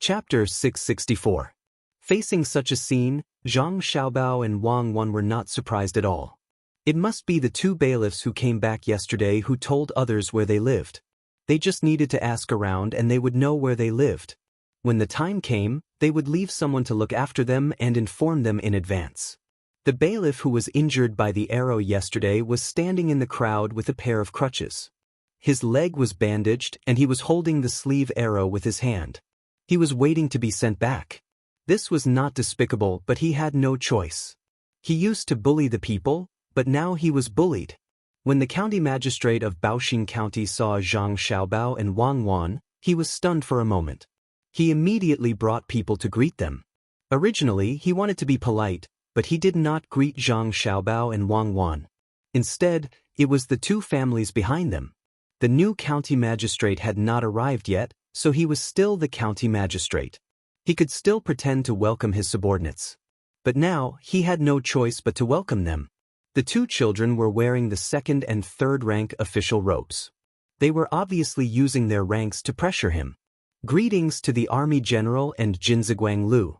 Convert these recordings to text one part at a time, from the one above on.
Chapter 664. Facing such a scene, Zhang Xiaobao and Wang Wan were not surprised at all. It must be the two bailiffs who came back yesterday who told others where they lived. They just needed to ask around and they would know where they lived. When the time came, they would leave someone to look after them and inform them in advance. The bailiff who was injured by the arrow yesterday was standing in the crowd with a pair of crutches. His leg was bandaged and he was holding the sleeve arrow with his hand. He was waiting to be sent back. This was not despicable, but he had no choice. He used to bully the people, but now he was bullied. When the county magistrate of Baoxing County saw Zhang Xiaobao and Wang Wan, he was stunned for a moment. He immediately brought people to greet them. Originally, he wanted to be polite, but he did not greet Zhang Xiaobao and Wang Wan. Instead, it was the two families behind them. The new county magistrate had not arrived yet, so he was still the county magistrate. He could still pretend to welcome his subordinates. But now, he had no choice but to welcome them. The two children were wearing the second and third rank official robes. They were obviously using their ranks to pressure him. Greetings to the army general and Jinziguang Lu.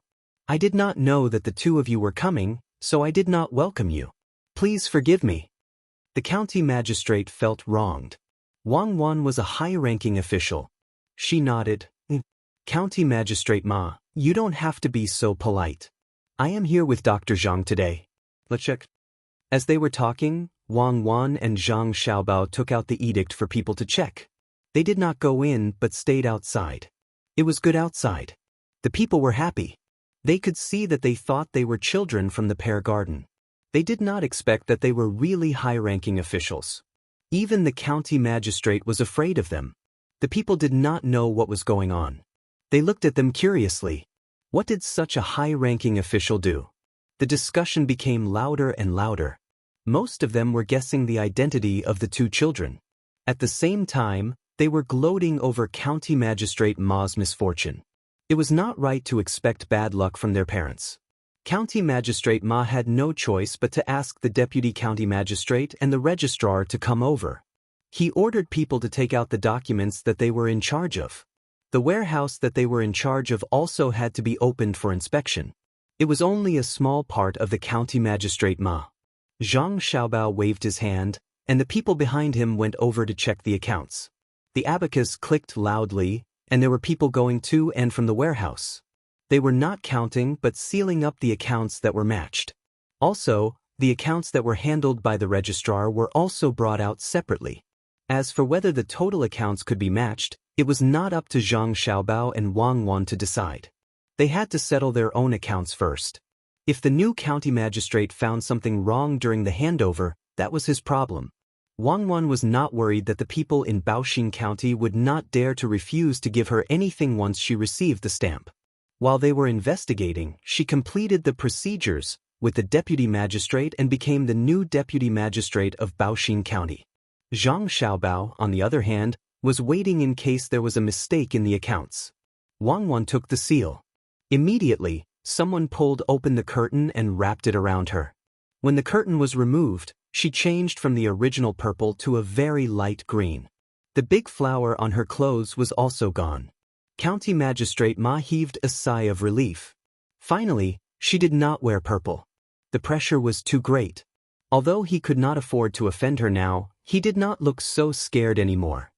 I did not know that the two of you were coming, so I did not welcome you. Please forgive me. The county magistrate felt wronged. Wang Wan was a high-ranking official. She nodded. County Magistrate Ma, you don't have to be so polite. I am here with Dr. Zhang today. Let's check. As they were talking, Wang Wan and Zhang Xiaobao took out the edict for people to check. They did not go in but stayed outside. It was good outside. The people were happy. They could see that they thought they were children from the Pear Garden. They did not expect that they were really high-ranking officials. Even the county magistrate was afraid of them. The people did not know what was going on. They looked at them curiously. What did such a high-ranking official do? The discussion became louder and louder. Most of them were guessing the identity of the two children. At the same time, they were gloating over County Magistrate Ma's misfortune. It was not right to expect bad luck from their parents. County Magistrate Ma had no choice but to ask the Deputy County Magistrate and the Registrar to come over. He ordered people to take out the documents that they were in charge of. The warehouse that they were in charge of also had to be opened for inspection. It was only a small part of the County Magistrate Ma. Zhang Xiaobao waved his hand, and the people behind him went over to check the accounts. The abacus clicked loudly, and there were people going to and from the warehouse. They were not counting but sealing up the accounts that were matched. Also, the accounts that were handled by the registrar were also brought out separately. As for whether the total accounts could be matched, it was not up to Zhang Xiaobao and Wang Wan to decide. They had to settle their own accounts first. If the new county magistrate found something wrong during the handover, that was his problem. Wang Wan was not worried that the people in Baoxing County would not dare to refuse to give her anything once she received the stamp. While they were investigating, she completed the procedures with the deputy magistrate and became the new deputy magistrate of Baoxing County. Zhang Xiaobao, on the other hand, was waiting in case there was a mistake in the accounts. Wang Wan took the seal. Immediately, someone pulled open the curtain and wrapped it around her. When the curtain was removed, she changed from the original purple to a very light green. The big flower on her clothes was also gone. County Magistrate Ma heaved a sigh of relief. Finally, she did not wear purple. The pressure was too great. Although he could not afford to offend her now, he did not look so scared anymore.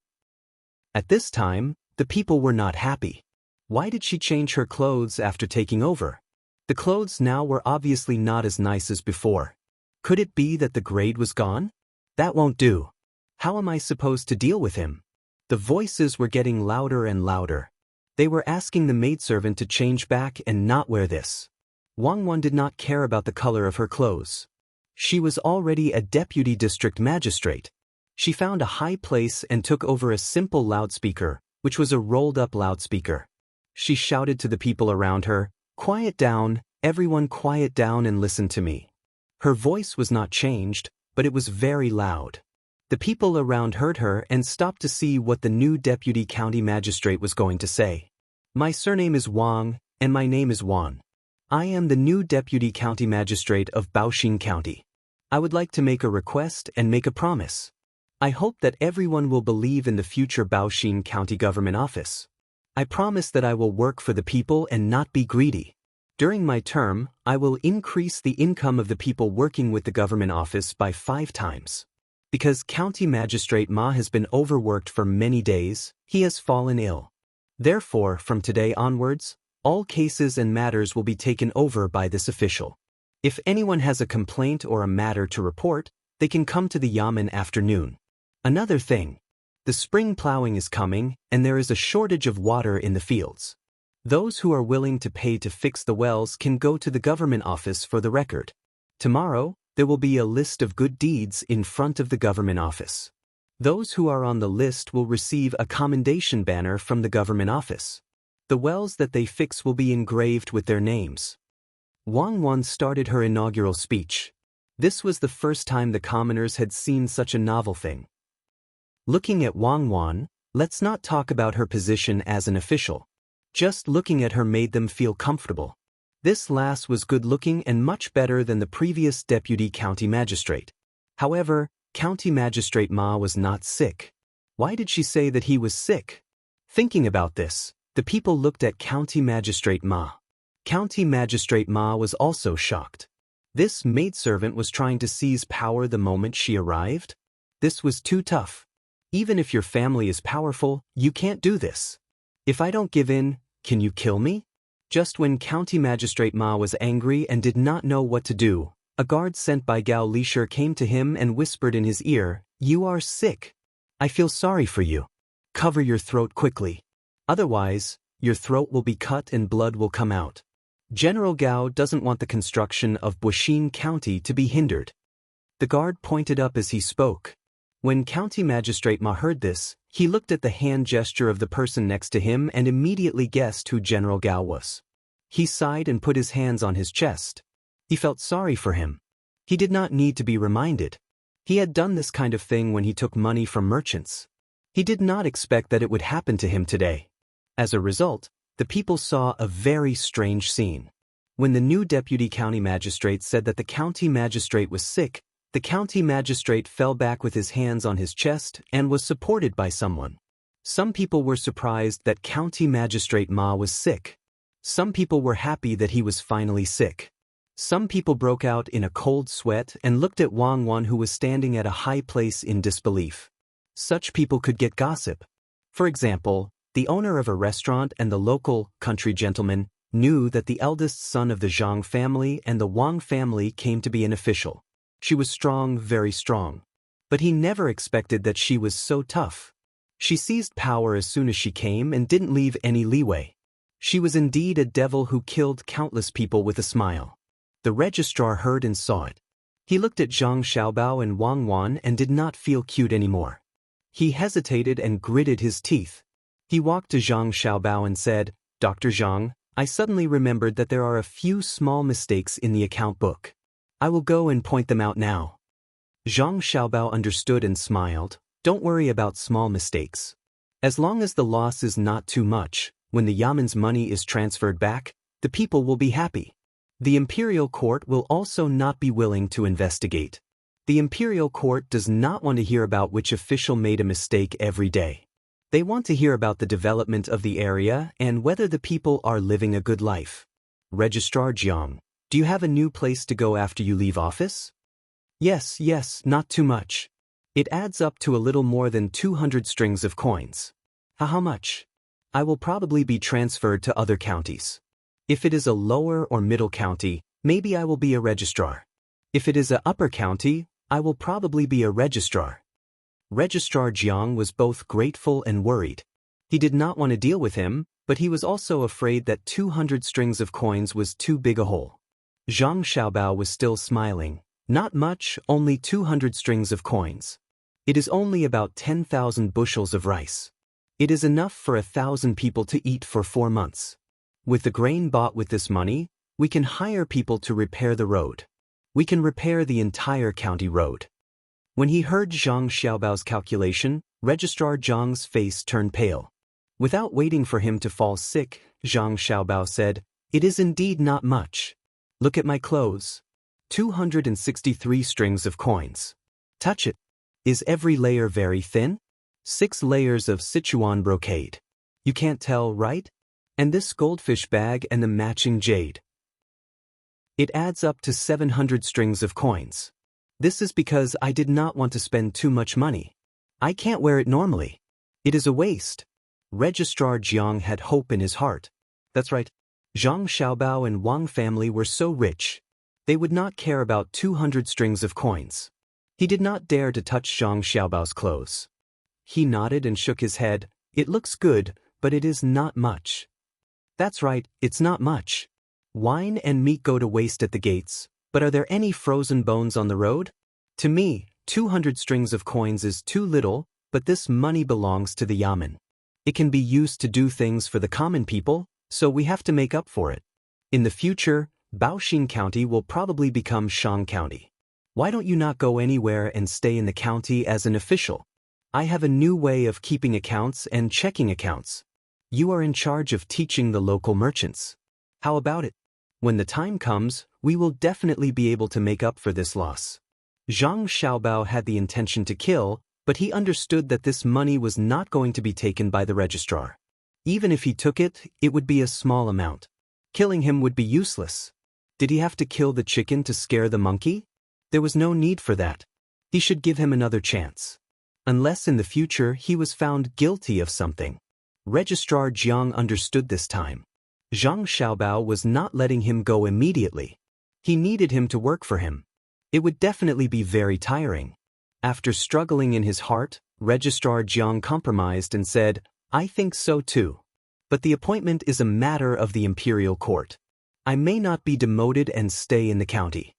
At this time, the people were not happy. Why did she change her clothes after taking over? The clothes now were obviously not as nice as before. Could it be that the grade was gone? That won't do. How am I supposed to deal with him? The voices were getting louder and louder. They were asking the maidservant to change back and not wear this. Wang Wan did not care about the color of her clothes. She was already a deputy district magistrate. She found a high place and took over a simple loudspeaker, which was a rolled-up loudspeaker. She shouted to the people around her, "Quiet down, everyone quiet down and listen to me." Her voice was not changed, but it was very loud. The people around heard her and stopped to see what the new deputy county magistrate was going to say. "My surname is Wang, and my name is Wan. I am the new deputy county magistrate of Baoxing County. I would like to make a request and make a promise. I hope that everyone will believe in the future Baoxing County government office. I promise that I will work for the people and not be greedy. During my term, I will increase the income of the people working with the government office by 5 times. Because County Magistrate Ma has been overworked for many days, he has fallen ill. Therefore, from today onwards, all cases and matters will be taken over by this official. If anyone has a complaint or a matter to report, they can come to the yamen after noon. Another thing. The spring plowing is coming, and there is a shortage of water in the fields. Those who are willing to pay to fix the wells can go to the government office for the record. Tomorrow, there will be a list of good deeds in front of the government office. Those who are on the list will receive a commendation banner from the government office. The wells that they fix will be engraved with their names. Wang Wan started her inaugural speech. This was the first time the commoners had seen such a novel thing. Looking at Wang Wan, let's not talk about her position as an official. Just looking at her made them feel comfortable. This lass was good-looking and much better than the previous deputy county magistrate. However, County Magistrate Ma was not sick. Why did she say that he was sick? Thinking about this, the people looked at County Magistrate Ma. County Magistrate Ma was also shocked. This maidservant was trying to seize power the moment she arrived? This was too tough. Even if your family is powerful, you can't do this. If I don't give in, can you kill me? Just when County Magistrate Ma was angry and did not know what to do, a guard sent by Gao Lisher came to him and whispered in his ear, "You are sick. I feel sorry for you. Cover your throat quickly. Otherwise, your throat will be cut and blood will come out." General Gao doesn't want the construction of Buixin County to be hindered. The guard pointed up as he spoke. When County Magistrate Ma heard this, he looked at the hand gesture of the person next to him and immediately guessed who General Gao was. He sighed and put his hands on his chest. He felt sorry for him. He did not need to be reminded. He had done this kind of thing when he took money from merchants. He did not expect that it would happen to him today. As a result, the people saw a very strange scene. When the new deputy county magistrate said that the county magistrate was sick, the county magistrate fell back with his hands on his chest and was supported by someone. Some people were surprised that County Magistrate Ma was sick. Some people were happy that he was finally sick. Some people broke out in a cold sweat and looked at Wang Wan, who was standing at a high place, in disbelief. Such people could get gossip. For example, the owner of a restaurant and the local country gentleman knew that the eldest son of the Zhang family and the Wang family came to be an official. She was strong, very strong. But he never expected that she was so tough. She seized power as soon as she came and didn't leave any leeway. She was indeed a devil who killed countless people with a smile. The registrar heard and saw it. He looked at Zhang Xiaobao and Wang Wan and did not feel cute anymore. He hesitated and gritted his teeth. He walked to Zhang Xiaobao and said, "Dr. Zhang, I suddenly remembered that there are a few small mistakes in the account book. I will go and point them out now." Zhang Xiaobao understood and smiled. "Don't worry about small mistakes. As long as the loss is not too much, when the Yamen's money is transferred back, the people will be happy. The Imperial Court will also not be willing to investigate. The Imperial Court does not want to hear about which official made a mistake every day. They want to hear about the development of the area and whether the people are living a good life." Registrar Jiang, do you have a new place to go after you leave office? Yes, not too much. It adds up to a little more than 200 strings of coins. How much? I will probably be transferred to other counties. If it is a lower or middle county, maybe I will be a registrar. If it is a upper county, I will probably be a registrar. Registrar Jiang was both grateful and worried. He did not want to deal with him, but he was also afraid that 200 strings of coins was too big a hole. Zhang Xiaobao was still smiling. Not much, only 200 strings of coins. It is only about 10,000 bushels of rice. It is enough for 1,000 people to eat for 4 months. With the grain bought with this money, we can hire people to repair the road. We can repair the entire county road. When he heard Zhang Xiaobao's calculation, Registrar Zhang's face turned pale. Without waiting for him to fall sick, Zhang Xiaobao said, "It is indeed not much. Look at my clothes. 263 strings of coins. Touch it. Is every layer very thin? 6 layers of Sichuan brocade. You can't tell, right? And this goldfish bag and the matching jade. It adds up to 700 strings of coins. This is because I did not want to spend too much money. I can't wear it normally. It is a waste. Registrar Jiang had hope in his heart. That's right. Zhang Xiaobao and Wang family were so rich. They would not care about 200 strings of coins. He did not dare to touch Zhang Xiaobao's clothes. He nodded and shook his head. It looks good, but it is not much. That's right, it's not much. Wine and meat go to waste at the gates, but are there any frozen bones on the road? To me, 200 strings of coins is too little, but this money belongs to the yamen. It can be used to do things for the common people, so we have to make up for it. In the future, Baoxing County will probably become Shang County. Why don't you not go anywhere and stay in the county as an official? I have a new way of keeping accounts and checking accounts. You are in charge of teaching the local merchants. How about it? When the time comes, we will definitely be able to make up for this loss. Zhang Xiaobao had the intention to kill, but he understood that this money was not going to be taken by the registrar. Even if he took it, it would be a small amount. Killing him would be useless. Did he have to kill the chicken to scare the monkey? There was no need for that. He should give him another chance. Unless in the future he was found guilty of something. Registrar Jiang understood this time. Zhang Xiaobao was not letting him go immediately. He needed him to work for him. It would definitely be very tiring. After struggling in his heart, Registrar Jiang compromised and said, I think so too. But the appointment is a matter of the imperial court. I may not be demoted and stay in the county.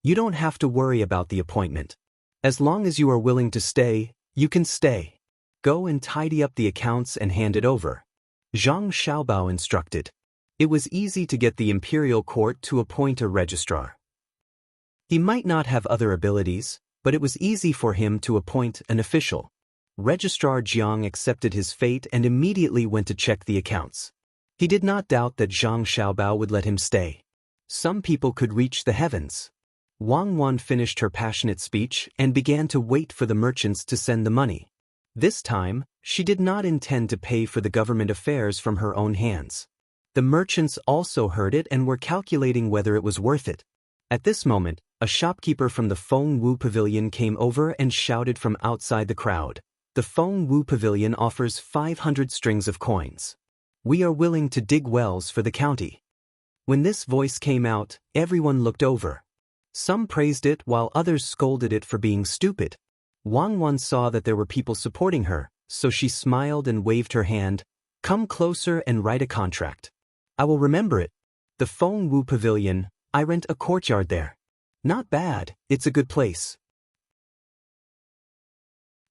You don't have to worry about the appointment. As long as you are willing to stay, you can stay. Go and tidy up the accounts and hand it over. Zhang Xiaobao instructed. It was easy to get the imperial court to appoint a registrar. He might not have other abilities, but it was easy for him to appoint an official. Registrar Jiang accepted his fate and immediately went to check the accounts. He did not doubt that Zhang Xiaobao would let him stay. Some people could reach the heavens. Wang Wan finished her passionate speech and began to wait for the merchants to send the money. This time, she did not intend to pay for the government affairs from her own hands. The merchants also heard it and were calculating whether it was worth it. At this moment, a shopkeeper from the Feng Wu Pavilion came over and shouted from outside the crowd. The Feng Wu Pavilion offers 500 strings of coins. We are willing to dig wells for the county. When this voice came out, everyone looked over. Some praised it while others scolded it for being stupid. Wang Wan saw that there were people supporting her, so she smiled and waved her hand. Come closer and write a contract. I will remember it. The Feng Wu Pavilion, I rent a courtyard there. Not bad, it's a good place.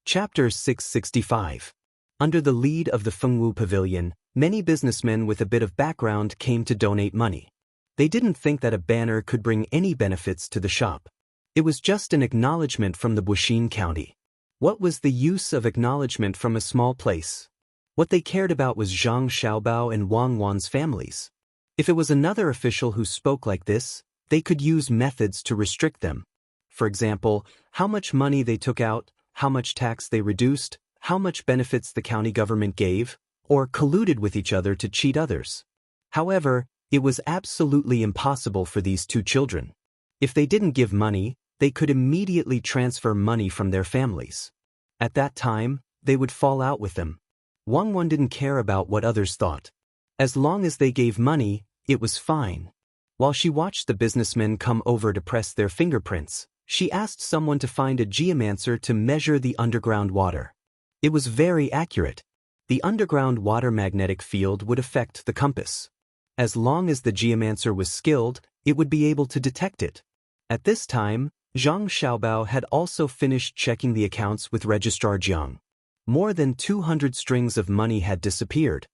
Chapter 665. Under the lead of the Feng Wu Pavilion, many businessmen with a bit of background came to donate money. They didn't think that a banner could bring any benefits to the shop. It was just an acknowledgement from the Baoxing County. What was the use of acknowledgement from a small place? What they cared about was Zhang Xiaobao and Wang Wan's families. If it was another official who spoke like this, they could use methods to restrict them. For example, how much money they took out, how much tax they reduced, how much benefits the county government gave, or colluded with each other to cheat others. However, it was absolutely impossible for these two children. If they didn't give money, they could immediately transfer money from their families. At that time, they would fall out with them. Wang Wan didn't care about what others thought. As long as they gave money, it was fine. While she watched the businessmen come over to press their fingerprints, she asked someone to find a geomancer to measure the underground water. It was very accurate. The underground water magnetic field would affect the compass. As long as the geomancer was skilled, it would be able to detect it. At this time, Zhang Xiaobao had also finished checking the accounts with Registrar Jiang. More than 200 strings of money had disappeared.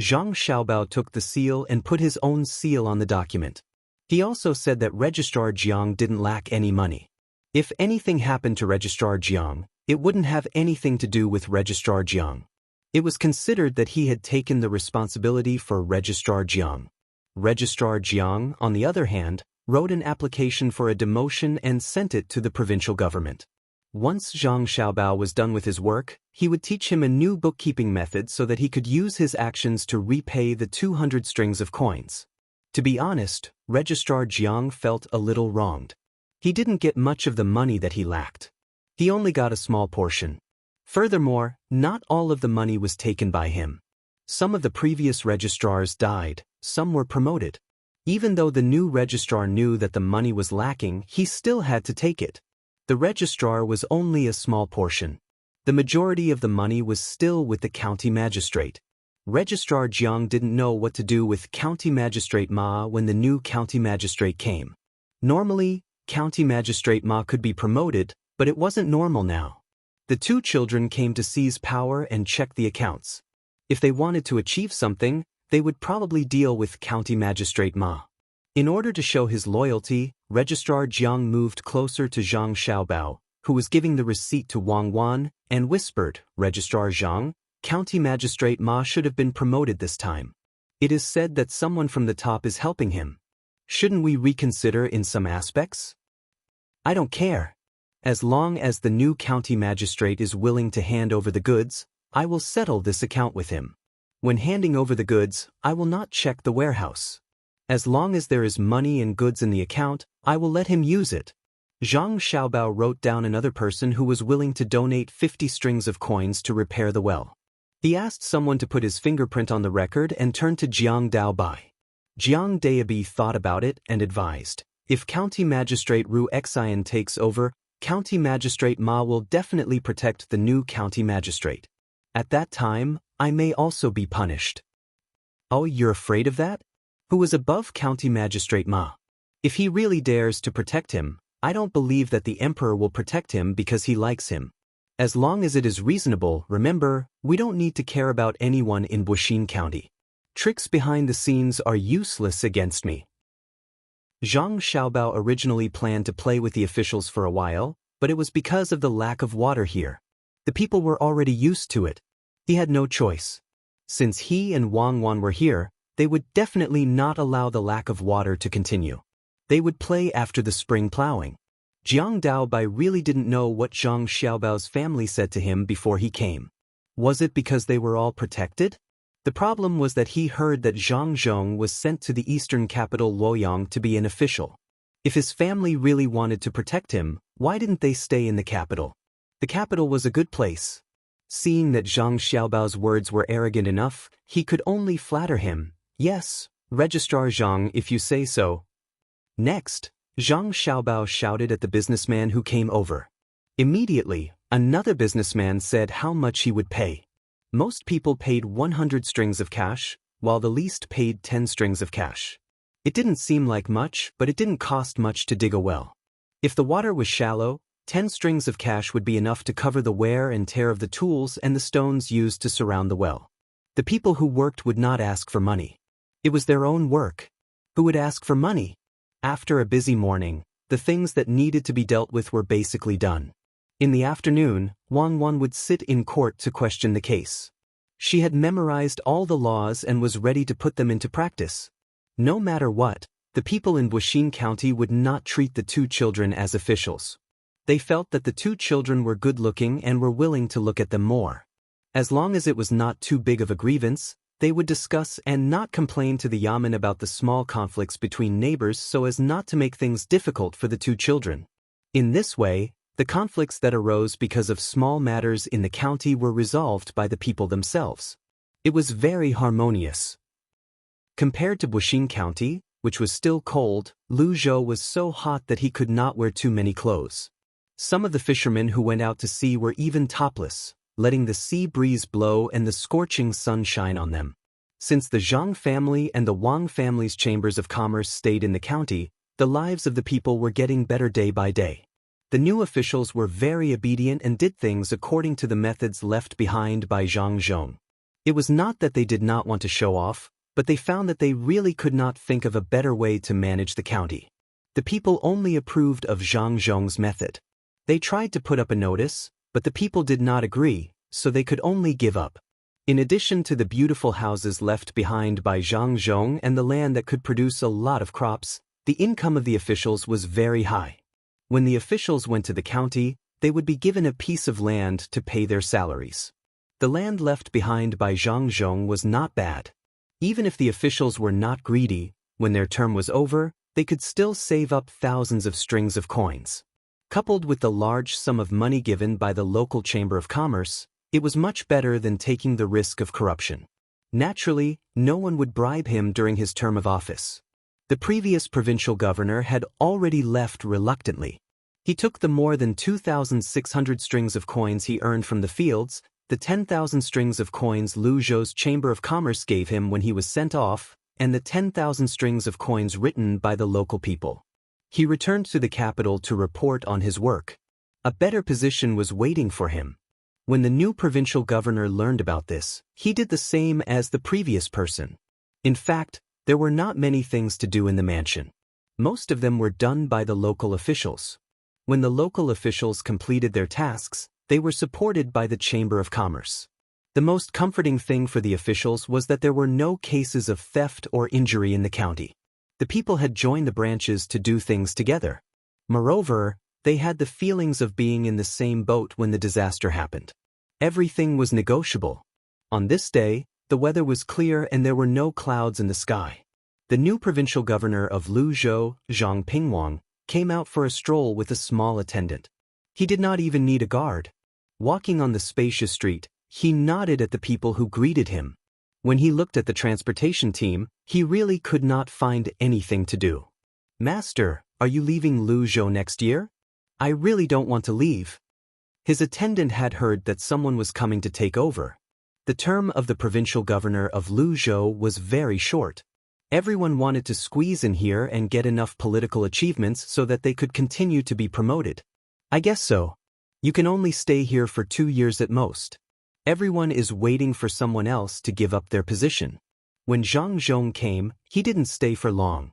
Zhang Xiaobao took the seal and put his own seal on the document. He also said that Registrar Jiang didn't lack any money. If anything happened to Registrar Jiang, it wouldn't have anything to do with Registrar Jiang. It was considered that he had taken the responsibility for Registrar Jiang. Registrar Jiang, on the other hand, wrote an application for a demotion and sent it to the provincial government. Once Zhang Xiaobao was done with his work, he would teach him a new bookkeeping method so that he could use his actions to repay the 200 strings of coins. To be honest, Registrar Jiang felt a little wronged. He didn't get much of the money that he lacked. He only got a small portion. Furthermore, not all of the money was taken by him. Some of the previous registrars died, some were promoted. Even though the new registrar knew that the money was lacking, he still had to take it. The registrar was only a small portion. The majority of the money was still with the county magistrate. Registrar Jiang didn't know what to do with County Magistrate Ma when the new county magistrate came. Normally, County Magistrate Ma could be promoted, but it wasn't normal now. The two children came to seize power and check the accounts. If they wanted to achieve something, they would probably deal with County Magistrate Ma. In order to show his loyalty, Registrar Jiang moved closer to Zhang Xiaobao, who was giving the receipt to Wang Wan, and whispered, "Registrar Zhang, County Magistrate Ma should have been promoted this time. It is said that someone from the top is helping him. Shouldn't we reconsider in some aspects?" "I don't care. As long as the new county magistrate is willing to hand over the goods, I will settle this account with him. When handing over the goods, I will not check the warehouse. As long as there is money and goods in the account, I will let him use it." Zhang Xiaobao wrote down another person who was willing to donate 50 strings of coins to repair the well. He asked someone to put his fingerprint on the record and turned to Jiang Daobai. Jiang Daobai thought about it and advised, "If County Magistrate Ru Xian takes over, County Magistrate Ma will definitely protect the new county magistrate. At that time, I may also be punished." "Oh, you're afraid of that?" "Who was above County Magistrate Ma? If he really dares to protect him, I don't believe that the Emperor will protect him because he likes him. As long as it is reasonable, remember, we don't need to care about anyone in Buxin County. Tricks behind the scenes are useless against me." Zhang Xiaobao originally planned to play with the officials for a while, but it was because of the lack of water here. The people were already used to it. He had no choice. Since he and Wang Wan were here, they would definitely not allow the lack of water to continue. They would play after the spring plowing. Jiang Daobai really didn't know what Zhang Xiaobao's family said to him before he came. Was it because they were all protected? The problem was that he heard that Zhang Zhong was sent to the eastern capital Luoyang to be an official. If his family really wanted to protect him, why didn't they stay in the capital? The capital was a good place. Seeing that Zhang Xiaobao's words were arrogant enough, he could only flatter him. "Yes, Registrar Zhang, if you say so." Next, Zhang Xiaobao shouted at the businessman who came over. Immediately, another businessman said how much he would pay. Most people paid 100 strings of cash, while the least paid 10 strings of cash. It didn't seem like much, but it didn't cost much to dig a well. If the water was shallow, 10 strings of cash would be enough to cover the wear and tear of the tools and the stones used to surround the well. The people who worked would not ask for money. It was their own work. Who would ask for money? After a busy morning, the things that needed to be dealt with were basically done. In the afternoon, Wang Wan would sit in court to question the case. She had memorized all the laws and was ready to put them into practice. No matter what, the people in Buxin County would not treat the two children as officials. They felt that the two children were good-looking and were willing to look at them more. As long as it was not too big of a grievance, they would discuss and not complain to the yamen about the small conflicts between neighbors so as not to make things difficult for the two children. In this way, the conflicts that arose because of small matters in the county were resolved by the people themselves. It was very harmonious. Compared to Buxin County, which was still cold, Luzhou was so hot that he could not wear too many clothes. Some of the fishermen who went out to sea were even topless, letting the sea breeze blow and the scorching sun shine on them. Since the Zhang family and the Wang family's chambers of commerce stayed in the county, the lives of the people were getting better day by day. The new officials were very obedient and did things according to the methods left behind by Zhang Zhong. It was not that they did not want to show off, but they found that they really could not think of a better way to manage the county. The people only approved of Zhang Zhong's method. They tried to put up a notice, but the people did not agree, so they could only give up. In addition to the beautiful houses left behind by Zhang Zhong and the land that could produce a lot of crops, the income of the officials was very high. When the officials went to the county, they would be given a piece of land to pay their salaries. The land left behind by Zhang Zhong was not bad. Even if the officials were not greedy, when their term was over, they could still save up thousands of strings of coins. Coupled with the large sum of money given by the local Chamber of Commerce, it was much better than taking the risk of corruption. Naturally, no one would bribe him during his term of office. The previous provincial governor had already left reluctantly. He took the more than 2,600 strings of coins he earned from the fields, the 10,000 strings of coins Lu Zhou's Chamber of Commerce gave him when he was sent off, and the 10,000 strings of coins written by the local people. He returned to the capital to report on his work. A better position was waiting for him. When the new provincial governor learned about this, he did the same as the previous person. In fact, there were not many things to do in the mansion. Most of them were done by the local officials. When the local officials completed their tasks, they were supported by the Chamber of Commerce. The most comforting thing for the officials was that there were no cases of theft or injury in the county. The people had joined the branches to do things together. Moreover, they had the feelings of being in the same boat when the disaster happened. Everything was negotiable. On this day, the weather was clear and there were no clouds in the sky. The new provincial governor of Lu Zhou, Zhang Pingwang, came out for a stroll with a small attendant. He did not even need a guard. Walking on the spacious street, he nodded at the people who greeted him. When he looked at the transportation team, he really could not find anything to do. "Master, are you leaving Lu Zhou next year?" "I really don't want to leave." His attendant had heard that someone was coming to take over. The term of the provincial governor of Lu Zhou was very short. Everyone wanted to squeeze in here and get enough political achievements so that they could continue to be promoted. "I guess so. You can only stay here for 2 years at most. Everyone is waiting for someone else to give up their position." When Zhang Zhong came, he didn't stay for long.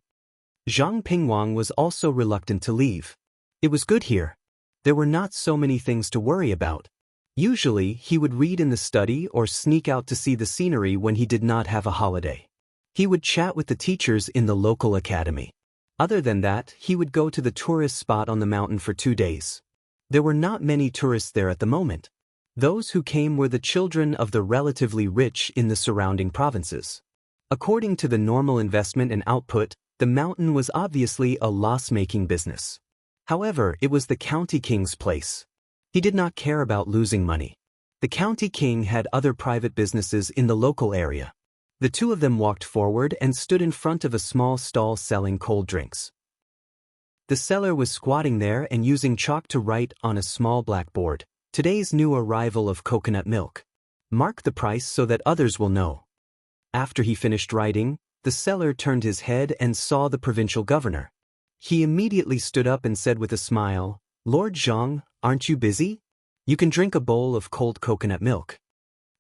Zhang Pingwang was also reluctant to leave. It was good here. There were not so many things to worry about. Usually, he would read in the study or sneak out to see the scenery when he did not have a holiday. He would chat with the teachers in the local academy. Other than that, he would go to the tourist spot on the mountain for 2 days. There were not many tourists there at the moment. Those who came were the children of the relatively rich in the surrounding provinces. According to the normal investment and output, the mountain was obviously a loss-making business. However, it was the county king's place. He did not care about losing money. The county king had other private businesses in the local area. The two of them walked forward and stood in front of a small stall selling cold drinks. The seller was squatting there and using chalk to write on a small blackboard, "Today's new arrival of coconut milk. Mark the price so that others will know." After he finished writing, the seller turned his head and saw the provincial governor. He immediately stood up and said with a smile, "Lord Zhang, aren't you busy? You can drink a bowl of cold coconut milk."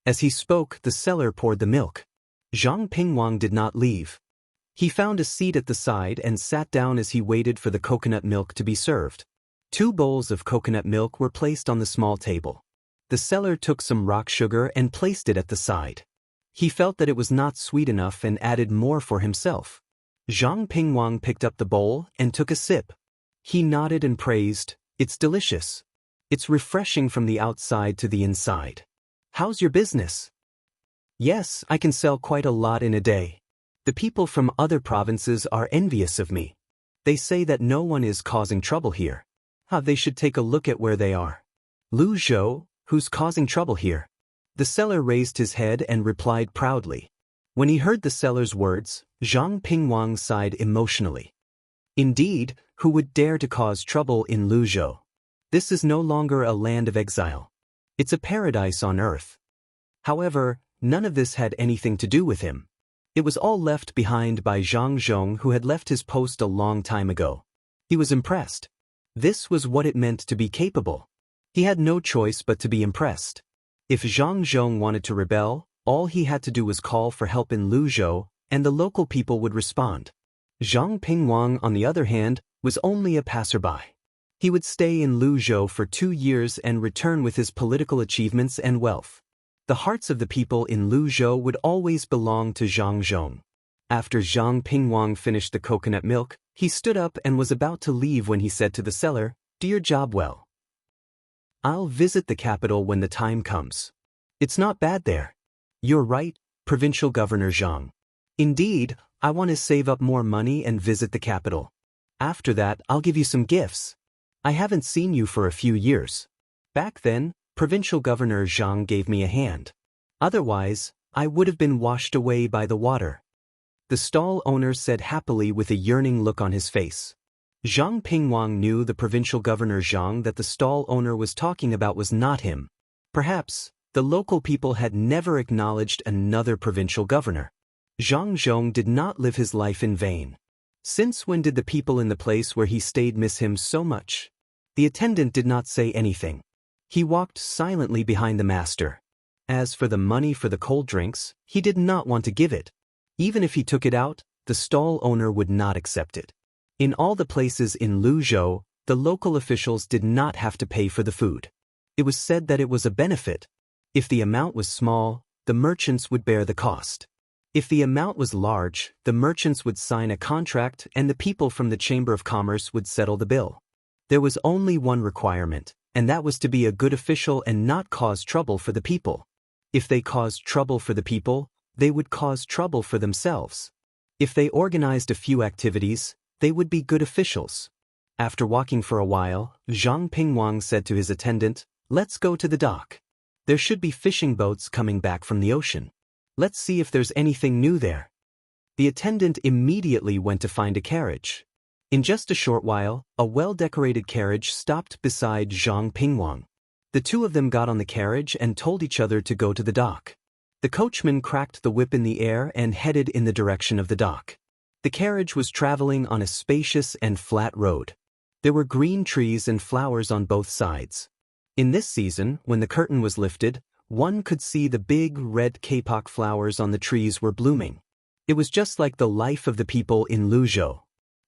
As he spoke, the seller poured the milk. Zhang Pingwang did not leave. He found a seat at the side and sat down as he waited for the coconut milk to be served. 2 bowls of coconut milk were placed on the small table. The seller took some rock sugar and placed it at the side. He felt that it was not sweet enough and added more for himself. Zhang Pingwang picked up the bowl and took a sip. He nodded and praised, "It's delicious. It's refreshing from the outside to the inside. How's your business?" "Yes, I can sell quite a lot in a day. The people from other provinces are envious of me. They say that no one is causing trouble here. They should take a look at where they are." "Lu Zhou, who's causing trouble here?" The seller raised his head and replied proudly. When he heard the seller's words, Zhang Pingwang sighed emotionally. Indeed, who would dare to cause trouble in Lu Zhou? This is no longer a land of exile. It's a paradise on earth. However, none of this had anything to do with him. It was all left behind by Zhang Zhong, who had left his post a long time ago. He was impressed. This was what it meant to be capable. He had no choice but to be impressed. If Zhang Zhong wanted to rebel, all he had to do was call for help in Lu Zhou, and the local people would respond. Zhang Pingwang, on the other hand, was only a passerby. He would stay in Lu Zhou for 2 years and return with his political achievements and wealth. The hearts of the people in Lu Zhou would always belong to Zhang Zhong. After Zhang Pingwang finished the coconut milk, he stood up and was about to leave when he said to the seller, "Do your job well." I'll visit the capital when the time comes. It's not bad there. You're right, Provincial Governor Zhang. Indeed, I want to save up more money and visit the capital. After that, I'll give you some gifts. I haven't seen you for a few years. Back then, Provincial Governor Zhang gave me a hand. Otherwise, I would have been washed away by the water. The stall owner said happily with a yearning look on his face. Zhang Pingwang knew the Provincial Governor Zhang that the stall owner was talking about was not him. Perhaps, the local people had never acknowledged another provincial governor. Zhang Zhong did not live his life in vain. Since when did the people in the place where he stayed miss him so much? The attendant did not say anything. He walked silently behind the master. As for the money for the cold drinks, he did not want to give it. Even if he took it out, the stall owner would not accept it. In all the places in Luzhou, the local officials did not have to pay for the food. It was said that it was a benefit. If the amount was small, the merchants would bear the cost. If the amount was large, the merchants would sign a contract and the people from the Chamber of Commerce would settle the bill. There was only one requirement, and that was to be a good official and not cause trouble for the people. If they caused trouble for the people, they would cause trouble for themselves. If they organized a few activities, they would be good officials. After walking for a while, Zhang Pingwang said to his attendant, "Let's go to the dock. There should be fishing boats coming back from the ocean. Let's see if there's anything new there." The attendant immediately went to find a carriage. In just a short while, a well-decorated carriage stopped beside Zhang Pingwang. The two of them got on the carriage and told each other to go to the dock. The coachman cracked the whip in the air and headed in the direction of the dock. The carriage was traveling on a spacious and flat road. There were green trees and flowers on both sides. In this season, when the curtain was lifted, one could see the big red kapok flowers on the trees were blooming. It was just like the life of the people in Luzhou.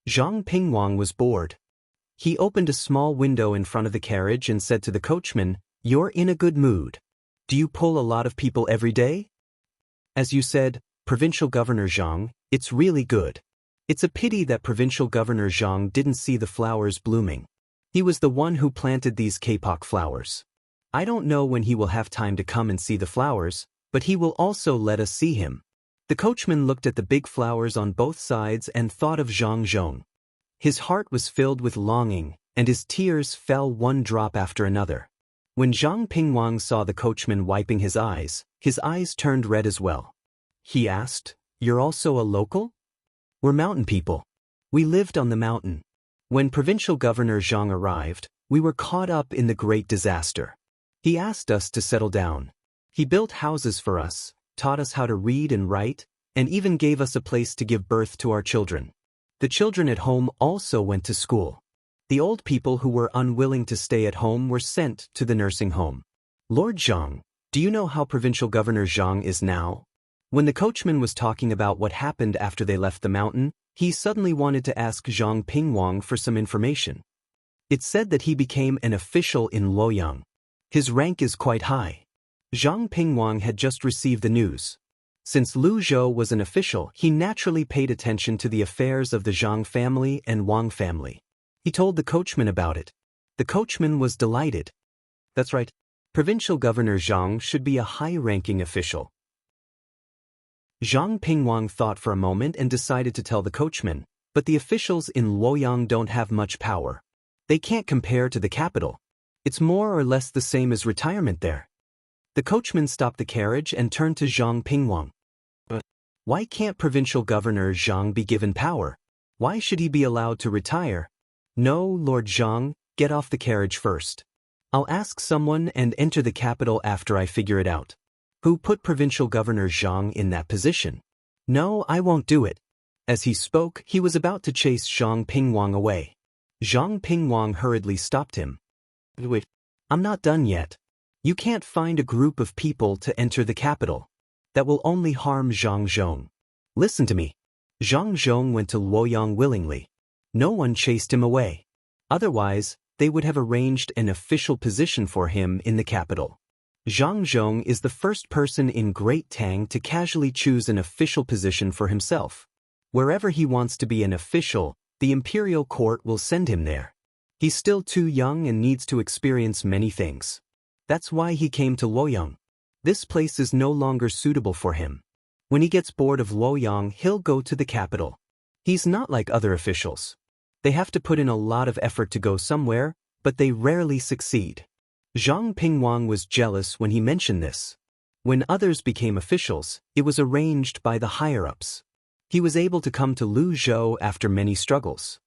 Zhang Pingwang was bored. He opened a small window in front of the carriage and said to the coachman, "You're in a good mood. Do you pull a lot of people every day?" "As you said, Provincial Governor Zhang, it's really good. It's a pity that Provincial Governor Zhang didn't see the flowers blooming. He was the one who planted these kapok flowers. I don't know when he will have time to come and see the flowers, but he will also let us see him." The coachman looked at the big flowers on both sides and thought of Zhang Zhong. His heart was filled with longing, and his tears fell one drop after another. When Zhang Pingwang saw the coachman wiping his eyes turned red as well. He asked, "You're also a local?" "We're mountain people. We lived on the mountain. When Provincial Governor Zhang arrived, we were caught up in the great disaster. He asked us to settle down. He built houses for us, taught us how to read and write, and even gave us a place to give birth to our children. The children at home also went to school. The old people who were unwilling to stay at home were sent to the nursing home. Lord Zhang, do you know how Provincial Governor Zhang is now?" When the coachman was talking about what happened after they left the mountain, he suddenly wanted to ask Zhang Pingwang for some information. It said that he became an official in Luoyang. His rank is quite high. Zhang Pingwang had just received the news. Since Lu Zhou was an official, he naturally paid attention to the affairs of the Zhang family and Wang family. He told the coachman about it. The coachman was delighted. That's right. Provincial Governor Zhang should be a high-ranking official. Zhang Pingwang thought for a moment and decided to tell the coachman, but the officials in Luoyang don't have much power. They can't compare to the capital. It's more or less the same as retirement there. The coachman stopped the carriage and turned to Zhang Pingwang. "But why can't Provincial Governor Zhang be given power? Why should he be allowed to retire?" "No, Lord Zhang, get off the carriage first. I'll ask someone and enter the capital after I figure it out. Who put Provincial Governor Zhang in that position?" "No, I won't do it." As he spoke, he was about to chase Zhang Pingwang away. Zhang Pingwang hurriedly stopped him. "Wait, I'm not done yet. You can't find a group of people to enter the capital. That will only harm Zhang Zhong. Listen to me." Zhang Zhong went to Luoyang willingly. No one chased him away. Otherwise, they would have arranged an official position for him in the capital. Zhang Zhong is the first person in Great Tang to casually choose an official position for himself. Wherever he wants to be an official, the imperial court will send him there. He's still too young and needs to experience many things. That's why he came to Luoyang. This place is no longer suitable for him. When he gets bored of Luoyang, he'll go to the capital. He's not like other officials. They have to put in a lot of effort to go somewhere, but they rarely succeed. Zhang Pingwang was jealous when he mentioned this. When others became officials, it was arranged by the higher-ups. He was able to come to Luzhou after many struggles.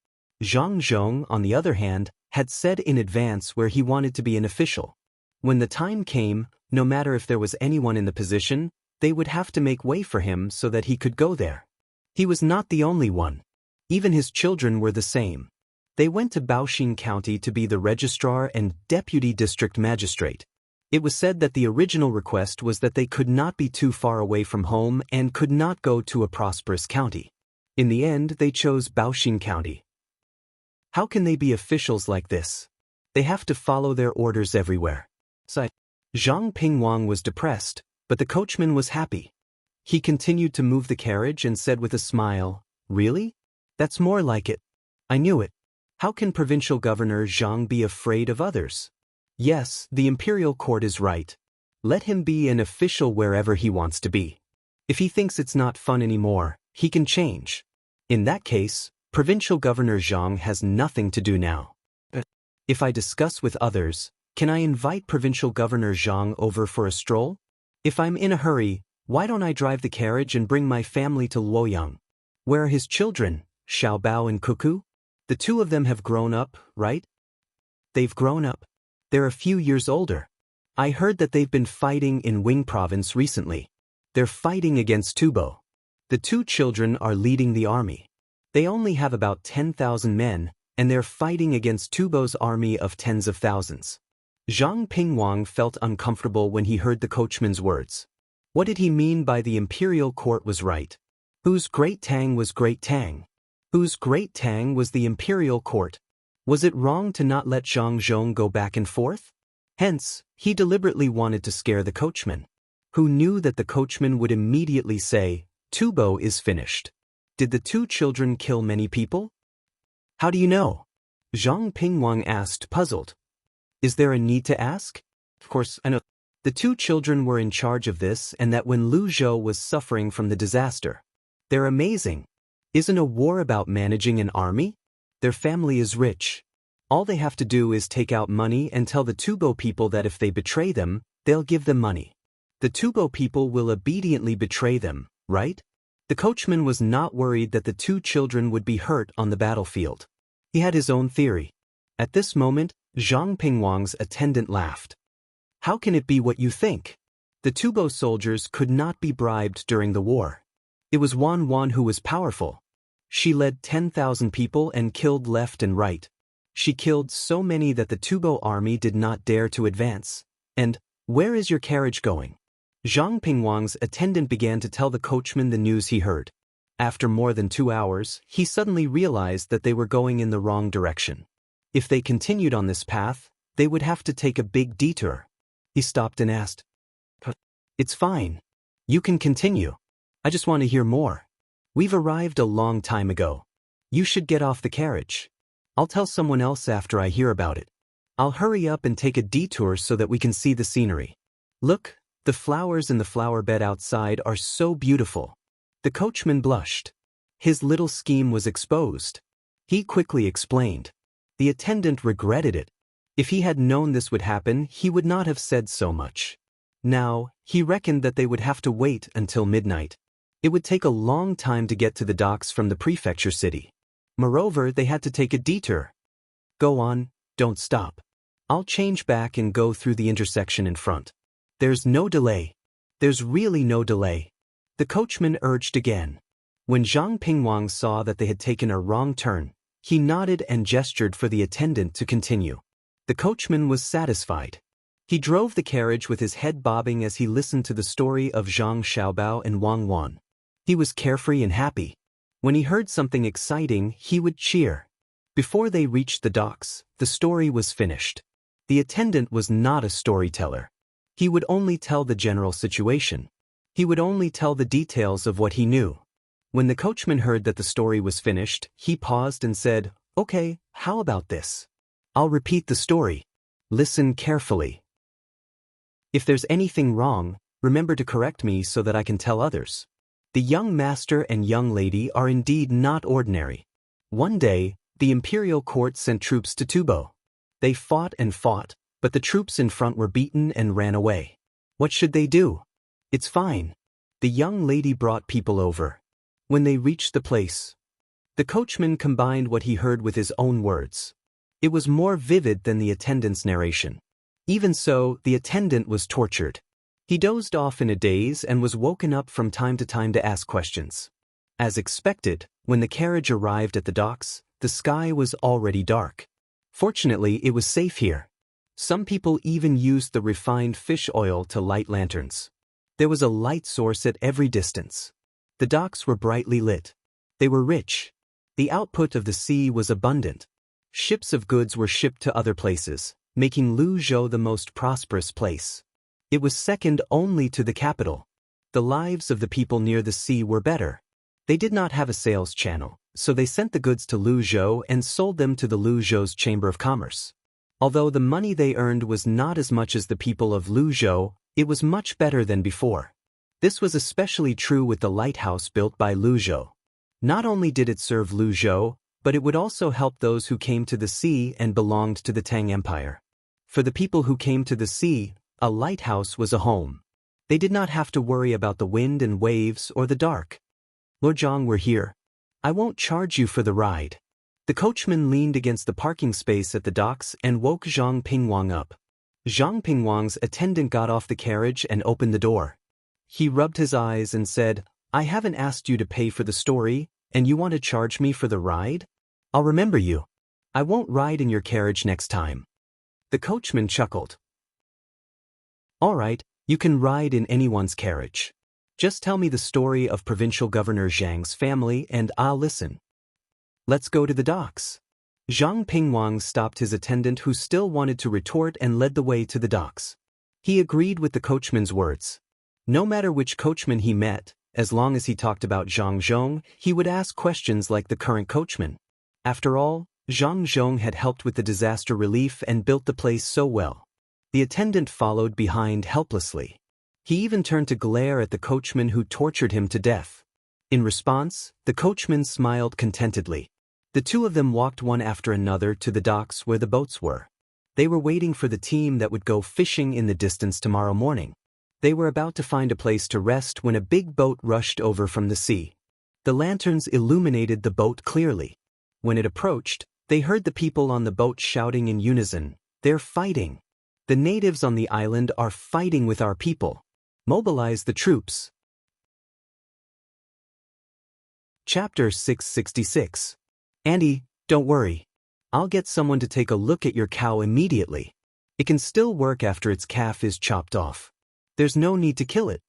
Zhang Zhong, on the other hand, had said in advance where he wanted to be an official. When the time came, no matter if there was anyone in the position, they would have to make way for him so that he could go there. He was not the only one. Even his children were the same. They went to Baoxing County to be the registrar and deputy district magistrate. It was said that the original request was that they could not be too far away from home and could not go to a prosperous county. In the end, they chose Baoxing County. How can they be officials like this? They have to follow their orders everywhere. Zhang Pingwang was depressed, but the coachman was happy. He continued to move the carriage and said with a smile, "Really? That's more like it. I knew it. How can Provincial Governor Zhang be afraid of others? Yes, the imperial court is right. Let him be an official wherever he wants to be. If he thinks it's not fun anymore, he can change. In that case, Provincial Governor Zhang has nothing to do now. If I discuss with others, can I invite Provincial Governor Zhang over for a stroll? If I'm in a hurry, why don't I drive the carriage and bring my family to Luoyang? Where are his children, Xiaobao and Cuckoo? The two of them have grown up, right? They've grown up. They're a few years older. I heard that they've been fighting in Wing Province recently. They're fighting against Tubo. The two children are leading the army. They only have about 10,000 men, and they're fighting against Tubo's army of tens of thousands. Zhang Pingwang felt uncomfortable when he heard the coachman's words. What did he mean by the imperial court was right? Whose great Tang was great Tang? Whose great Tang was the imperial court? Was it wrong to not let Zhang Zhong go back and forth? Hence, he deliberately wanted to scare the coachman, who knew that the coachman would immediately say, "Tubo is finished." Did the two children kill many people? How do you know? Zhang Pingwang asked, puzzled. Is there a need to ask? Of course, I know. The two children were in charge of this and that when Luzhou was suffering from the disaster. They're amazing. Isn't a war about managing an army? Their family is rich. All they have to do is take out money and tell the Tubo people that if they betray them, they'll give them money. The Tubo people will obediently betray them, right? The coachman was not worried that the two children would be hurt on the battlefield. He had his own theory. At this moment, Zhang Pingwang's attendant laughed. How can it be what you think? The Tubo soldiers could not be bribed during the war. It was Wan Wan who was powerful. She led 10,000 people and killed left and right. She killed so many that the Tubo army did not dare to advance. And, where is your carriage going? Zhang Pingwang's attendant began to tell the coachman the news he heard. After more than 2 hours, he suddenly realized that they were going in the wrong direction. If they continued on this path, they would have to take a big detour. He stopped and asked, "It's fine. You can continue. I just want to hear more. We've arrived a long time ago. You should get off the carriage. I'll tell someone else after I hear about it. I'll hurry up and take a detour so that we can see the scenery. Look, the flowers in the flower bed outside are so beautiful." The coachman blushed. His little scheme was exposed. He quickly explained. The attendant regretted it. If he had known this would happen, he would not have said so much. Now, he reckoned that they would have to wait until midnight. It would take a long time to get to the docks from the prefecture city. Moreover, they had to take a detour. Go on, don't stop. I'll change back and go through the intersection in front. There's no delay. There's really no delay. The coachman urged again. When Zhang Pingwang saw that they had taken a wrong turn, he nodded and gestured for the attendant to continue. The coachman was satisfied. He drove the carriage with his head bobbing as he listened to the story of Zhang Xiaobao and Wang Wan. He was carefree and happy. When he heard something exciting, he would cheer. Before they reached the docks, the story was finished. The attendant was not a storyteller. He would only tell the general situation. He would only tell the details of what he knew. When the coachman heard that the story was finished, he paused and said, "Okay, how about this? I'll repeat the story. Listen carefully. If there's anything wrong, remember to correct me so that I can tell others. The young master and young lady are indeed not ordinary. One day, the imperial court sent troops to Tubo. They fought and fought, but the troops in front were beaten and ran away. What should they do? It's fine. The young lady brought people over. When they reached the place, the coachman combined what he heard with his own words. It was more vivid than the attendant's narration. Even so, the attendant was tortured. He dozed off in a daze and was woken up from time to time to ask questions. As expected, when the carriage arrived at the docks, the sky was already dark. Fortunately, it was safe here. Some people even used the refined fish oil to light lanterns. There was a light source at every distance. The docks were brightly lit. They were rich. The output of the sea was abundant. Ships of goods were shipped to other places, making Luzhou the most prosperous place. It was second only to the capital. The lives of the people near the sea were better. They did not have a sales channel, so they sent the goods to Luzhou and sold them to the Luzhou's Chamber of Commerce. Although the money they earned was not as much as the people of Luzhou, it was much better than before. This was especially true with the lighthouse built by Luzhou. Not only did it serve Luzhou, but it would also help those who came to the sea and belonged to the Tang Empire. For the people who came to the sea, a lighthouse was a home. They did not have to worry about the wind and waves or the dark. Lord Zhang, we're here. I won't charge you for the ride. The coachman leaned against the parking space at the docks and woke Zhang Pingwang up. Zhang Pingwang's attendant got off the carriage and opened the door. He rubbed his eyes and said, I haven't asked you to pay for the story, and you want to charge me for the ride? I'll remember you. I won't ride in your carriage next time. The coachman chuckled. All right, you can ride in anyone's carriage. Just tell me the story of Provincial Governor Zhang's family and I'll listen. Let's go to the docks. Zhang Pingwang stopped his attendant who still wanted to retort and led the way to the docks. He agreed with the coachman's words. No matter which coachman he met, as long as he talked about Zhang Zhong, he would ask questions like the current coachman. After all, Zhang Zhong had helped with the disaster relief and built the place so well. The attendant followed behind helplessly. He even turned to glare at the coachman who tortured him to death. In response, the coachman smiled contentedly. The two of them walked one after another to the docks where the boats were. They were waiting for the team that would go fishing in the distance tomorrow morning. They were about to find a place to rest when a big boat rushed over from the sea. The lanterns illuminated the boat clearly. When it approached, they heard the people on the boat shouting in unison, "They're fighting! The natives on the island are fighting with our people. Mobilize the troops." Chapter 666. Andy, don't worry. I'll get someone to take a look at your cow immediately. It can still work after its calf is chopped off. There's no need to kill it.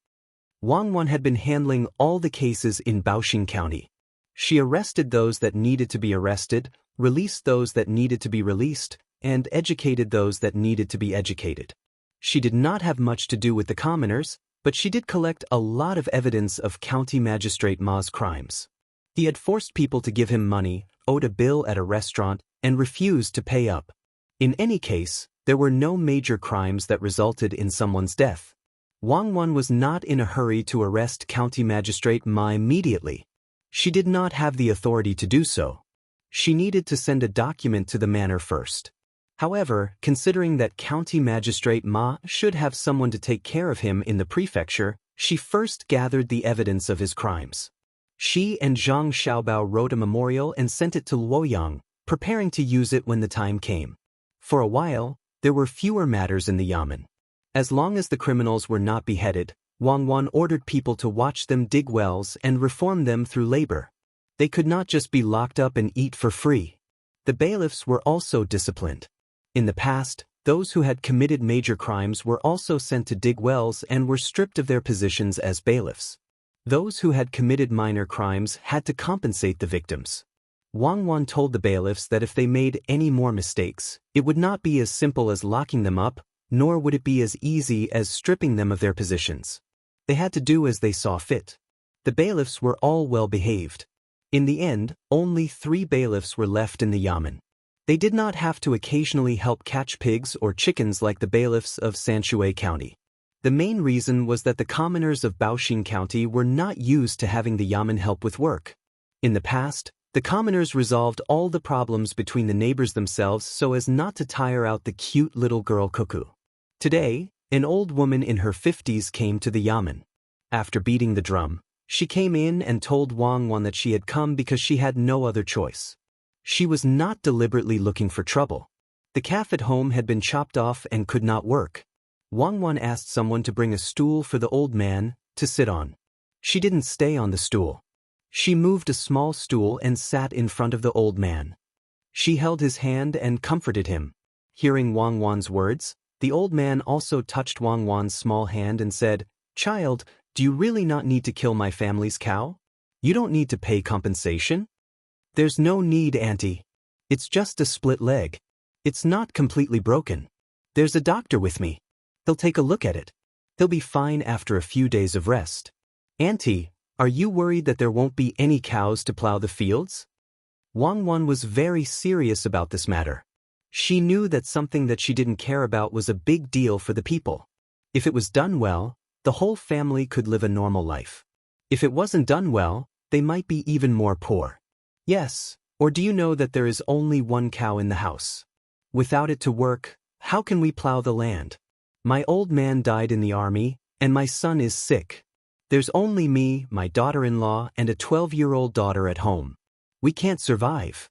Wang Wan had been handling all the cases in Baoxing County. She arrested those that needed to be arrested, released those that needed to be released, and educated those that needed to be educated. She did not have much to do with the commoners, but she did collect a lot of evidence of County Magistrate Ma's crimes. He had forced people to give him money, owed a bill at a restaurant, and refused to pay up. In any case, there were no major crimes that resulted in someone's death. Wang Wan was not in a hurry to arrest County Magistrate Ma immediately. She did not have the authority to do so. She needed to send a document to the manor first. However, considering that County Magistrate Ma should have someone to take care of him in the prefecture, she first gathered the evidence of his crimes. She and Zhang Xiaobao wrote a memorial and sent it to Luoyang, preparing to use it when the time came. For a while, there were fewer matters in the yamen. As long as the criminals were not beheaded, Wang Wan ordered people to watch them dig wells and reform them through labor. They could not just be locked up and eat for free. The bailiffs were also disciplined. In the past, those who had committed major crimes were also sent to dig wells and were stripped of their positions as bailiffs. Those who had committed minor crimes had to compensate the victims. Wang Wan told the bailiffs that if they made any more mistakes, it would not be as simple as locking them up, nor would it be as easy as stripping them of their positions. They had to do as they saw fit. The bailiffs were all well behaved. In the end, only 3 bailiffs were left in the yamen. They did not have to occasionally help catch pigs or chickens like the bailiffs of Sanshui County. The main reason was that the commoners of Baoxing County were not used to having the yamen help with work. In the past, the commoners resolved all the problems between the neighbors themselves so as not to tire out the cute little girl Cuckoo. Today, an old woman in her 50s came to the yamen. After beating the drum, she came in and told Wang Wan that she had come because she had no other choice. She was not deliberately looking for trouble. The calf at home had been chopped off and could not work. Wang Wan asked someone to bring a stool for the old man to sit on. She didn't stay on the stool. She moved a small stool and sat in front of the old man. She held his hand and comforted him. Hearing Wang Wan's words, the old man also touched Wang Wan's small hand and said, "Child, do you really not need to kill my family's cow? You don't need to pay compensation?" "There's no need, Auntie. It's just a split leg. It's not completely broken. There's a doctor with me. He'll take a look at it. He'll be fine after a few days of rest." "Auntie, are you worried that there won't be any cows to plow the fields?" Wang Wan was very serious about this matter. She knew that something that she didn't care about was a big deal for the people. If it was done well, the whole family could live a normal life. If it wasn't done well, they might be even more poor. "Yes, or do you know that there is only one cow in the house? Without it to work, how can we plow the land? My old man died in the army, and my son is sick. There's only me, my daughter-in-law, and a 12-year-old daughter at home. We can't survive."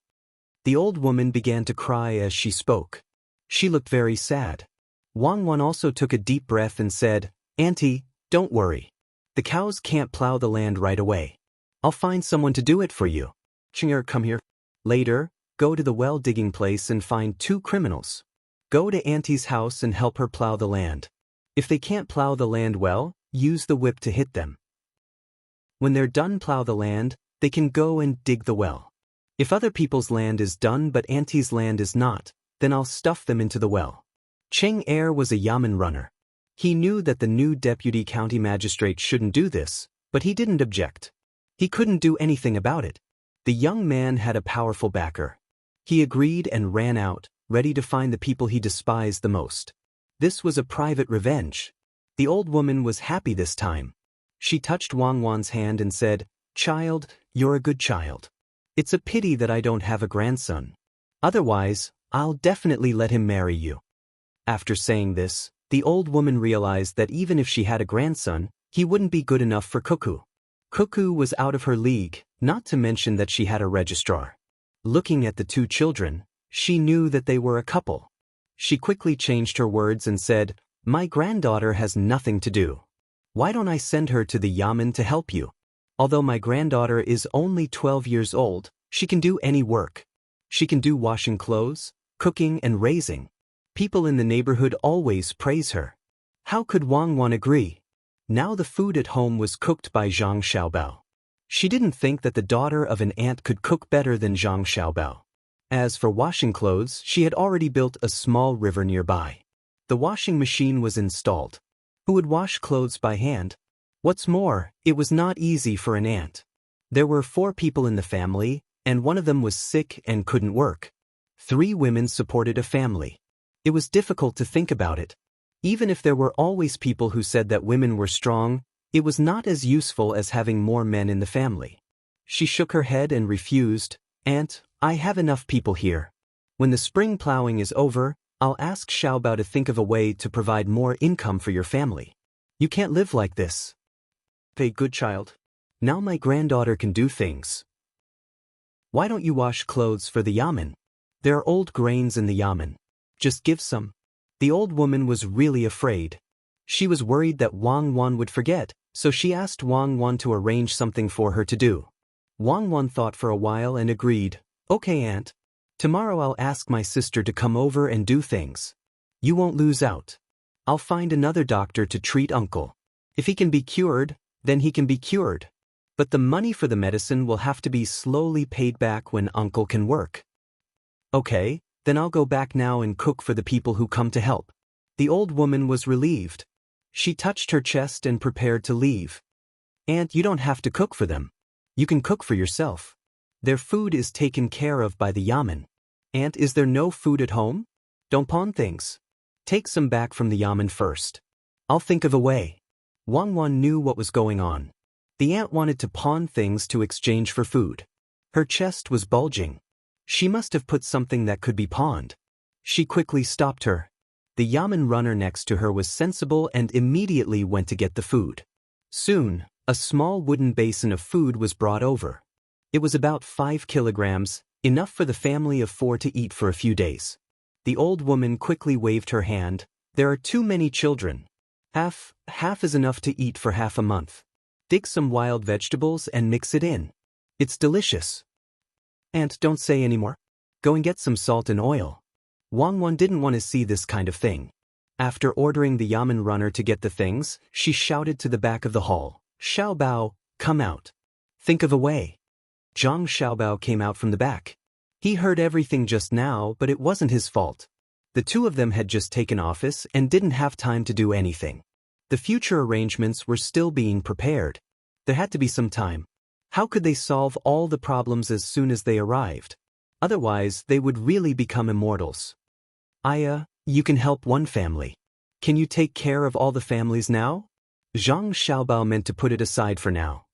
The old woman began to cry as she spoke. She looked very sad. Wang Wan also took a deep breath and said, "Auntie, don't worry. The cows can't plow the land right away. I'll find someone to do it for you. Chinger, come here. Later, go to the well-digging place and find 2 criminals. Go to Auntie's house and help her plow the land. If they can't plow the land well, use the whip to hit them. When they're done plow the land, they can go and dig the well. If other people's land is done but Auntie's land is not, then I'll stuff them into the well." Cheng Er was a yamen runner. He knew that the new deputy county magistrate shouldn't do this, but he didn't object. He couldn't do anything about it. The young man had a powerful backer. He agreed and ran out, ready to find the people he despised the most. This was a private revenge. The old woman was happy this time. She touched Wang Wan's hand and said, "Child, you're a good child. It's a pity that I don't have a grandson. Otherwise, I'll definitely let him marry you." After saying this, the old woman realized that even if she had a grandson, he wouldn't be good enough for Cuckoo. Cuckoo was out of her league, not to mention that she had a registrar. Looking at the 2 children, she knew that they were a couple. She quickly changed her words and said, "My granddaughter has nothing to do. Why don't I send her to the yamen to help you? Although my granddaughter is only 12 years old, she can do any work. She can do washing clothes, cooking and raising. People in the neighborhood always praise her." How could Wang Wan agree? Now the food at home was cooked by Zhang Xiaobao. She didn't think that the daughter of an aunt could cook better than Zhang Xiaobao. As for washing clothes, she had already built a small river nearby. The washing machine was installed. Who would wash clothes by hand? What's more, it was not easy for an aunt. There were 4 people in the family, and one of them was sick and couldn't work. 3 women supported a family. It was difficult to think about it. Even if there were always people who said that women were strong, it was not as useful as having more men in the family. She shook her head and refused. "Aunt, I have enough people here. When the spring plowing is over, I'll ask Xiaobao to think of a way to provide more income for your family. You can't live like this." "Hey, good child. Now my granddaughter can do things. Why don't you wash clothes for the yamen? There are old grains in the yamen. Just give some." The old woman was really afraid. She was worried that Wang Wan would forget, so she asked Wang Wan to arrange something for her to do. Wang Wan thought for a while and agreed, "Okay, Aunt. Tomorrow I'll ask my sister to come over and do things. You won't lose out. I'll find another doctor to treat Uncle. If he can be cured, then he can be cured. But the money for the medicine will have to be slowly paid back when Uncle can work." "Okay, then I'll go back now and cook for the people who come to help." The old woman was relieved. She touched her chest and prepared to leave. "Aunt, you don't have to cook for them. You can cook for yourself. Their food is taken care of by the yamen." "Aunt, is there no food at home? Don't pawn things. Take some back from the yamen first. I'll think of a way." Wang Wan knew what was going on. The aunt wanted to pawn things to exchange for food. Her chest was bulging. She must have put something that could be pawned. She quickly stopped her. The yamen runner next to her was sensible and immediately went to get the food. Soon, a small wooden basin of food was brought over. It was about 5 kilograms, enough for the family of 4 to eat for a few days. The old woman quickly waved her hand. "There are too many children. Half is enough to eat for half a month. Dig some wild vegetables and mix it in. It's delicious. And don't say any more. Go and get some salt and oil." Wang Wan didn't want to see this kind of thing. After ordering the yamen runner to get the things, she shouted to the back of the hall, "Xiaobao, come out. Think of a way." Zhang Xiaobao came out from the back. He heard everything just now, but it wasn't his fault. The two of them had just taken office and didn't have time to do anything. The future arrangements were still being prepared. There had to be some time. How could they solve all the problems as soon as they arrived? Otherwise, they would really become immortals. "Aya, you can help one family. Can you take care of all the families now?" Zhang Xiaobao meant to put it aside for now.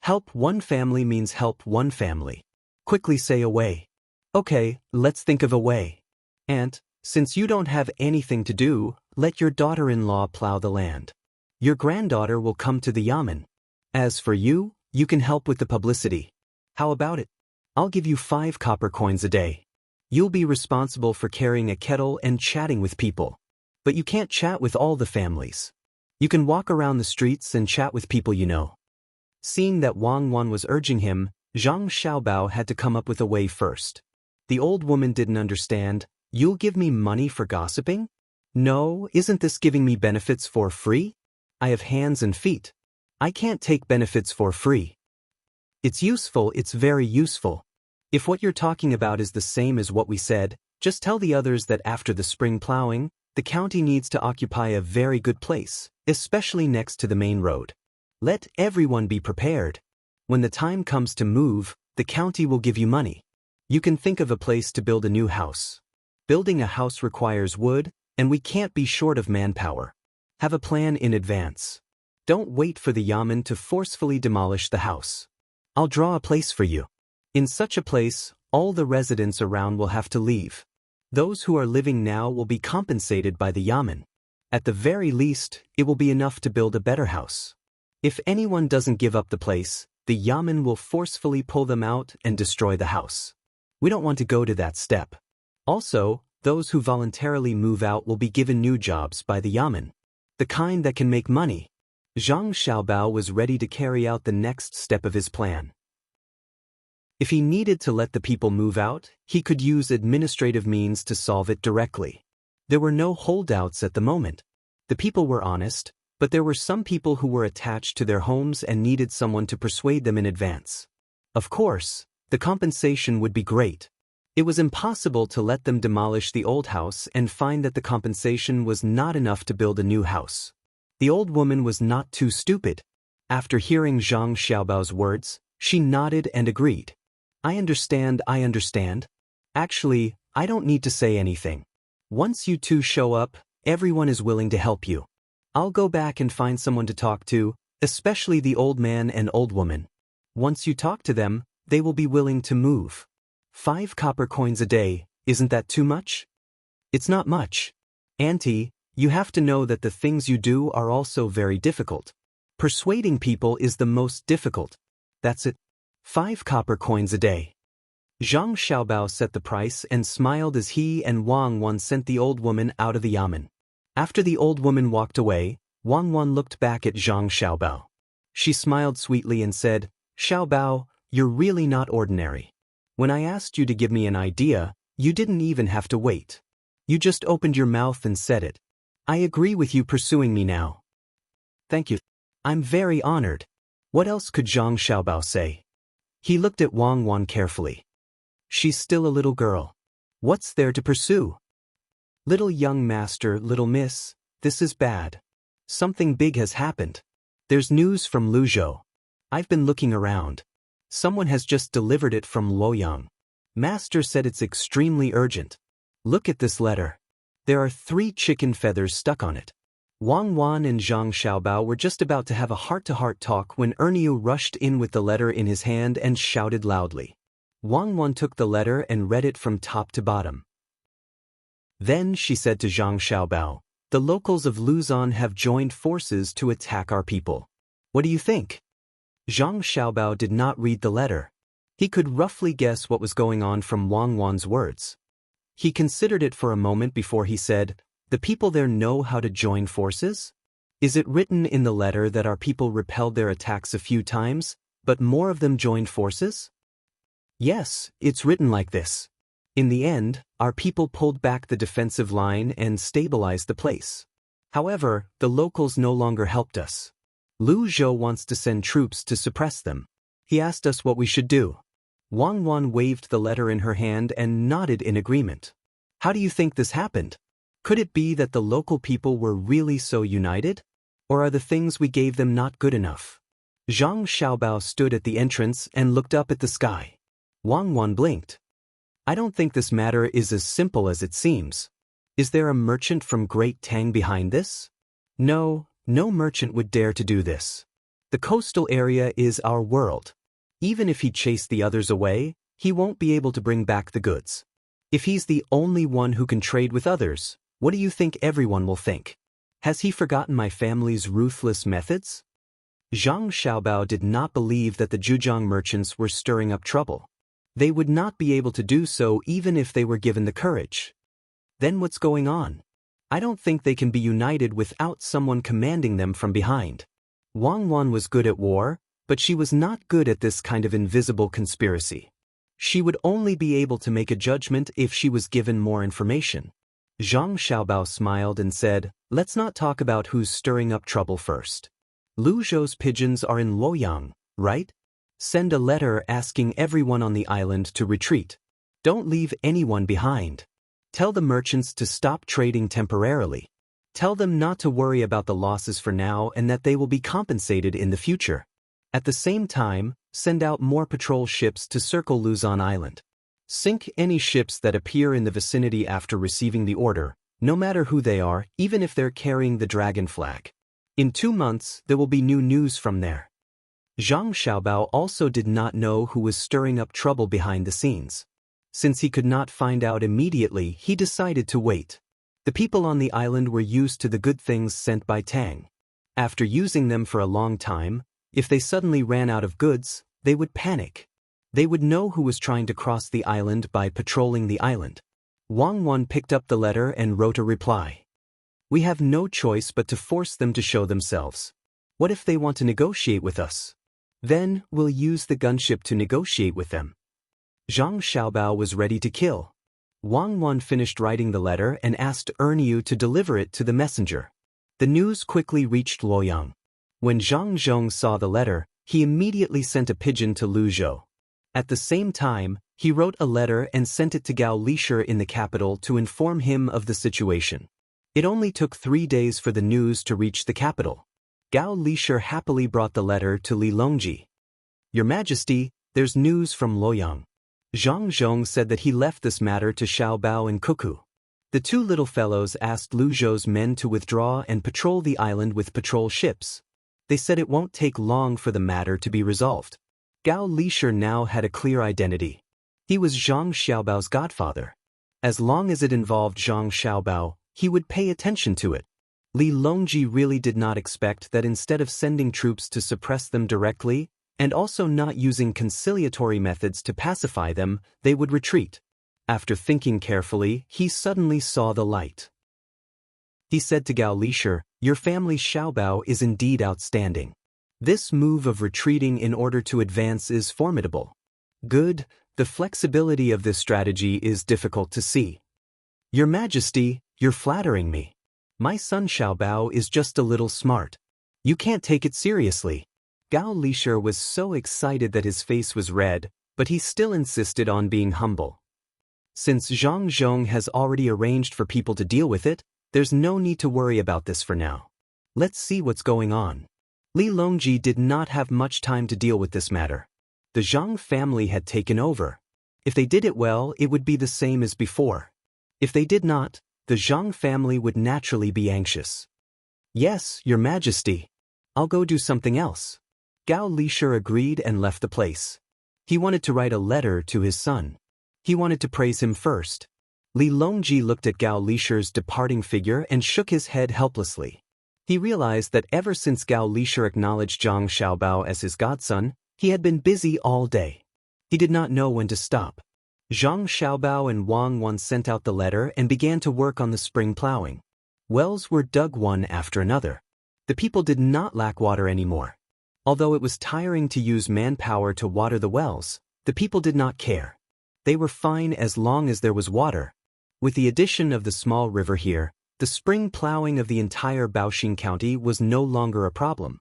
Help one family means help one family. Quickly say a way. "Okay, let's think of a way. Aunt, since you don't have anything to do, let your daughter-in-law plow the land. Your granddaughter will come to the yamen. As for you, you can help with the publicity. How about it? I'll give you 5 copper coins a day. You'll be responsible for carrying a kettle and chatting with people. But you can't chat with all the families. You can walk around the streets and chat with people you know." Seeing that Wang Wan was urging him, Zhang Xiaobao had to come up with a way first. The old woman didn't understand. "You'll give me money for gossiping? No, isn't this giving me benefits for free? I have hands and feet. I can't take benefits for free." "It's useful, it's very useful. If what you're talking about is the same as what we said, just tell the others that after the spring plowing, the county needs to occupy a very good place, especially next to the main road. Let everyone be prepared. When the time comes to move, the county will give you money. You can think of a place to build a new house. Building a house requires wood, and we can't be short of manpower. Have a plan in advance. Don't wait for the yamen to forcefully demolish the house. I'll draw a place for you. In such a place, all the residents around will have to leave. Those who are living now will be compensated by the yamen. At the very least, it will be enough to build a better house. If anyone doesn't give up the place, the yamen will forcefully pull them out and destroy the house. We don't want to go to that step. Also, those who voluntarily move out will be given new jobs by the yamen. The kind that can make money." Zhang Xiaobao was ready to carry out the next step of his plan. If he needed to let the people move out, he could use administrative means to solve it directly. There were no holdouts at the moment. The people were honest, but there were some people who were attached to their homes and needed someone to persuade them in advance. Of course, the compensation would be great. It was impossible to let them demolish the old house and find that the compensation was not enough to build a new house. The old woman was not too stupid. After hearing Zhang Xiaobao's words, she nodded and agreed. I understand. Actually, I don't need to say anything. Once you two show up, everyone is willing to help you. I'll go back and find someone to talk to, especially the old man and old woman. Once you talk to them, they will be willing to move. 5 copper coins a day, isn't that too much? It's not much. Auntie, you have to know that the things you do are also very difficult. Persuading people is the most difficult. That's it. 5 copper coins a day. Zhang Xiaobao set the price and smiled as he and Wang Wan sent the old woman out of the yamen. After the old woman walked away, Wang Wan looked back at Zhang Xiaobao. She smiled sweetly and said, "Xiaobao, you're really not ordinary. When I asked you to give me an idea, you didn't even have to wait. You just opened your mouth and said it. I agree with you pursuing me now." "Thank you. I'm very honored." What else could Zhang Xiaobao say? He looked at Wang Wan carefully. She's still a little girl. What's there to pursue? Little young master, little miss, this is bad. Something big has happened. There's news from Luzhou. I've been looking around. Someone has just delivered it from Luoyang. Master said it's extremely urgent. Look at this letter. There are 3 chicken feathers stuck on it. Wang Wan and Zhang Xiaobao were just about to have a heart-to-heart talk when Erniu rushed in with the letter in his hand and shouted loudly. Wang Wan took the letter and read it from top to bottom. Then she said to Zhang Xiaobao, "The locals of Luzon have joined forces to attack our people. What do you think?" Zhang Xiaobao did not read the letter. He could roughly guess what was going on from Wang Wan's words. He considered it for a moment before he said, "The people there know how to join forces? Is it written in the letter that our people repelled their attacks a few times, but more of them joined forces?" "Yes, it's written like this. In the end, our people pulled back the defensive line and stabilized the place. However, the locals no longer helped us. Lu Zhou wants to send troops to suppress them. He asked us what we should do." Wang Wan waved the letter in her hand and nodded in agreement. "How do you think this happened? Could it be that the local people were really so united? Or are the things we gave them not good enough?" Zhang Xiaobao stood at the entrance and looked up at the sky. Wang Wan blinked. "I don't think this matter is as simple as it seems. Is there a merchant from Great Tang behind this? No, no merchant would dare to do this. The coastal area is our world. Even if he chased the others away, he won't be able to bring back the goods. If he's the only one who can trade with others, what do you think everyone will think? Has he forgotten my family's ruthless methods?" Zhang Xiaobao did not believe that the Zhujiang merchants were stirring up trouble. They would not be able to do so even if they were given the courage. Then what's going on? I don't think they can be united without someone commanding them from behind. Wang Wan was good at war, but she was not good at this kind of invisible conspiracy. She would only be able to make a judgment if she was given more information. Zhang Xiaobao smiled and said, "Let's not talk about who's stirring up trouble first. Lu Zhou's pigeons are in Luoyang, right? Send a letter asking everyone on the island to retreat. Don't leave anyone behind. Tell the merchants to stop trading temporarily. Tell them not to worry about the losses for now and that they will be compensated in the future. At the same time, send out more patrol ships to circle Luzon Island. Sink any ships that appear in the vicinity after receiving the order, no matter who they are, even if they're carrying the dragon flag. In 2 months, there will be new news from there." Zhang Xiaobao also did not know who was stirring up trouble behind the scenes. Since he could not find out immediately, he decided to wait. The people on the island were used to the good things sent by Tang. After using them for a long time, if they suddenly ran out of goods, they would panic. They would know who was trying to cross the island by patrolling the island. Wang Wan picked up the letter and wrote a reply. "We have no choice but to force them to show themselves. What if they want to negotiate with us? Then we'll use the gunship to negotiate with them." Zhang Xiaobao was ready to kill. Wang Wan finished writing the letter and asked Erniu to deliver it to the messenger. The news quickly reached Luoyang. When Zhang Zhong saw the letter, he immediately sent a pigeon to Lu Zhou. At the same time, he wrote a letter and sent it to Gao Lisher in the capital to inform him of the situation. It only took 3 days for the news to reach the capital. Gao Lisher happily brought the letter to Li Longji. "Your Majesty, there's news from Luoyang." Zhang Zhong said that he left this matter to Xiaobao and Cuckoo. The 2 little fellows asked Lu Zhou's men to withdraw and patrol the island with patrol ships. They said it won't take long for the matter to be resolved. Gao Lisher now had a clear identity. He was Zhang Xiaobao's godfather. As long as it involved Zhang Xiaobao, he would pay attention to it. Li Longji really did not expect that instead of sending troops to suppress them directly, and also not using conciliatory methods to pacify them, they would retreat. After thinking carefully, he suddenly saw the light. He said to Gao Lisher, "Your family Xiaobao is indeed outstanding. This move of retreating in order to advance is formidable. Good, the flexibility of this strategy is difficult to see. Your Majesty, you're flattering me. My son Xiaobao is just a little smart. You can't take it seriously." Gao Lisher was so excited that his face was red, but he still insisted on being humble. Since Zhang Zhong has already arranged for people to deal with it, there's no need to worry about this for now. Let's see what's going on. Li Longji did not have much time to deal with this matter. The Zhang family had taken over. If they did it well, it would be the same as before. If they did not, the Zhang family would naturally be anxious. Yes, Your Majesty. I'll go do something else. Gao Lisher agreed and left the place. He wanted to write a letter to his son. He wanted to praise him first. Li Longji looked at Gao Lisher's departing figure and shook his head helplessly. He realized that ever since Gao Lisher acknowledged Zhang Xiaobao as his godson, he had been busy all day. He did not know when to stop. Zhang Xiaobao and Wang Wan sent out the letter and began to work on the spring plowing. Wells were dug one after another. The people did not lack water anymore. Although it was tiring to use manpower to water the wells, the people did not care. They were fine as long as there was water. With the addition of the small river here, the spring plowing of the entire Baoxing County was no longer a problem.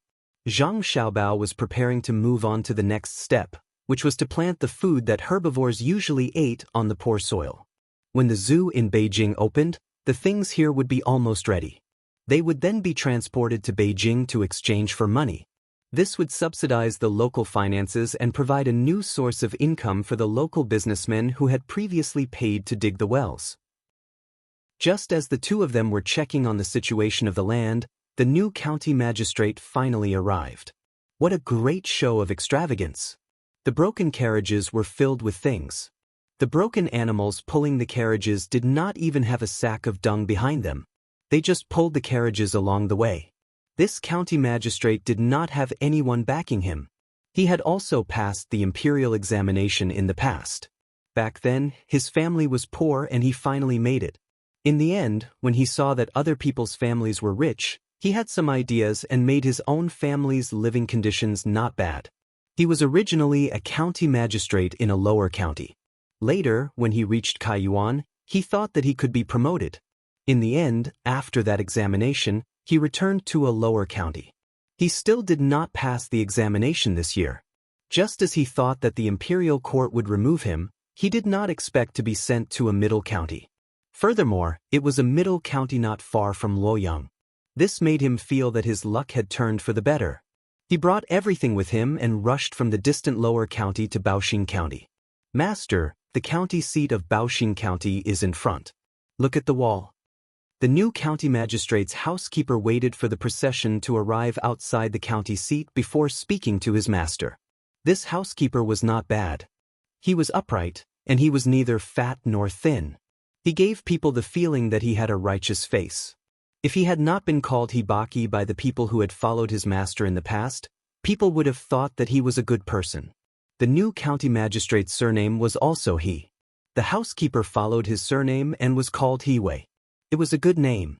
Zhang Xiaobao was preparing to move on to the next step, which was to plant the food that herbivores usually ate on the poor soil. When the zoo in Beijing opened, the things here would be almost ready. They would then be transported to Beijing to exchange for money. This would subsidize the local finances and provide a new source of income for the local businessmen who had previously paid to dig the wells. Just as the two of them were checking on the situation of the land, the new county magistrate finally arrived. What a great show of extravagance! The broken carriages were filled with things. The broken animals pulling the carriages did not even have a sack of dung behind them. They just pulled the carriages along the way. This county magistrate did not have anyone backing him. He had also passed the imperial examination in the past. Back then, his family was poor and he finally made it. In the end, when he saw that other people's families were rich, he had some ideas and made his own family's living conditions not bad. He was originally a county magistrate in a lower county. Later, when he reached Kaiyuan, he thought that he could be promoted. In the end, after that examination, he returned to a lower county. He still did not pass the examination this year. Just as he thought that the imperial court would remove him, he did not expect to be sent to a middle county. Furthermore, it was a middle county not far from Luoyang. This made him feel that his luck had turned for the better. He brought everything with him and rushed from the distant lower county to Baoxing County. Master, the county seat of Baoxing County is in front. Look at the wall. The new county magistrate's housekeeper waited for the procession to arrive outside the county seat before speaking to his master. This housekeeper was not bad. He was upright, and he was neither fat nor thin. He gave people the feeling that he had a righteous face. If he had not been called Hibaki by the people who had followed his master in the past, people would have thought that he was a good person. The new county magistrate's surname was also He. The housekeeper followed his surname and was called Hiwei. It was a good name.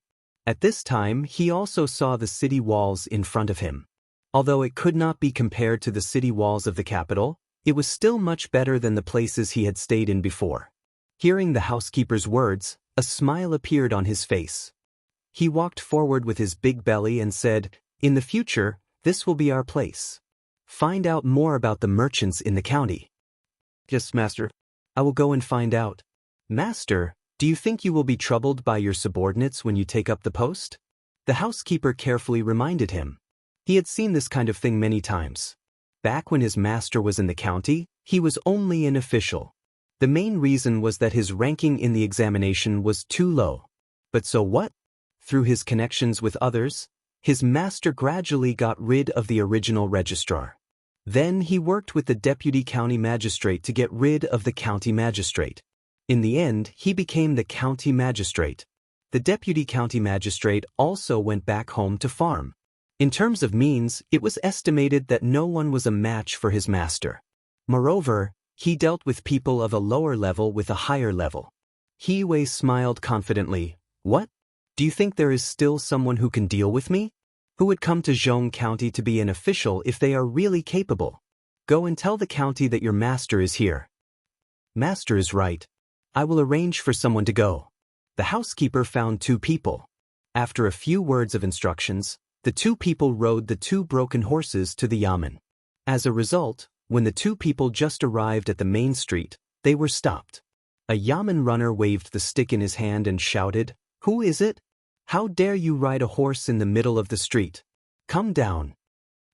At this time, he also saw the city walls in front of him. Although it could not be compared to the city walls of the capital, it was still much better than the places he had stayed in before. Hearing the housekeeper's words, a smile appeared on his face. He walked forward with his big belly and said, "In the future, this will be our place. Find out more about the merchants in the county." "Yes, master. I will go and find out." "Master, do you think you will be troubled by your subordinates when you take up the post?" The housekeeper carefully reminded him. He had seen this kind of thing many times. Back when his master was in the county, he was only an official. The main reason was that his ranking in the examination was too low. But so what? Through his connections with others, his master gradually got rid of the original registrar. Then he worked with the deputy county magistrate to get rid of the county magistrate. In the end, he became the county magistrate. The deputy county magistrate also went back home to farm. In terms of means, it was estimated that no one was a match for his master. Moreover, he dealt with people of a lower level with a higher level. Hiwei smiled confidently. "What? Do you think there is still someone who can deal with me? Who would come to Zhong County to be an official if they are really capable? Go and tell the county that your master is here." "Master is right. I will arrange for someone to go." The housekeeper found two people. After a few words of instructions, the two people rode the two broken horses to the yamen. As a result, when the two people just arrived at the main street, they were stopped. A yamen runner waved the stick in his hand and shouted, "Who is it? How dare you ride a horse in the middle of the street? Come down."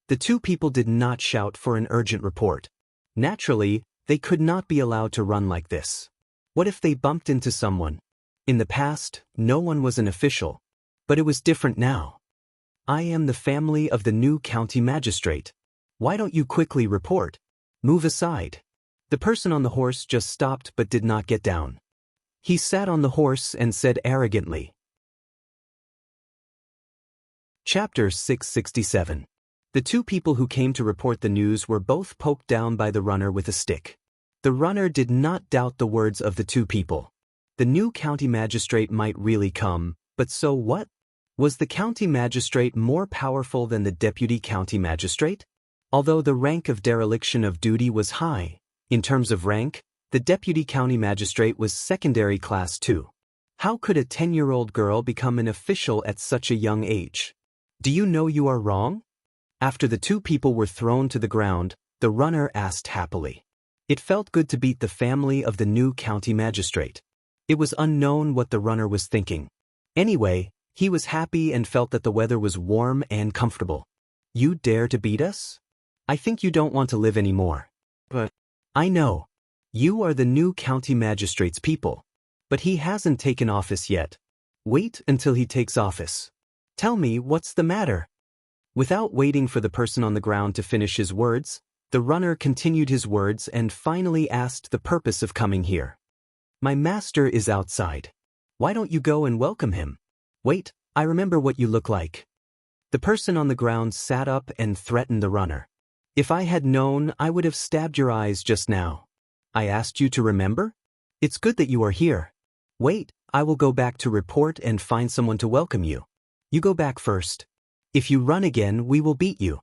The two people did not shout for an urgent report. Naturally, They could not be allowed to run like this. What if they bumped into someone? In the past, no one was an official. But it was different now. I am the family of the new county magistrate. Why don't you quickly report? Move aside. The person on the horse just stopped but did not get down. He sat on the horse and said arrogantly. Chapter 667. The two people who came to report the news were both poked down by the runner with a stick. The runner did not doubt the words of the two people. The new county magistrate might really come, but so what? Was the county magistrate more powerful than the deputy county magistrate? Although the rank of dereliction of duty was high, in terms of rank, the deputy county magistrate was secondary class too. How could a 10-year-old girl become an official at such a young age? Do you know you are wrong? After the two people were thrown to the ground, the runner asked happily. It felt good to beat the family of the new county magistrate. It was unknown what the runner was thinking. Anyway, he was happy and felt that the weather was warm and comfortable. You dare to beat us? I think you don't want to live anymore. But I know. You are the new county magistrate's people. But he hasn't taken office yet. Wait until he takes office. Tell me what's the matter. Without waiting for the person on the ground to finish his words, the runner continued his words and finally asked the purpose of coming here. My master is outside. Why don't you go and welcome him? Wait, I remember what you look like. The person on the ground sat up and threatened the runner. If I had known, I would have stabbed your eyes just now. I asked you to remember? It's good that you are here. Wait, I will go back to report and find someone to welcome you. You go back first. If you run again, we will beat you.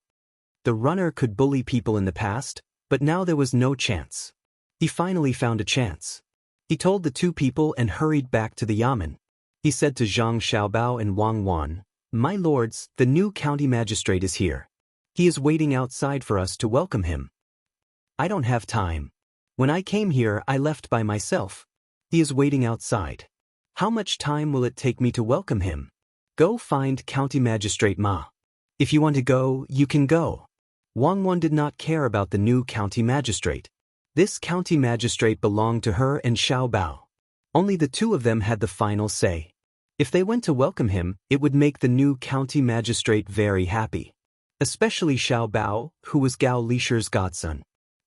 The runner could bully people in the past, but now there was no chance. He finally found a chance. He told the two people and hurried back to the yamen. He said to Zhang Xiaobao and Wang Wan, My lords, the new county magistrate is here. He is waiting outside for us to welcome him. I don't have time. When I came here, I left by myself. He is waiting outside. How much time will it take me to welcome him? Go find County Magistrate Ma. If you want to go, you can go. Wang Wan did not care about the new county magistrate. This county magistrate belonged to her and Xiao Bao. Only the two of them had the final say. If they went to welcome him, it would make the new county magistrate very happy. Especially Xiao Bao, who was Gao Lisher's godson.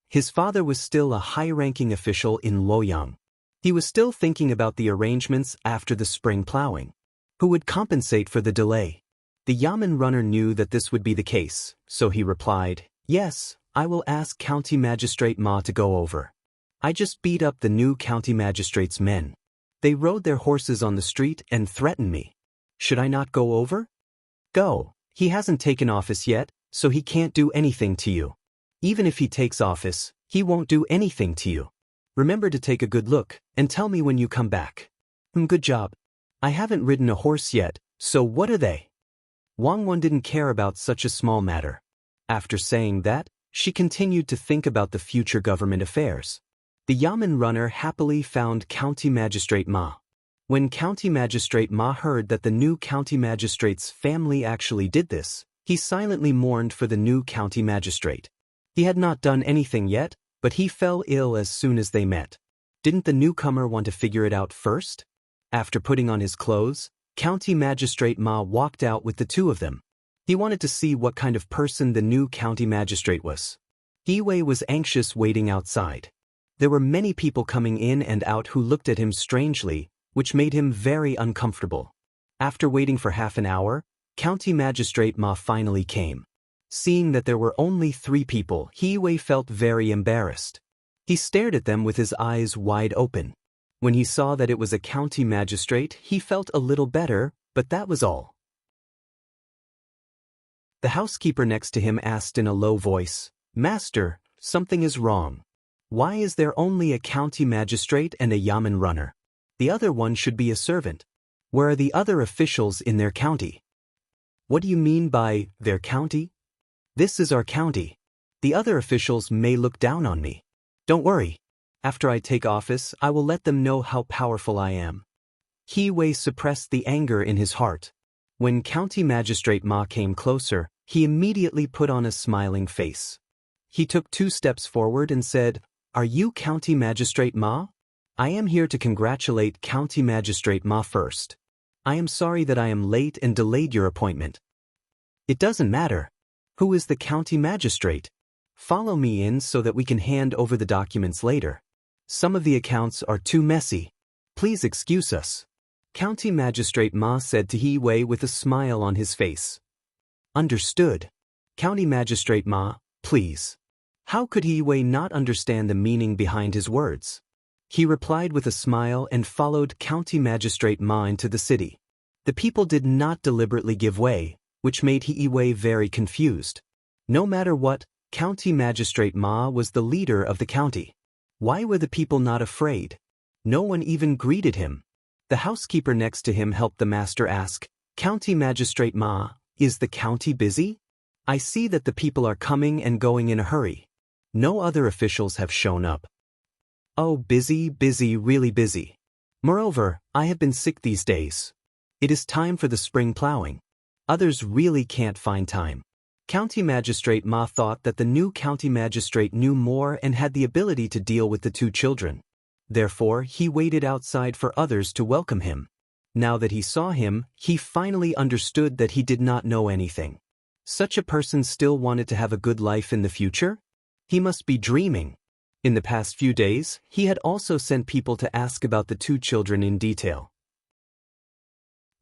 His father was still a high-ranking official in Luoyang. He was still thinking about the arrangements after the spring plowing. Who would compensate for the delay? The yamen runner knew that this would be the case, so he replied, Yes, I will ask County Magistrate Ma to go over. I just beat up the new county magistrate's men. They rode their horses on the street and threatened me. Should I not go over? Go. He hasn't taken office yet, so he can't do anything to you. Even if he takes office, he won't do anything to you. Remember to take a good look, and tell me when you come back. Good job. I haven't ridden a horse yet, so what are they? Wang Wan didn't care about such a small matter. After saying that, she continued to think about the future government affairs. The yamen runner happily found County Magistrate Ma. When County Magistrate Ma heard that the new county magistrate's family actually did this, he silently mourned for the new county magistrate. He had not done anything yet, but he fell ill as soon as they met. Didn't the newcomer want to figure it out first? After putting on his clothes, County Magistrate Ma walked out with the two of them. He wanted to see what kind of person the new county magistrate was. He Wei was anxious waiting outside. There were many people coming in and out who looked at him strangely, which made him very uncomfortable. After waiting for half an hour, County Magistrate Ma finally came. Seeing that there were only 3 people, He Wei felt very embarrassed. He stared at them with his eyes wide open. When he saw that it was a county magistrate, he felt a little better, but that was all. The housekeeper next to him asked in a low voice, Master, something is wrong. Why is there only a county magistrate and a yamen runner? The other one should be a servant. Where are the other officials in their county? What do you mean by their county? This is our county. The other officials may look down on me. Don't worry. After I take office, I will let them know how powerful I am. He Wei suppressed the anger in his heart. When County Magistrate Ma came closer, he immediately put on a smiling face. He took 2 steps forward and said, Are you County Magistrate Ma? I am here to congratulate County Magistrate Ma first. I am sorry that I am late and delayed your appointment. It doesn't matter. Who is the County Magistrate? Follow me in so that we can hand over the documents later. Some of the accounts are too messy. Please excuse us. County Magistrate Ma said to He Wei with a smile on his face. Understood. County Magistrate Ma, please. How could He Wei not understand the meaning behind his words? He replied with a smile and followed County Magistrate Ma into the city. The people did not deliberately give way, which made He Wei very confused. No matter what, County Magistrate Ma was the leader of the county. Why were the people not afraid? No one even greeted him. The housekeeper next to him helped the master ask, County Magistrate Ma, is the county busy? I see that the people are coming and going in a hurry. No other officials have shown up. Oh, busy, really busy. Moreover, I have been sick these days. It is time for the spring plowing. Others really can't find time. County Magistrate Ma thought that the new county magistrate knew more and had the ability to deal with the two children. Therefore, he waited outside for others to welcome him. Now that he saw him, he finally understood that he did not know anything. Such a person still wanted to have a good life in the future? He must be dreaming. In the past few days, he had also sent people to ask about the two children in detail.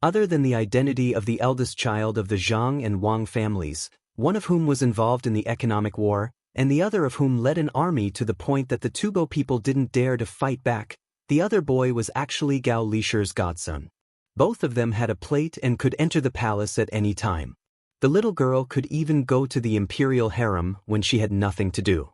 Other than the identity of the eldest child of the Zhang and Wang families, one of whom was involved in the economic war, and the other of whom led an army to the point that the Tubo people didn't dare to fight back, the other boy was actually Gao Lisher's godson. Both of them had a plate and could enter the palace at any time. The little girl could even go to the imperial harem when she had nothing to do.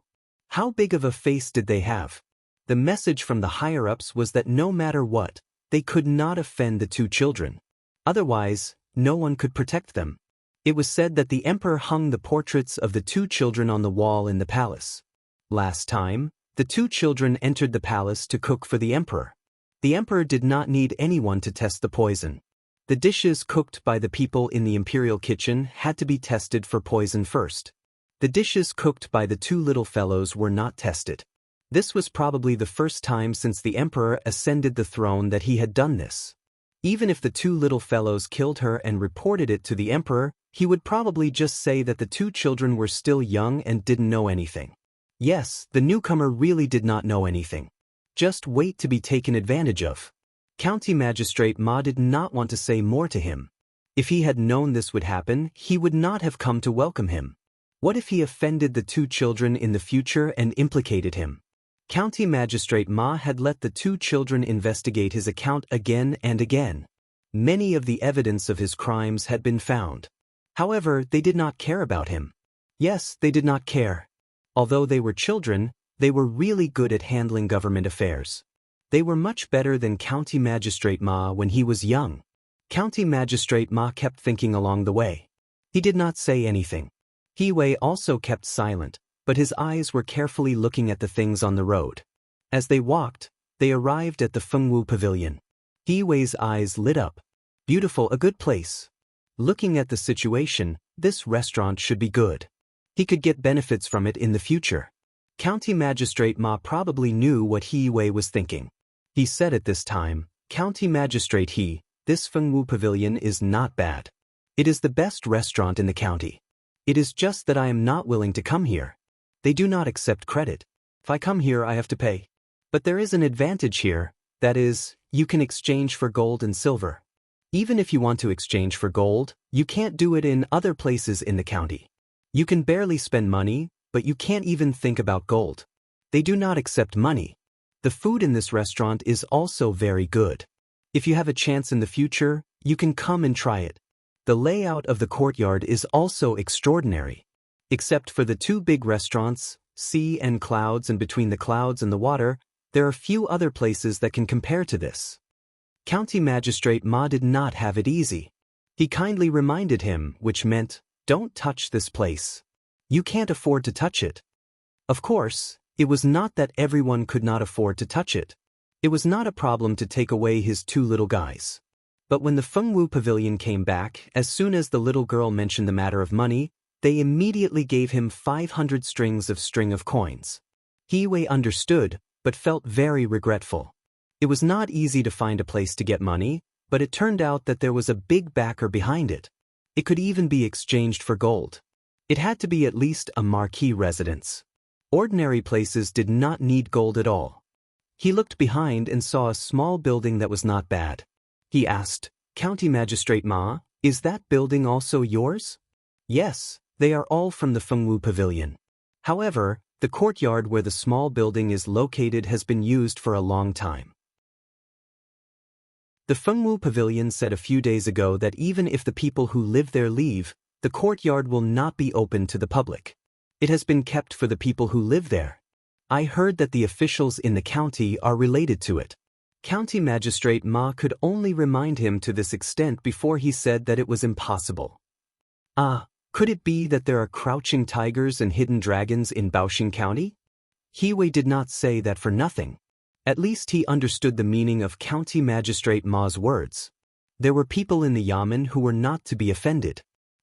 How big of a face did they have? The message from the higher-ups was that no matter what, they could not offend the two children. Otherwise, no one could protect them. It was said that the emperor hung the portraits of the two children on the wall in the palace. Last time, the two children entered the palace to cook for the emperor. The emperor did not need anyone to test the poison. The dishes cooked by the people in the imperial kitchen had to be tested for poison first. The dishes cooked by the two little fellows were not tested. This was probably the first time since the emperor ascended the throne that he had done this. Even if the two little fellows killed her and reported it to the emperor, he would probably just say that the two children were still young and didn't know anything. Yes, the newcomer really did not know anything. Just wait to be taken advantage of. County Magistrate Ma did not want to say more to him. If he had known this would happen, he would not have come to welcome him. What if he offended the two children in the future and implicated him? County Magistrate Ma had let the two children investigate his account again and again. Many of the evidence of his crimes had been found. However, they did not care about him. Yes, they did not care. Although they were children, they were really good at handling government affairs. They were much better than County Magistrate Ma when he was young. County Magistrate Ma kept thinking along the way. He did not say anything. He Wei also kept silent, but his eyes were carefully looking at the things on the road. As they walked, they arrived at the Fengwu Pavilion. He Wei's eyes lit up. Beautiful, a good place. Looking at the situation, this restaurant should be good. He could get benefits from it in the future. County Magistrate Ma probably knew what He Wei was thinking. He said at this time, County Magistrate this Fengwu Pavilion is not bad. It is the best restaurant in the county. It is just that I am not willing to come here. They do not accept credit. If I come here, I have to pay. But there is an advantage here, that is, you can exchange for gold and silver. Even if you want to exchange for gold, you can't do it in other places in the county. You can barely spend money, but you can't even think about gold. They do not accept money. The food in this restaurant is also very good. If you have a chance in the future, you can come and try it. The layout of the courtyard is also extraordinary. Except for the two big restaurants, sea and clouds, and between the clouds and the water, there are few other places that can compare to this. County Magistrate Ma did not have it easy. He kindly reminded him, which meant, don't touch this place. You can't afford to touch it. Of course, it was not that everyone could not afford to touch it. It was not a problem to take away his two little guys. But when the Fengwu Pavilion came back, as soon as the little girl mentioned the matter of money, they immediately gave him 500 strings of coins. Hiwei understood, but felt very regretful. It was not easy to find a place to get money, but it turned out that there was a big backer behind it. It could even be exchanged for gold. It had to be at least a marquee residence. Ordinary places did not need gold at all. He looked behind and saw a small building that was not bad. He asked, "County Magistrate Ma, is that building also yours?" "Yes, they are all from the Fengwu Pavilion. However, the courtyard where the small building is located has been used for a long time." The Fengwu Pavilion said a few days ago that even if the people who live there leave, the courtyard will not be open to the public. It has been kept for the people who live there. I heard that the officials in the county are related to it. County Magistrate Ma could only remind him to this extent before he said that it was impossible. Could it be that there are crouching tigers and hidden dragons in Baoxing County? Hiwei did not say that for nothing. At least he understood the meaning of County Magistrate Ma's words. There were people in the yamen who were not to be offended.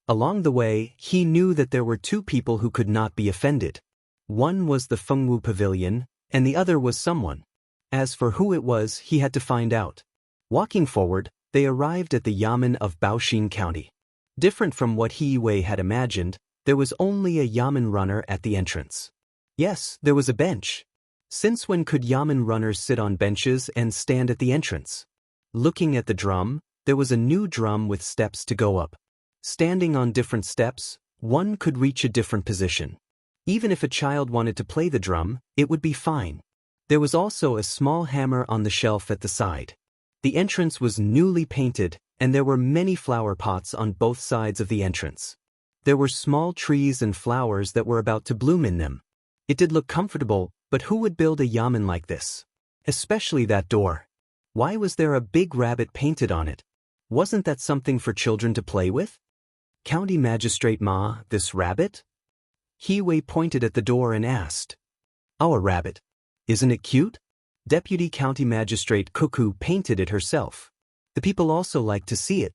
Along the way, he knew that there were two people who could not be offended. One was the Fengwu Pavilion, and the other was someone. As for who it was, he had to find out. Walking forward, they arrived at the yamen of Baoxing County. Different from what Hiwei had imagined, there was only a yamen runner at the entrance. Yes, there was a bench. Since when could yamen runners sit on benches and stand at the entrance? Looking at the drum, there was a new drum with steps to go up. Standing on different steps, one could reach a different position. Even if a child wanted to play the drum, it would be fine. There was also a small hammer on the shelf at the side. The entrance was newly painted, and there were many flower pots on both sides of the entrance. There were small trees and flowers that were about to bloom in them. It did look comfortable, but who would build a yamen like this? Especially that door. Why was there a big rabbit painted on it? Wasn't that something for children to play with? County Magistrate Ma, this rabbit? Hiwei pointed at the door and asked. Our rabbit. Isn't it cute? Deputy County Magistrate Cuckoo painted it herself. The people also like to see it.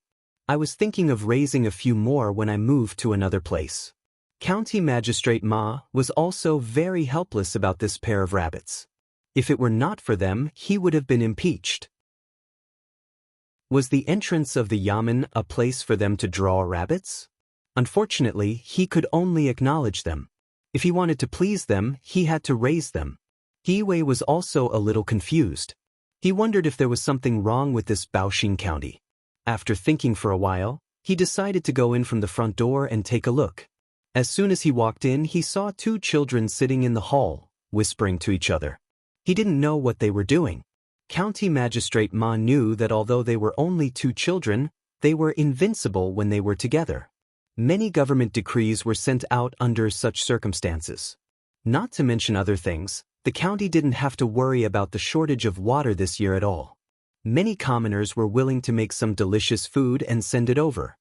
I was thinking of raising a few more when I moved to another place. County Magistrate Ma was also very helpless about this pair of rabbits. If it were not for them, he would have been impeached. Was the entrance of the yamen a place for them to draw rabbits? Unfortunately, he could only acknowledge them. If he wanted to please them, he had to raise them. Hiwei was also a little confused. He wondered if there was something wrong with this Baoxing County. After thinking for a while, he decided to go in from the front door and take a look. As soon as he walked in, he saw two children sitting in the hall, whispering to each other. He didn't know what they were doing. County Magistrate Ma knew that although they were only two children, they were invincible when they were together. Many government decrees were sent out under such circumstances. Not to mention other things, the county didn't have to worry about the shortage of water this year at all. Many commoners were willing to make some delicious food and send it over.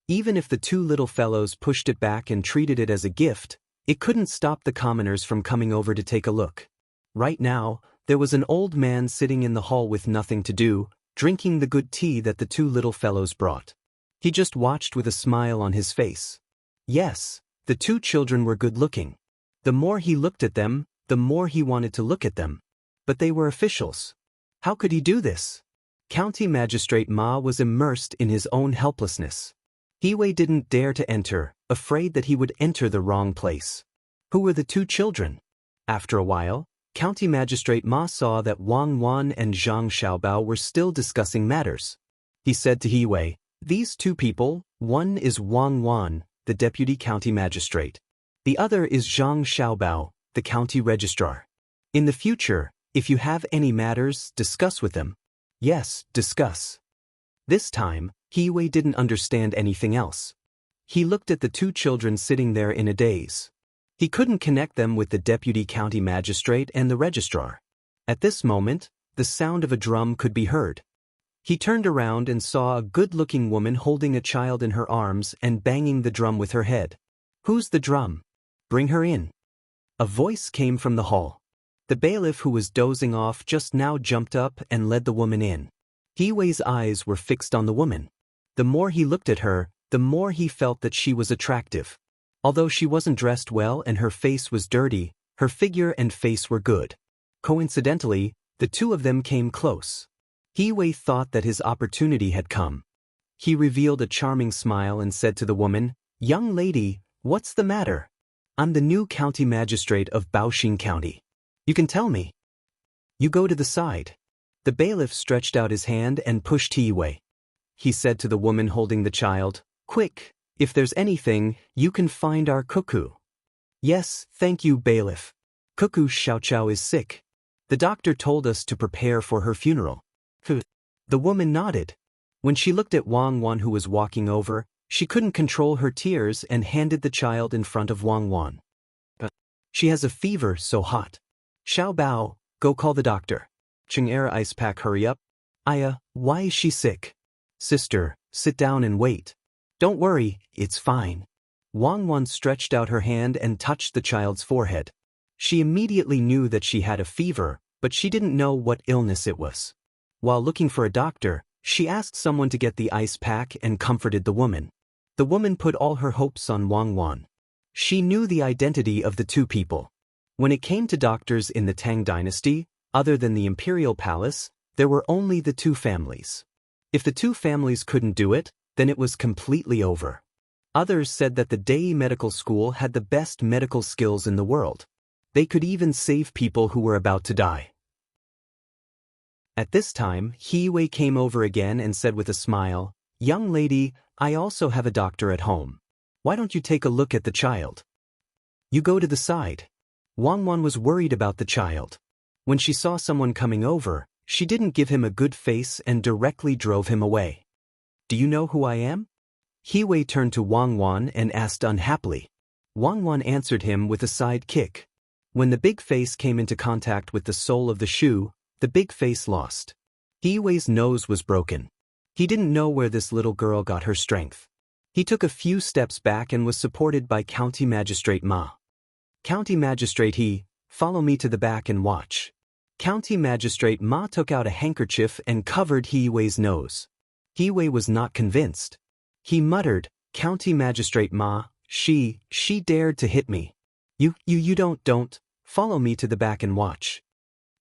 Even if the two little fellows pushed it back and treated it as a gift, it couldn't stop the commoners from coming over to take a look. Right now, there was an old man sitting in the hall with nothing to do, drinking the good tea that the two little fellows brought. He just watched with a smile on his face. Yes, the two children were good-looking. The more he looked at them, the more he wanted to look at them. But they were officials. How could he do this? County Magistrate Ma was immersed in his own helplessness. Hiwei didn't dare to enter, afraid that he would enter the wrong place. Who were the two children? After a while, County Magistrate Ma saw that Wang Wan and Zhang Xiaobao were still discussing matters. He said to Hiwei, "These two people, one is Wang Wan, the Deputy County Magistrate. The other is Zhang Xiaobao, the County Registrar. In the future, if you have any matters, discuss with them." Yes, discuss. This time, Hiwei didn't understand anything else. He looked at the two children sitting there in a daze. He couldn't connect them with the Deputy County Magistrate and the Registrar. At this moment, the sound of a drum could be heard. He turned around and saw a good-looking woman holding a child in her arms and banging the drum with her head. "Who's the drum? Bring her in." A voice came from the hall. The bailiff who was dozing off just now jumped up and led the woman in. Hiwei's eyes were fixed on the woman. The more he looked at her, the more he felt that she was attractive. Although she wasn't dressed well and her face was dirty, Her figure and face were good. Coincidentally, the two of them came close. He Wei thought that his opportunity had come. He revealed a charming smile and said to the woman, "Young lady, what's the matter? I'm the new county magistrate of Baoxing County. You can tell me." "You go to the side." The bailiff stretched out his hand and pushed He Wei. He said to the woman holding the child, "Quick, if there's anything, you can find our cuckoo." "Yes, thank you, bailiff. Cuckoo Xiaoqiao is sick. The doctor told us to prepare for her funeral." The woman nodded. When she looked at Wang Wan who was walking over, she couldn't control her tears and handed the child in front of Wang Wan. "She has a fever so hot. Xiao Bao, go call the doctor. Cheng Er ice pack, hurry up." "Aya, why is she sick?" "Sister, sit down and wait." "Don't worry, it's fine." Wang Wan stretched out her hand and touched the child's forehead. She immediately knew that she had a fever, but she didn't know what illness it was. While looking for a doctor, she asked someone to get the ice pack and comforted the woman. The woman put all her hopes on Wang Wan. She knew the identity of the two people. When it came to doctors in the Tang dynasty, other than the imperial palace, there were only the two families. If the two families couldn't do it, then it was completely over. Others said that the Dei Medical School had the best medical skills in the world. They could even save people who were about to die. At this time, He Wei came over again and said with a smile, "Young lady, I also have a doctor at home. Why don't you take a look at the child?" "You go to the side." Wang Wan was worried about the child. When she saw someone coming over, she didn't give him a good face and directly drove him away. "Do you know who I am?" He Wei turned to Wang Wan and asked unhappily. Wang Wan answered him with a side kick. When the big face came into contact with the sole of the shoe, the big face lost. He Wei's nose was broken. He didn't know where this little girl got her strength. He took a few steps back and was supported by County Magistrate Ma. "County Magistrate He, follow me to the back and watch." County Magistrate Ma took out a handkerchief and covered He Wei's nose. He Wei was not convinced. He muttered, "County Magistrate Ma, she dared to hit me. You don't, follow me to the back and watch."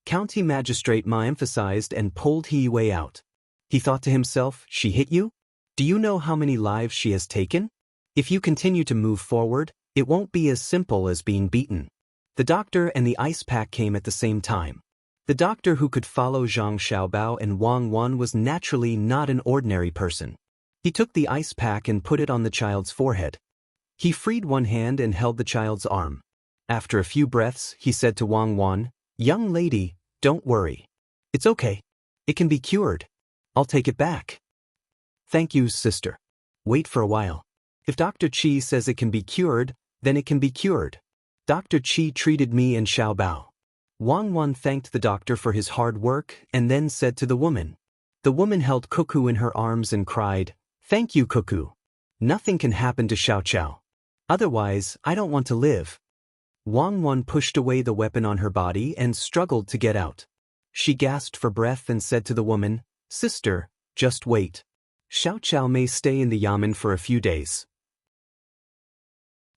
County Magistrate Ma emphasized and pulled He Wei out. He thought to himself, "She hit you? Do you know how many lives she has taken? If you continue to move forward, it won't be as simple as being beaten." The doctor and the ice pack came at the same time. The doctor who could follow Zhang Xiaobao and Wang Wan was naturally not an ordinary person. He took the ice pack and put it on the child's forehead. He freed one hand and held the child's arm. After a few breaths, he said to Wang Wan, "Young lady, don't worry. It's okay. It can be cured. I'll take it back." "Thank you, sister. Wait for a while. If Dr. Qi says it can be cured, then it can be cured. Dr. Qi treated me and Xiao Bao." Wang Wan thanked the doctor for his hard work and then said to the woman. The woman held Cuckoo in her arms and cried, "Thank you, Cuckoo. Nothing can happen to Xiaoqiao. Otherwise, I don't want to live." Wang Wan pushed away the weapon on her body and struggled to get out. She gasped for breath and said to the woman, "Sister, just wait. Xiaoqiao may stay in the yamen for a few days.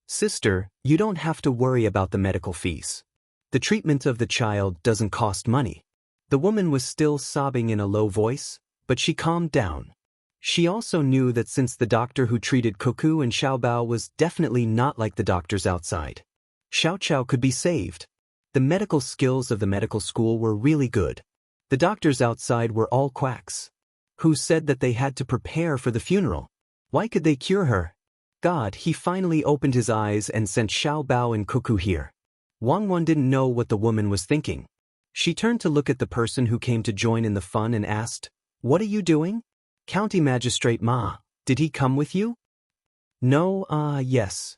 Sister, you don't have to worry about the medical fees. The treatment of the child doesn't cost money." The woman was still sobbing in a low voice, but she calmed down. She also knew that since the doctor who treated Cuckoo and Xiaobao was definitely not like the doctors outside, Xiaoqiao could be saved. The medical skills of the medical school were really good. The doctors outside were all quacks, who said that they had to prepare for the funeral. Why could they cure her? God, he finally opened his eyes and sent Xiaobao and Cuckoo here. Wang Wan didn't know what the woman was thinking. She turned to look at the person who came to join in the fun and asked, "What are you doing?" "County Magistrate Ma, did he come with you?" "No, yes,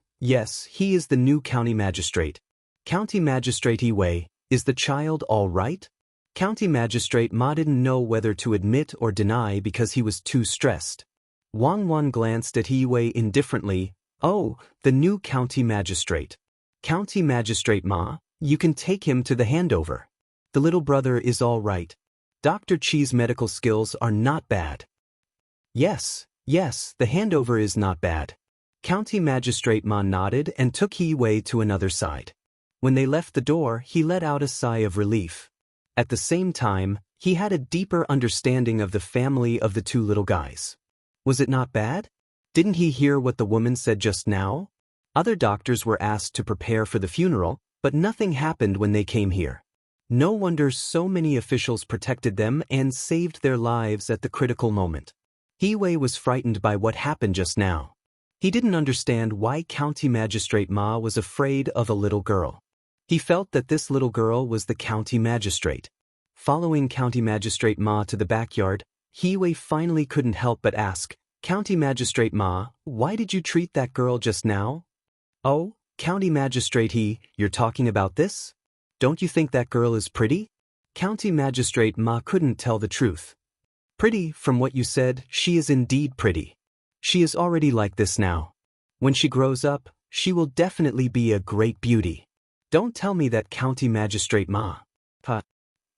he is the new county magistrate." "County Magistrate He Wei, is the child all right?" County Magistrate Ma didn't know whether to admit or deny because he was too stressed. Wang Wan glanced at He Wei indifferently. "Oh, the new county magistrate. County Magistrate Ma, you can take him to the handover. The little brother is all right. Dr. Qi's medical skills are not bad." Yes, the handover is not bad." County Magistrate Ma nodded and took He Wei to another side. When they left the door, he let out a sigh of relief. At the same time, he had a deeper understanding of the family of the two little guys. Was it not bad? Didn't he hear what the woman said just now? Other doctors were asked to prepare for the funeral, but nothing happened when they came here. No wonder so many officials protected them and saved their lives at the critical moment. Hee-wei was frightened by what happened just now. He didn't understand why County Magistrate Ma was afraid of a little girl. He felt that this little girl was the county magistrate. Following County Magistrate Ma to the backyard, Hee-wei finally couldn't help but ask, "County Magistrate Ma, why did you treat that girl just now?" "Oh, County Magistrate you're talking about this? Don't you think that girl is pretty?" County Magistrate Ma couldn't tell the truth. "Pretty, from what you said, she is indeed pretty. She is already like this now. When she grows up, she will definitely be a great beauty. Don't tell me that, County Magistrate Ma."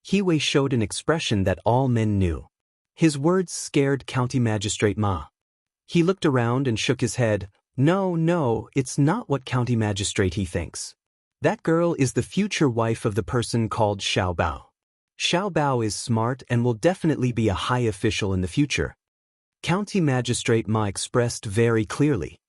Hee-wei showed an expression that all men knew. His words scared County Magistrate Ma. He looked around and shook his head. No, it's not what County Magistrate he thinks. That girl is the future wife of the person called Xiao Bao. Xiao Bao is smart and will definitely be a high official in the future. County Magistrate Ma expressed very clearly.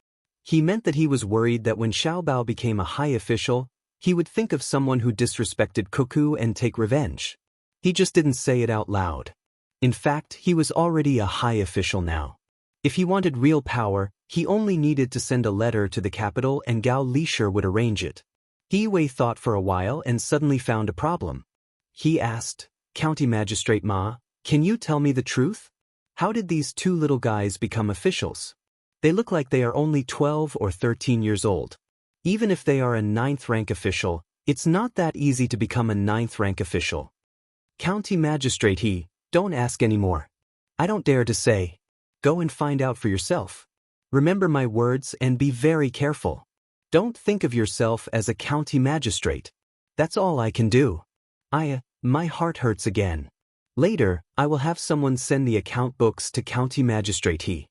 He meant that he was worried that when Xiao Bao became a high official, he would think of someone who disrespected Cuckoo and take revenge. He just didn't say it out loud. In fact, he was already a high official now. If he wanted real power, he only needed to send a letter to the capital and Gao Lisher would arrange it. Hee-wei thought for a while and suddenly found a problem. He asked, "County Magistrate Ma, can you tell me the truth? How did these two little guys become officials? They look like they are only 12 or 13 years old. Even if they are a 9th rank official, it's not that easy to become a 9th rank official." "County Magistrate don't ask anymore. I don't dare to say. Go and find out for yourself. Remember my words and be very careful. Don't think of yourself as a county magistrate. That's all I can do. My heart hurts again. Later, I will have someone send the account books to County Magistrate."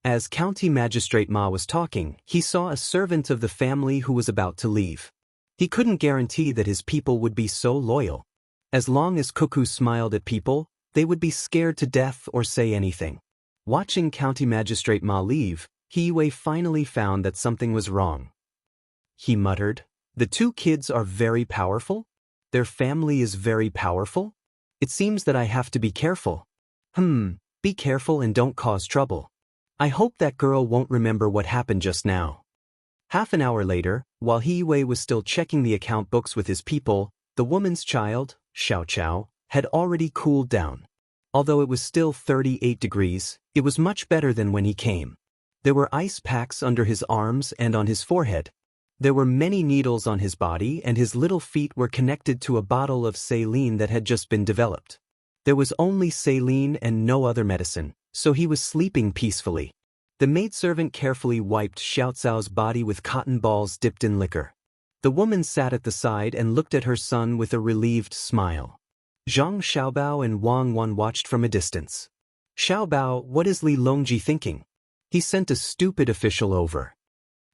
As County Magistrate Ma was talking, he saw a servant of the family who was about to leave. He couldn't guarantee that his people would be so loyal. As long as Cuckoo smiled at people, they would be scared to death or say anything. Watching County Magistrate Ma leave, Hee-wei finally found that something was wrong. He muttered, "The two kids are very powerful? Their family is very powerful? It seems that I have to be careful. Be careful and don't cause trouble. I hope that girl won't remember what happened just now." Half an hour later, while Hee-wei was still checking the account books with his people, the woman's child, Xiao Chao, had already cooled down. Although it was still 38 degrees, it was much better than when he came. There were ice packs under his arms and on his forehead. There were many needles on his body and his little feet were connected to a bottle of saline that had just been developed. There was only saline and no other medicine, so he was sleeping peacefully. The maidservant carefully wiped Xiao Cao's body with cotton balls dipped in liquor. The woman sat at the side and looked at her son with a relieved smile. Zhang Xiaobao and Wang Wan watched from a distance. "Xiaobao, what is Li Longji thinking? He sent a stupid official over."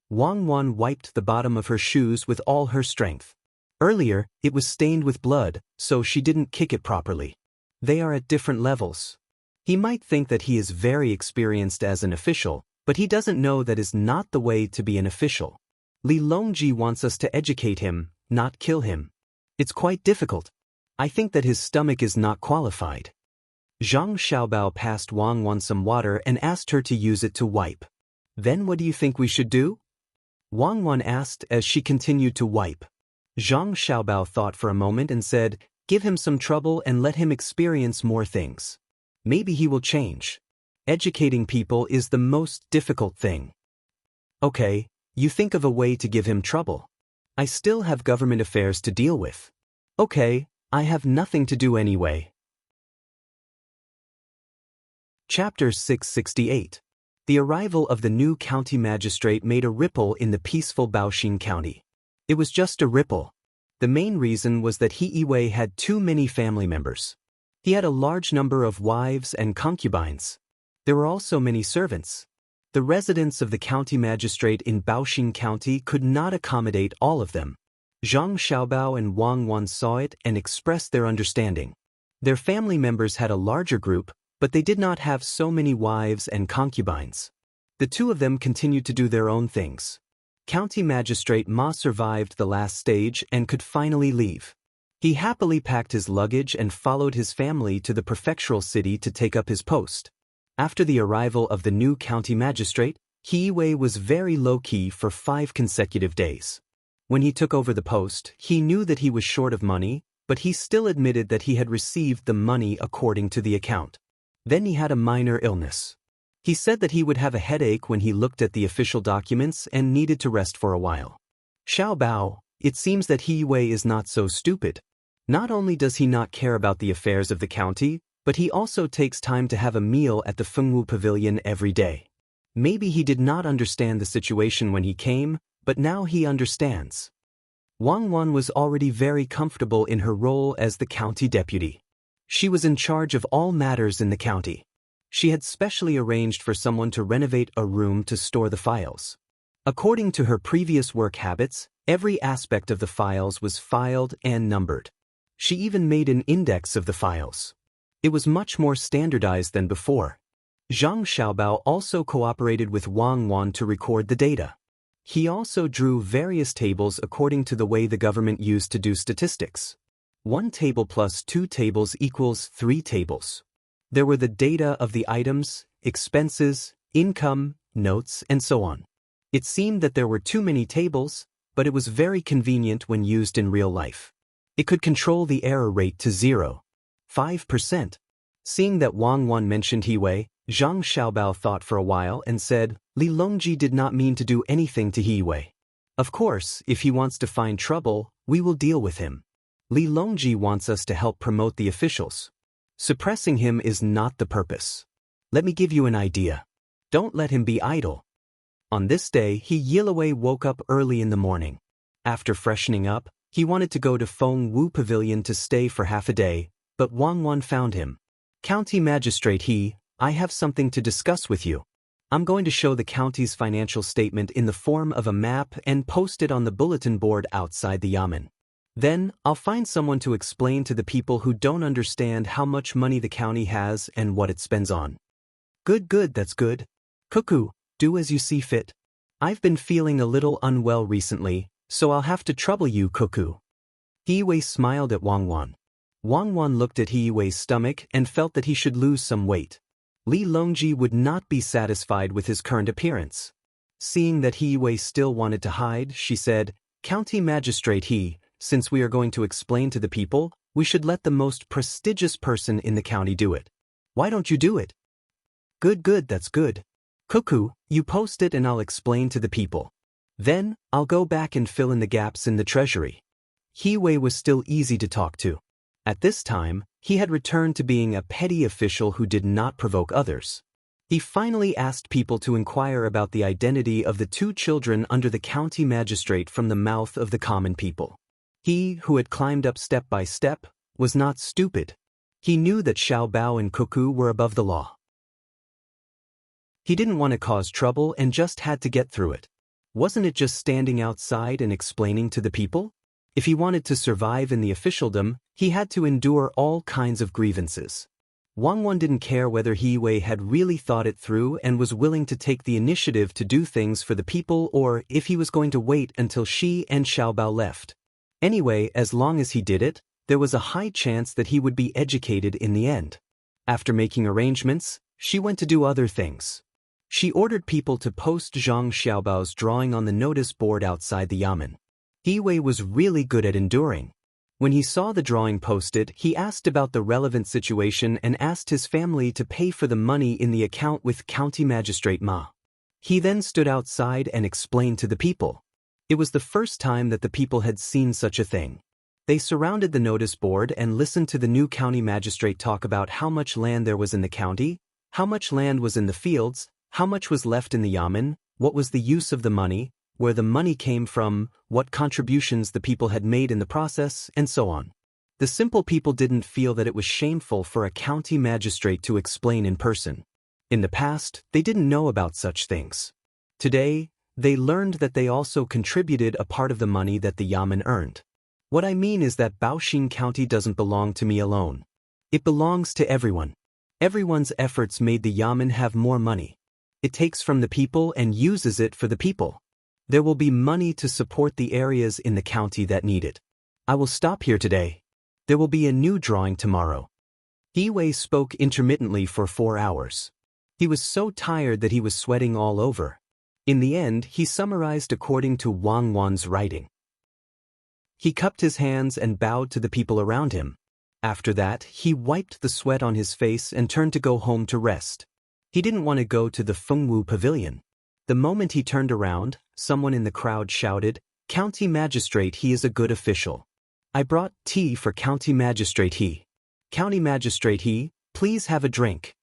Wang Wan wiped the bottom of her shoes with all her strength. Earlier, it was stained with blood, so she didn't kick it properly. They are at different levels. He might think that he is very experienced as an official, but he doesn't know that is not the way to be an official. Li Longji wants us to educate him, not kill him. It's quite difficult. I think that his stomach is not qualified. Zhang Xiaobao passed Wang Wan some water and asked her to use it to wipe. "Then what do you think we should do?" Wang Wan asked as she continued to wipe. Zhang Xiaobao thought for a moment and said, "Give him some trouble and let him experience more things. Maybe he will change. Educating people is the most difficult thing." "Okay, you think of a way to give him trouble. I still have government affairs to deal with." "Okay, I have nothing to do anyway." Chapter 668. The arrival of the new county magistrate made a ripple in the peaceful Baoxin County. It was just a ripple. The main reason was that Hee-wei had too many family members. He had a large number of wives and concubines. There were also many servants. The residents of the county magistrate in Baoxin County could not accommodate all of them. Zhang Xiaobao and Wang Wan saw it and expressed their understanding. Their family members had a larger group, but they did not have so many wives and concubines. The two of them continued to do their own things. County Magistrate Ma survived the last stage and could finally leave. He happily packed his luggage and followed his family to the prefectural city to take up his post. After the arrival of the new county magistrate, He Wei was very low-key for 5 consecutive days. When he took over the post, he knew that he was short of money, but he still admitted that he had received the money according to the account. Then he had a minor illness. He said that he would have a headache when he looked at the official documents and needed to rest for a while. Xiao Bao, it seems that He Wei is not so stupid. Not only does he not care about the affairs of the county, but he also takes time to have a meal at the Fengwu Pavilion every day. Maybe he did not understand the situation when he came, but now he understands. Wang Wan was already very comfortable in her role as the county deputy. She was in charge of all matters in the county. She had specially arranged for someone to renovate a room to store the files. According to her previous work habits, every aspect of the files was filed and numbered. She even made an index of the files. It was much more standardized than before. Zhang Xiaobao also cooperated with Wang Wan to record the data. He also drew various tables according to the way the government used to do statistics. 1 table plus 2 tables equals 3 tables. There were the data of the items, expenses, income, notes, and so on. It seemed that there were too many tables, but it was very convenient when used in real life. It could control the error rate to 0.5%. Seeing that Wang Wan mentioned He Wei, Zhang Xiaobao thought for a while and said, Li Longji did not mean to do anything to He Wei. Of course, if he wants to find trouble, we will deal with him. Li Longji wants us to help promote the officials. Suppressing him is not the purpose. Let me give you an idea. Don't let him be idle. On this day, Yilwei woke up early in the morning. After freshening up, he wanted to go to Fengwu Pavilion to stay for half a day, but Wang Wan found him. County Magistrate I have something to discuss with you. I'm going to show the county's financial statement in the form of a map and post it on the bulletin board outside the yamen. Then, I'll find someone to explain to the people who don't understand how much money the county has and what it spends on. Good, that's good. Cuckoo, do as you see fit. I've been feeling a little unwell recently, so I'll have to trouble you, Cuckoo. He Wei smiled at Wang Wan. Wang Wan looked at He Wei's stomach and felt that he should lose some weight. Li Longji would not be satisfied with his current appearance. Seeing that He Wei still wanted to hide, she said, County Magistrate since we are going to explain to the people, we should let the most prestigious person in the county do it. Why don't you do it? Good, that's good. Cuckoo, you post it and I'll explain to the people. Then, I'll go back and fill in the gaps in the treasury. He Wei was still easy to talk to. At this time, he had returned to being a petty official who did not provoke others. He finally asked people to inquire about the identity of the 2 children under the county magistrate from the mouth of the common people. He, who had climbed up step by step, was not stupid. He knew that Xiao Bao and Cuckoo were above the law. He didn't want to cause trouble and just had to get through it. Wasn't it just standing outside and explaining to the people? If he wanted to survive in the officialdom, he had to endure all kinds of grievances. Wang Wan didn't care whether He Wei had really thought it through and was willing to take the initiative to do things for the people or if he was going to wait until she and Xiao Bao left. Anyway, as long as he did it, there was a high chance that he would be educated in the end. After making arrangements, she went to do other things. She ordered people to post Zhang Xiaobao's drawing on the notice board outside the yamen. He Wei was really good at enduring. When he saw the drawing posted, he asked about the relevant situation and asked his family to pay for the money in the account with County Magistrate Ma. He then stood outside and explained to the people. It was the first time that the people had seen such a thing. They surrounded the notice board and listened to the new county magistrate talk about how much land there was in the county, how much land was in the fields, how much was left in the yamen, what was the use of the money, where the money came from, what contributions the people had made in the process, and so on. The simple people didn't feel that it was shameful for a county magistrate to explain in person. In the past, they didn't know about such things. Today, they learned that they also contributed a part of the money that the Yamen earned. What I mean is that Baoxing County doesn't belong to me alone. It belongs to everyone. Everyone's efforts made the Yamen have more money. It takes from the people and uses it for the people. There will be money to support the areas in the county that need it. I will stop here today. There will be a new drawing tomorrow. He Wei spoke intermittently for 4 hours. He was so tired that he was sweating all over. In the end, he summarized according to Wang Wan's writing. He cupped his hands and bowed to the people around him. After that, he wiped the sweat on his face and turned to go home to rest. He didn't want to go to the Fengwu Pavilion. The moment he turned around, someone in the crowd shouted, "County Magistrate, he is a good official. I brought tea for County Magistrate he. County Magistrate he, please have a drink."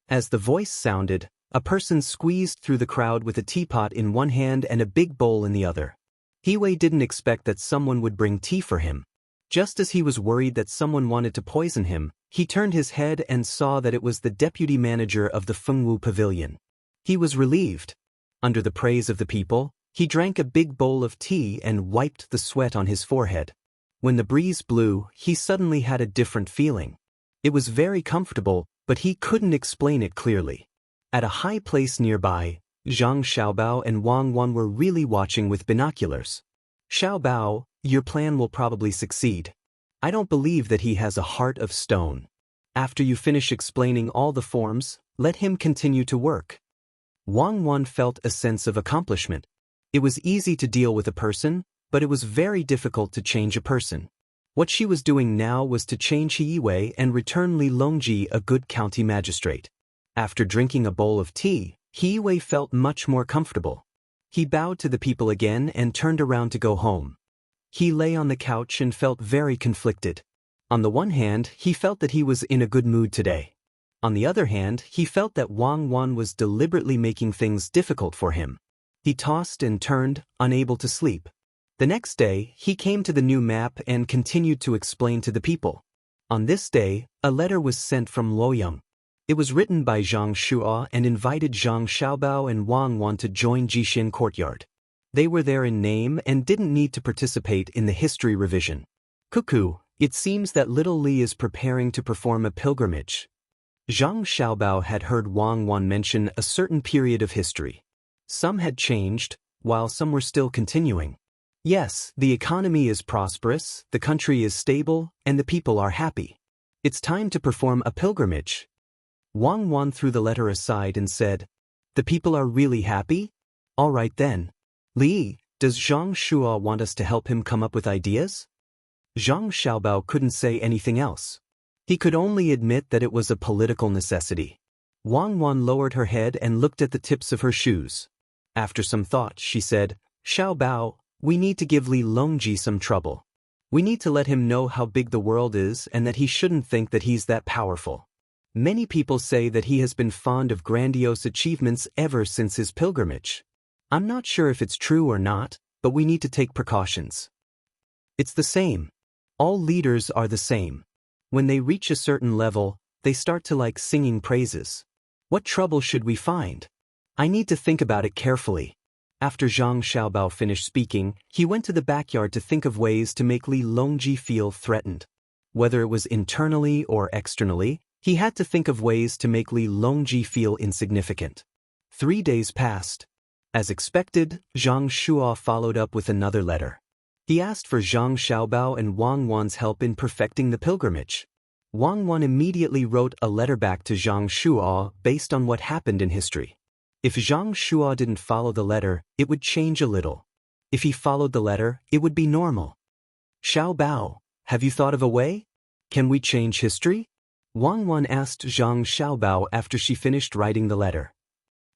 As the voice sounded, a person squeezed through the crowd with a teapot in one hand and a big bowl in the other. He Wei didn't expect that someone would bring tea for him. Just as he was worried that someone wanted to poison him, he turned his head and saw that it was the deputy manager of the Fengwu Pavilion. He was relieved. Under the praise of the people, he drank a big bowl of tea and wiped the sweat on his forehead. When the breeze blew, he suddenly had a different feeling. It was very comfortable, but he couldn't explain it clearly. At a high place nearby, Zhang Xiaobao and Wang Wan were really watching with binoculars. "Xiaobao, your plan will probably succeed. I don't believe that he has a heart of stone. After you finish explaining all the forms, let him continue to work." Wang Wan felt a sense of accomplishment. It was easy to deal with a person, but it was very difficult to change a person. What she was doing now was to change He Wei and return Li Longji a good county magistrate. After drinking a bowl of tea, He Wei felt much more comfortable. He bowed to the people again and turned around to go home. He lay on the couch and felt very conflicted. On the one hand, he felt that he was in a good mood today. On the other hand, he felt that Wang Wan was deliberately making things difficult for him. He tossed and turned, unable to sleep. The next day, he came to the new map and continued to explain to the people. On this day, a letter was sent from Luoyang. It was written by Zhang Shuo and invited Zhang Xiaobao and Wang Wan to join Jixin Courtyard. They were there in name and didn't need to participate in the history revision. "Cuckoo, it seems that little Li is preparing to perform a pilgrimage." Zhang Xiaobao had heard Wang Wan mention a certain period of history. Some had changed, while some were still continuing. Yes, the economy is prosperous, the country is stable, and the people are happy. It's time to perform a pilgrimage. Wang Wan threw the letter aside and said, "The people are really happy? All right then. Li, does Zhang Shuo want us to help him come up with ideas?" Zhang Xiaobao couldn't say anything else. He could only admit that it was a political necessity. Wang Wan lowered her head and looked at the tips of her shoes. After some thought, she said, "Xiaobao, we need to give Li Longji some trouble. We need to let him know how big the world is and that he shouldn't think that he's that powerful. Many people say that he has been fond of grandiose achievements ever since his pilgrimage. I'm not sure if it's true or not, but we need to take precautions. It's the same. All leaders are the same. When they reach a certain level, they start to like singing praises. What trouble should we find? I need to think about it carefully." After Zhang Xiaobao finished speaking, he went to the backyard to think of ways to make Li Longji feel threatened. Whether it was internally or externally, he had to think of ways to make Li Longji feel insignificant. 3 days passed. As expected, Zhang Shuo followed up with another letter. He asked for Zhang Xiaobao and Wang Wan's help in perfecting the pilgrimage. Wang Wan immediately wrote a letter back to Zhang Shuo based on what happened in history. If Zhang Shuo didn't follow the letter, it would change a little. If he followed the letter, it would be normal. "Xiaobao, have you thought of a way? Can we change history?" Wang Wan asked Zhang Xiaobao after she finished writing the letter.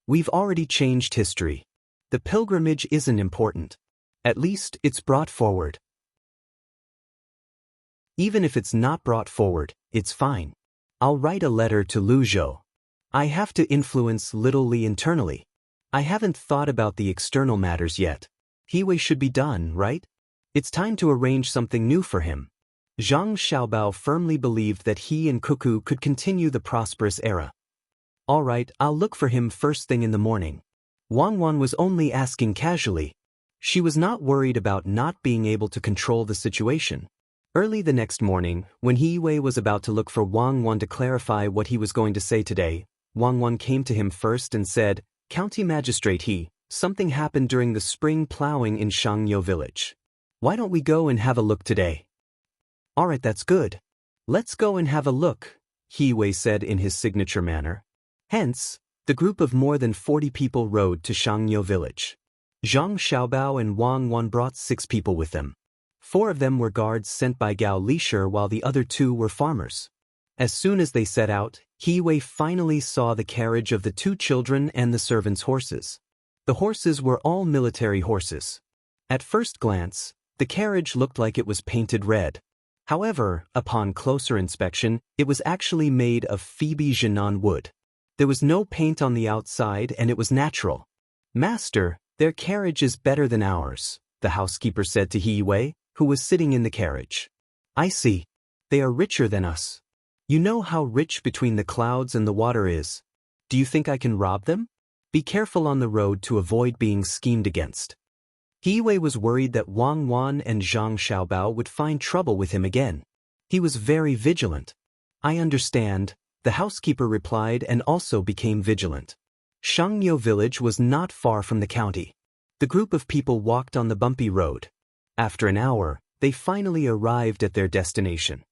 "We've already changed history. The pilgrimage isn't important. At least it's brought forward. Even if it's not brought forward, it's fine. I'll write a letter to Luzhou. I have to influence little Li internally. I haven't thought about the external matters yet. He Wei should be done, right? It's time to arrange something new for him." Zhang Xiaobao firmly believed that he and Cuckoo could continue the prosperous era. "All right, I'll look for him first thing in the morning." Wang Wan was only asking casually. She was not worried about not being able to control the situation. Early the next morning, when He Wei was about to look for Wang Wan to clarify what he was going to say today, Wang Wan came to him first and said, "County Magistrate He, something happened during the spring plowing in Shangyo village. Why don't we go and have a look today?" "Alright, that's good. Let's go and have a look," He Wei said in his signature manner. Hence, the group of more than 40 people rode to Shangyo village. Zhang Xiaobao and Wang Wan brought 6 people with them. 4 of them were guards sent by Gao Lisher while the other 2 were farmers. As soon as they set out, He Wei finally saw the carriage of the 2 children and the servants' horses. The horses were all military horses. At first glance, the carriage looked like it was painted red. However, upon closer inspection, it was actually made of Phoebe Jinan wood. There was no paint on the outside and it was natural. "Master, their carriage is better than ours," the housekeeper said to He Wei, who was sitting in the carriage. "I see. They are richer than us. You know how rich between the clouds and the water is. Do you think I can rob them? Be careful on the road to avoid being schemed against." He Wei was worried that Wang Wan and Zhang Xiaobao would find trouble with him again. He was very vigilant. "I understand," the housekeeper replied and also became vigilant. Shangyo village was not far from the county. The group of people walked on the bumpy road. After an hour, they finally arrived at their destination.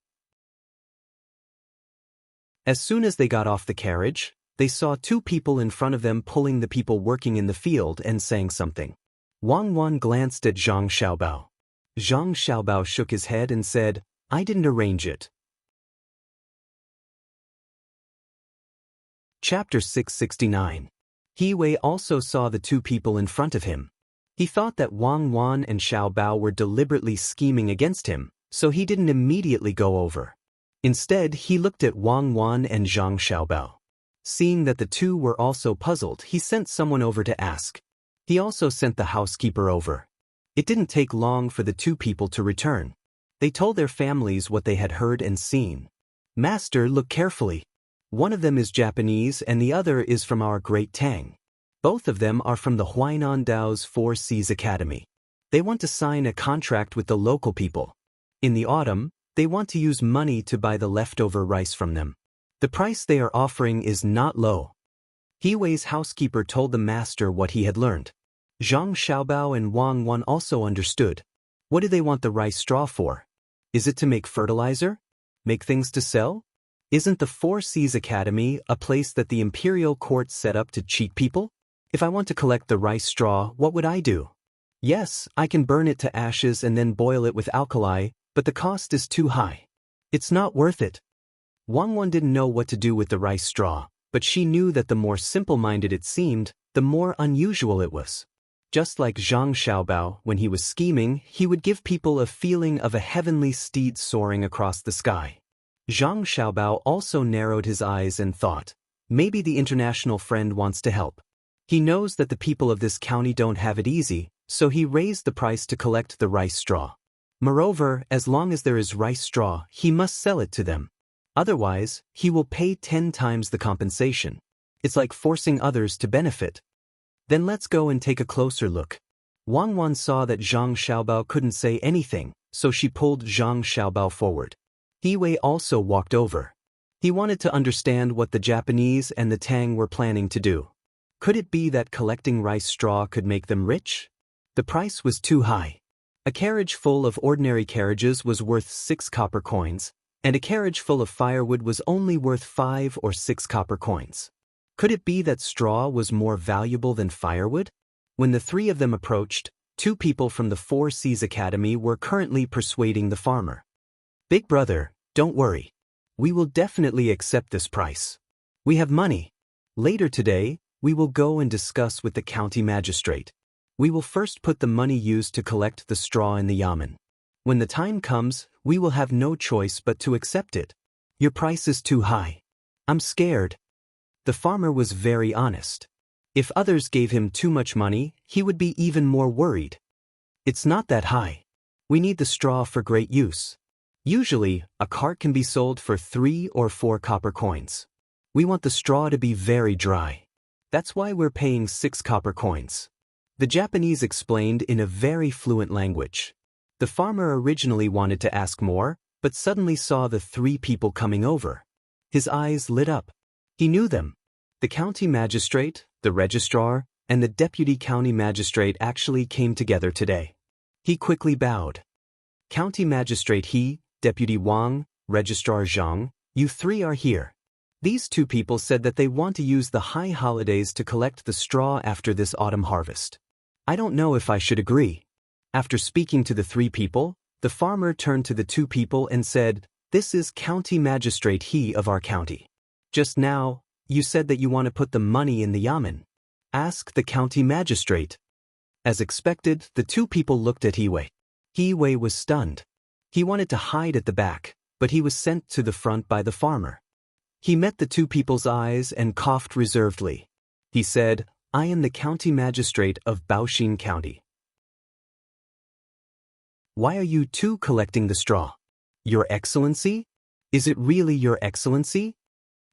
As soon as they got off the carriage, they saw 2 people in front of them pulling the people working in the field and saying something. Wang Wan glanced at Zhang Xiaobao. Zhang Xiaobao shook his head and said, "I didn't arrange it." Chapter 669. He Wei also saw the 2 people in front of him. He thought that Wang Wan and Xiaobao were deliberately scheming against him, so he didn't immediately go over. Instead, he looked at Wang Wan and Zhang Xiaobao. Seeing that the 2 were also puzzled, he sent someone over to ask. He also sent the housekeeper over. It didn't take long for the 2 people to return. They told their families what they had heard and seen. "Master, look carefully. One of them is Japanese and the other is from our great Tang. Both of them are from the Huainan Dao's 4 Seas Academy. They want to sign a contract with the local people. In the autumn, they want to use money to buy the leftover rice from them. The price they are offering is not low." He Wei's housekeeper told the master what he had learned. Zhang Xiaobao and Wang Wan also understood. What do they want the rice straw for? Is it to make fertilizer? Make things to sell? Isn't the 4 Seas Academy a place that the imperial court set up to cheat people? If I want to collect the rice straw, what would I do? Yes, I can burn it to ashes and then boil it with alkali, but the cost is too high. It's not worth it. Wang Wan didn't know what to do with the rice straw, but she knew that the more simple-minded it seemed, the more unusual it was. Just like Zhang Xiaobao, when he was scheming, he would give people a feeling of a heavenly steed soaring across the sky. Zhang Xiaobao also narrowed his eyes and thought, maybe the international friend wants to help. He knows that the people of this county don't have it easy, so he raised the price to collect the rice straw. Moreover, as long as there is rice straw, he must sell it to them. Otherwise, he will pay 10 times the compensation. It's like forcing others to benefit. Then let's go and take a closer look. Wang Wan saw that Zhang Xiaobao couldn't say anything, so she pulled Zhang Xiaobao forward. He Wei also walked over. He wanted to understand what the Japanese and the Tang were planning to do. Could it be that collecting rice straw could make them rich? The price was too high. A carriage full of ordinary carriages was worth 6 copper coins, and a carriage full of firewood was only worth 5 or 6 copper coins. Could it be that straw was more valuable than firewood? When the 3 of them approached, 2 people from the 4 Seas Academy were currently persuading the farmer. "Big brother, don't worry. We will definitely accept this price. We have money. Later today, we will go and discuss with the county magistrate. We will first put the money used to collect the straw in the yamen. When the time comes, we will have no choice but to accept it. Your price is too high. I'm scared." The farmer was very honest. If others gave him too much money, he would be even more worried. "It's not that high. We need the straw for great use. Usually, a cart can be sold for 3 or 4 copper coins. We want the straw to be very dry. That's why we're paying 6 copper coins. The Japanese explained in a very fluent language. The farmer originally wanted to ask more, but suddenly saw the 3 people coming over. His eyes lit up. He knew them. The county magistrate, the registrar, and the deputy county magistrate actually came together today. He quickly bowed. County magistrate He, deputy Wang, registrar Zhang, you 3 are here. These 2 people said that they want to use the high holidays to collect the straw after this autumn harvest. I don't know if I should agree. After speaking to the 3 people, the farmer turned to the 2 people and said, "This is County Magistrate He of our county. Just now, you said that you want to put the money in the yamen. Ask the county magistrate." As expected, the 2 people looked at Hiwei. Hiwei was stunned. He wanted to hide at the back, but he was sent to the front by the farmer. He met the 2 people's eyes and coughed reservedly. He said, "I am the county magistrate of Baoshin County." "Why are you 2 collecting the straw? Your Excellency? Is it really Your Excellency?"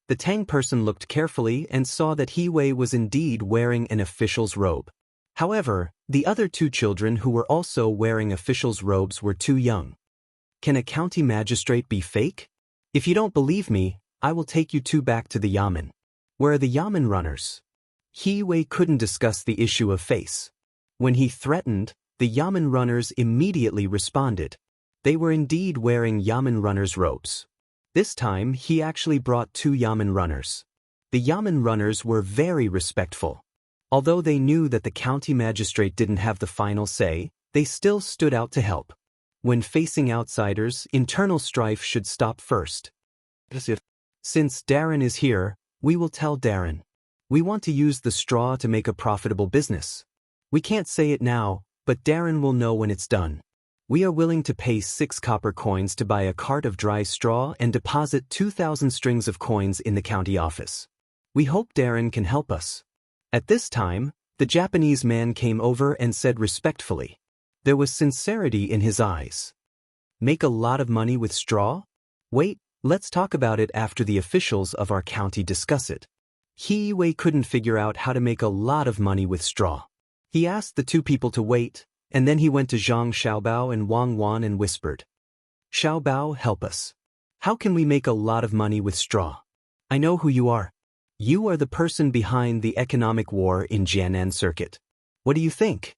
The Tang person looked carefully and saw that Hiwei was indeed wearing an official's robe. However, the other 2 children who were also wearing official's robes were too young. Can a county magistrate be fake? If you don't believe me, I will take you 2 back to the yamen. Where are the yamen runners? Hiwei couldn't discuss the issue of face. When he threatened, the yamen runners immediately responded. They were indeed wearing yamen runners' robes. This time, he actually brought 2 yamen runners. The yamen runners were very respectful. Although they knew that the county magistrate didn't have the final say, they still stood out to help. When facing outsiders, internal strife should stop first. Since Darren is here, we will tell Darren. We want to use the straw to make a profitable business. We can't say it now, but Darren will know when it's done. We are willing to pay 6 copper coins to buy a cart of dry straw and deposit 2,000 strings of coins in the county office. We hope Darren can help us. At this time, the Japanese man came over and said respectfully. There was sincerity in his eyes. Make a lot of money with straw? Wait, let's talk about it after the officials of our county discuss it. Hiwei couldn't figure out how to make a lot of money with straw. He asked the 2 people to wait, and then he went to Zhang Xiaobao and Wang Wan and whispered, "Xiaobao, help us. How can we make a lot of money with straw? I know who you are. You are the person behind the economic war in Jianan Circuit. What do you think?"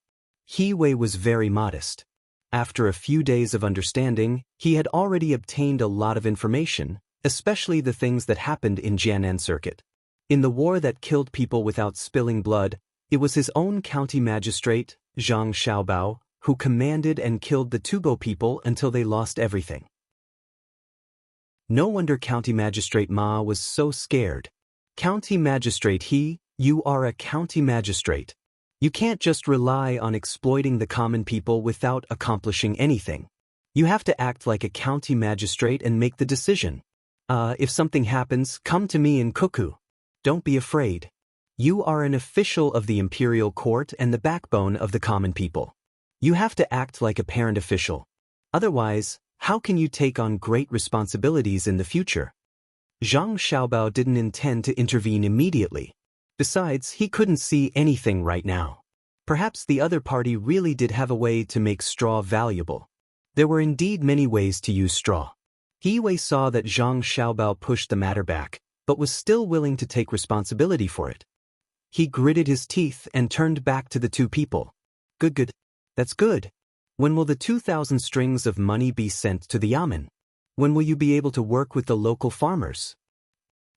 Hiwei was very modest. After a few days of understanding, he had already obtained a lot of information, especially the things that happened in Jianan Circuit. In the war that killed people without spilling blood, it was his own county magistrate, Zhang Xiaobao, who commanded and killed the Tubo people until they lost everything. No wonder County Magistrate Ma was so scared. County Magistrate He, you are a county magistrate. You can't just rely on exploiting the common people without accomplishing anything. You have to act like a county magistrate and make the decision. If something happens, come to me in Koku. Don't be afraid. You are an official of the imperial court and the backbone of the common people. You have to act like a parent official. Otherwise, how can you take on great responsibilities in the future? Zhang Xiaobao didn't intend to intervene immediately. Besides, he couldn't see anything right now. Perhaps the other party really did have a way to make straw valuable. There were indeed many ways to use straw. Hiwei saw that Zhang Xiaobao pushed the matter back, but was still willing to take responsibility for it. He gritted his teeth and turned back to the 2 people. Good. That's good. When will the 2,000 strings of money be sent to the yamen? When will you be able to work with the local farmers?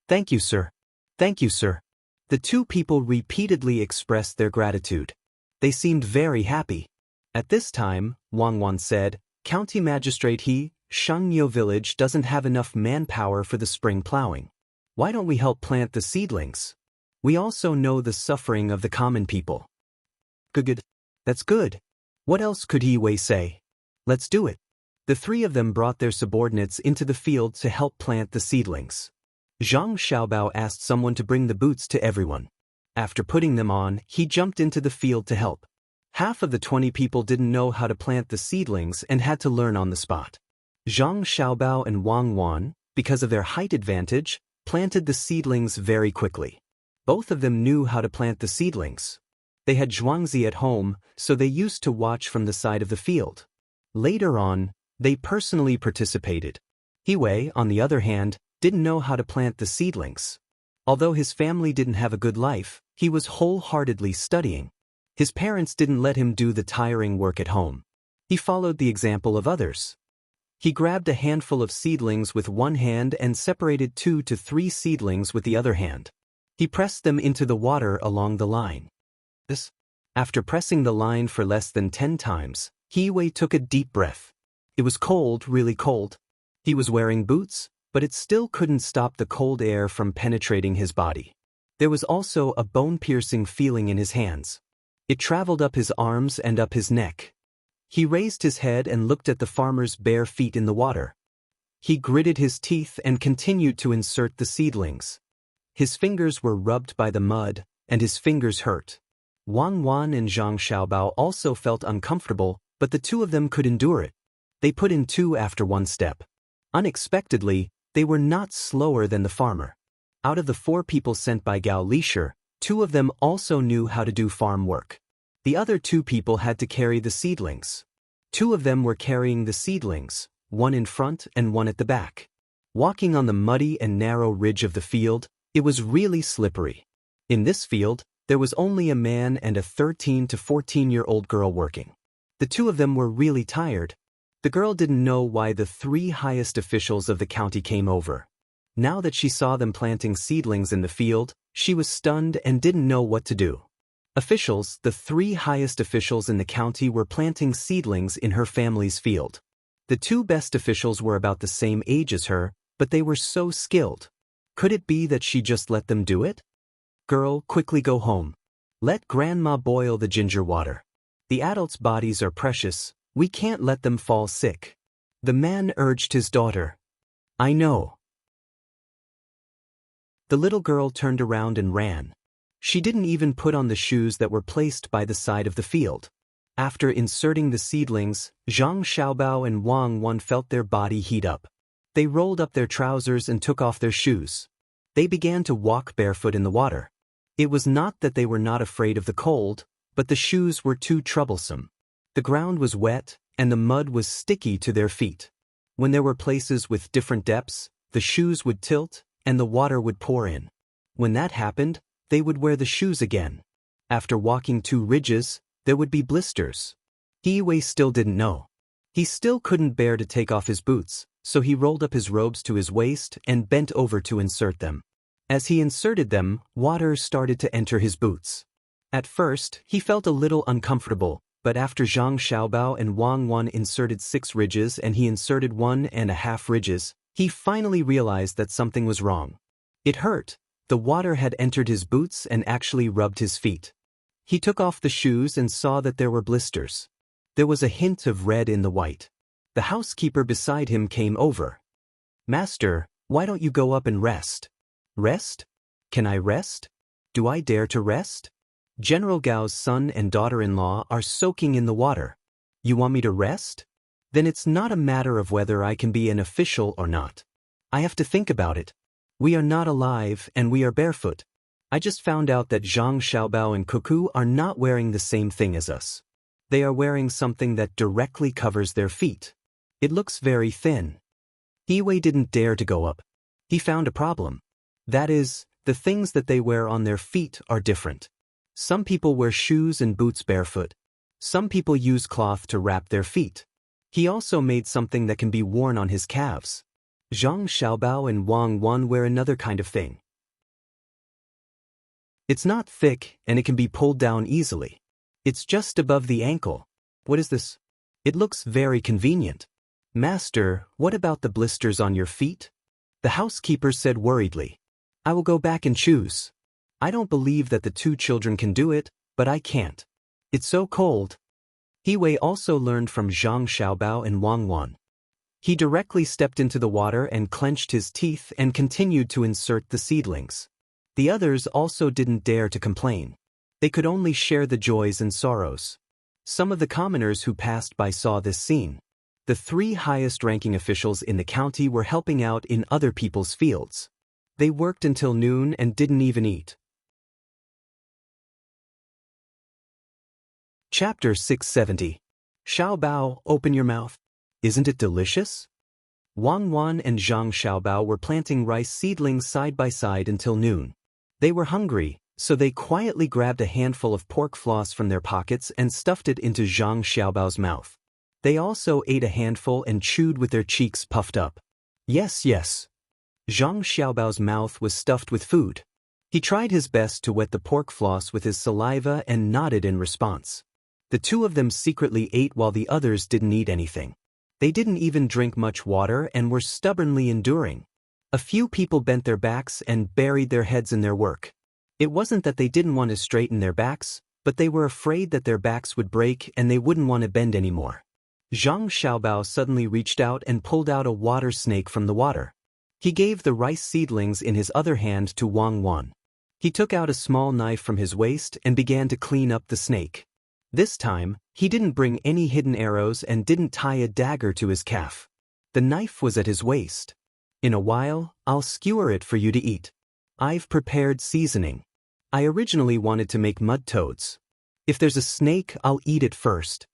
Thank you, sir. Thank you, sir. The 2 people repeatedly expressed their gratitude. They seemed very happy. At this time, Wang Wan said, County Magistrate He, Shangyo village doesn't have enough manpower for the spring plowing. Why don't we help plant the seedlings? We also know the suffering of the common people. Good. That's good. What else could Hiwei say? Let's do it. The 3 of them brought their subordinates into the field to help plant the seedlings. Zhang Xiaobao asked someone to bring the boots to everyone. After putting them on, he jumped into the field to help. Half of the 20 people didn't know how to plant the seedlings and had to learn on the spot. Zhang Xiaobao and Wang Wan, because of their height advantage, planted the seedlings very quickly. Both of them knew how to plant the seedlings. They had zhuangzi at home, so they used to watch from the side of the field. Later on, they personally participated. Hiwei, on the other hand, didn't know how to plant the seedlings. Although his family didn't have a good life, he was wholeheartedly studying. His parents didn't let him do the tiring work at home. He followed the example of others. He grabbed a handful of seedlings with one hand and separated 2 to 3 seedlings with the other hand. He pressed them into the water along the line. After pressing the line for less than 10 times, Hiwei took a deep breath. It was cold, really cold. He was wearing boots, but it still couldn't stop the cold air from penetrating his body. There was also a bone-piercing feeling in his hands. It traveled up his arms and up his neck. He raised his head and looked at the farmer's bare feet in the water. He gritted his teeth and continued to insert the seedlings. His fingers were rubbed by the mud, and his fingers hurt. Wang Wan and Zhang Xiaobao also felt uncomfortable, but the two of them could endure it. They put in 2 after 1 step. Unexpectedly, they were not slower than the farmer. Out of the 4 people sent by Gao Lisher, 2 of them also knew how to do farm work. The other 2 people had to carry the seedlings. 2 of them were carrying the seedlings, 1 in front and 1 at the back. Walking on the muddy and narrow ridge of the field, it was really slippery. In this field, there was only a man and a 13 to 14-year-old girl working. The 2 of them were really tired. The girl didn't know why the 3 highest officials of the county came over. Now that she saw them planting seedlings in the field, she was stunned and didn't know what to do. Officials, the 3 highest officials in the county, were planting seedlings in her family's field. The 2 best officials were about the same age as her, but they were so skilled. Could it be that she just let them do it? Girl, quickly go home. Let grandma boil the ginger water. The adults' bodies are precious. We can't let them fall sick. The man urged his daughter. I know. The little girl turned around and ran. She didn't even put on the shoes that were placed by the side of the field. After inserting the seedlings, Zhang Xiaobao and Wang Wan felt their body heat up. They rolled up their trousers and took off their shoes. They began to walk barefoot in the water. It was not that they were not afraid of the cold, but the shoes were too troublesome. The ground was wet, and the mud was sticky to their feet. When there were places with different depths, the shoes would tilt, and the water would pour in. When that happened, they would wear the shoes again. After walking 2 ridges, there would be blisters. Hiwei still didn't know. He still couldn't bear to take off his boots, so he rolled up his robes to his waist and bent over to insert them. As he inserted them, water started to enter his boots. At first, he felt a little uncomfortable, but after Zhang Xiaobao and Wang Wan inserted 6 ridges and he inserted 1.5 ridges, he finally realized that something was wrong. It hurt. The water had entered his boots and actually rubbed his feet. He took off the shoes and saw that there were blisters. There was a hint of red in the white. The housekeeper beside him came over. Master, why don't you go up and rest? Rest? Can I rest? Do I dare to rest? General Gao's son and daughter-in-law are soaking in the water. You want me to rest? Then it's not a matter of whether I can be an official or not. I have to think about it. We are not alive and we are barefoot. I just found out that Zhang Xiaobao and Cuckoo are not wearing the same thing as us. They are wearing something that directly covers their feet. It looks very thin. Hiwei didn't dare to go up. He found a problem. That is, the things that they wear on their feet are different. Some people wear shoes and boots barefoot. Some people use cloth to wrap their feet. He also made something that can be worn on his calves. Zhang Xiaobao and Wang Wan wear another kind of thing. It's not thick and it can be pulled down easily. It's just above the ankle. What is this? It looks very convenient. Master, what about the blisters on your feet? The housekeeper said worriedly. I will go back and choose. I don't believe that the 2 children can do it, but I can't. It's so cold. Hiwei also learned from Zhang Xiaobao and Wang Wan. He directly stepped into the water and clenched his teeth and continued to insert the seedlings. The others also didn't dare to complain. They could only share the joys and sorrows. Some of the commoners who passed by saw this scene. The 3 highest-ranking officials in the county were helping out in other people's fields. They worked until noon and didn't even eat. Chapter 670. Xiaobao, open your mouth. Isn't it delicious? Wang Wan and Zhang Xiaobao were planting rice seedlings side by side until noon. They were hungry, so they quietly grabbed a handful of pork floss from their pockets and stuffed it into Zhang Xiaobao's mouth. They also ate a handful and chewed with their cheeks puffed up. Yes, yes. Zhang Xiaobao's mouth was stuffed with food. He tried his best to wet the pork floss with his saliva and nodded in response. The two of them secretly ate while the others didn't eat anything. They didn't even drink much water and were stubbornly enduring. A few people bent their backs and buried their heads in their work. It wasn't that they didn't want to straighten their backs, but they were afraid that their backs would break and they wouldn't want to bend anymore. Zhang Xiaobao suddenly reached out and pulled out a water snake from the water. He gave the rice seedlings in his other hand to Wang Wan. He took out a small knife from his waist and began to clean up the snake. This time, he didn't bring any hidden arrows and didn't tie a dagger to his calf. The knife was at his waist. In a while, I'll skewer it for you to eat. I've prepared seasoning. I originally wanted to make mud toads. If there's a snake, I'll eat it first.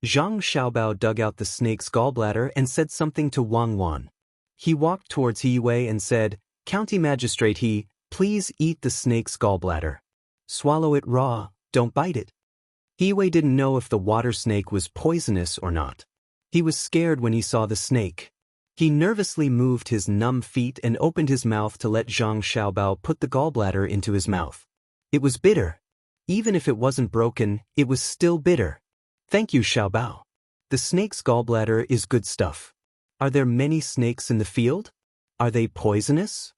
Zhang Xiaobao dug out the snake's gallbladder and said something to Wang Wan. He walked towards He Wei and said, County Magistrate He, please eat the snake's gallbladder. Swallow it raw, don't bite it. He Wei didn't know if the water snake was poisonous or not. He was scared when he saw the snake. He nervously moved his numb feet and opened his mouth to let Zhang Xiaobao put the gallbladder into his mouth. It was bitter. Even if it wasn't broken, it was still bitter. Thank you, Xiaobao. The snake's gallbladder is good stuff. Are there many snakes in the field? Are they poisonous?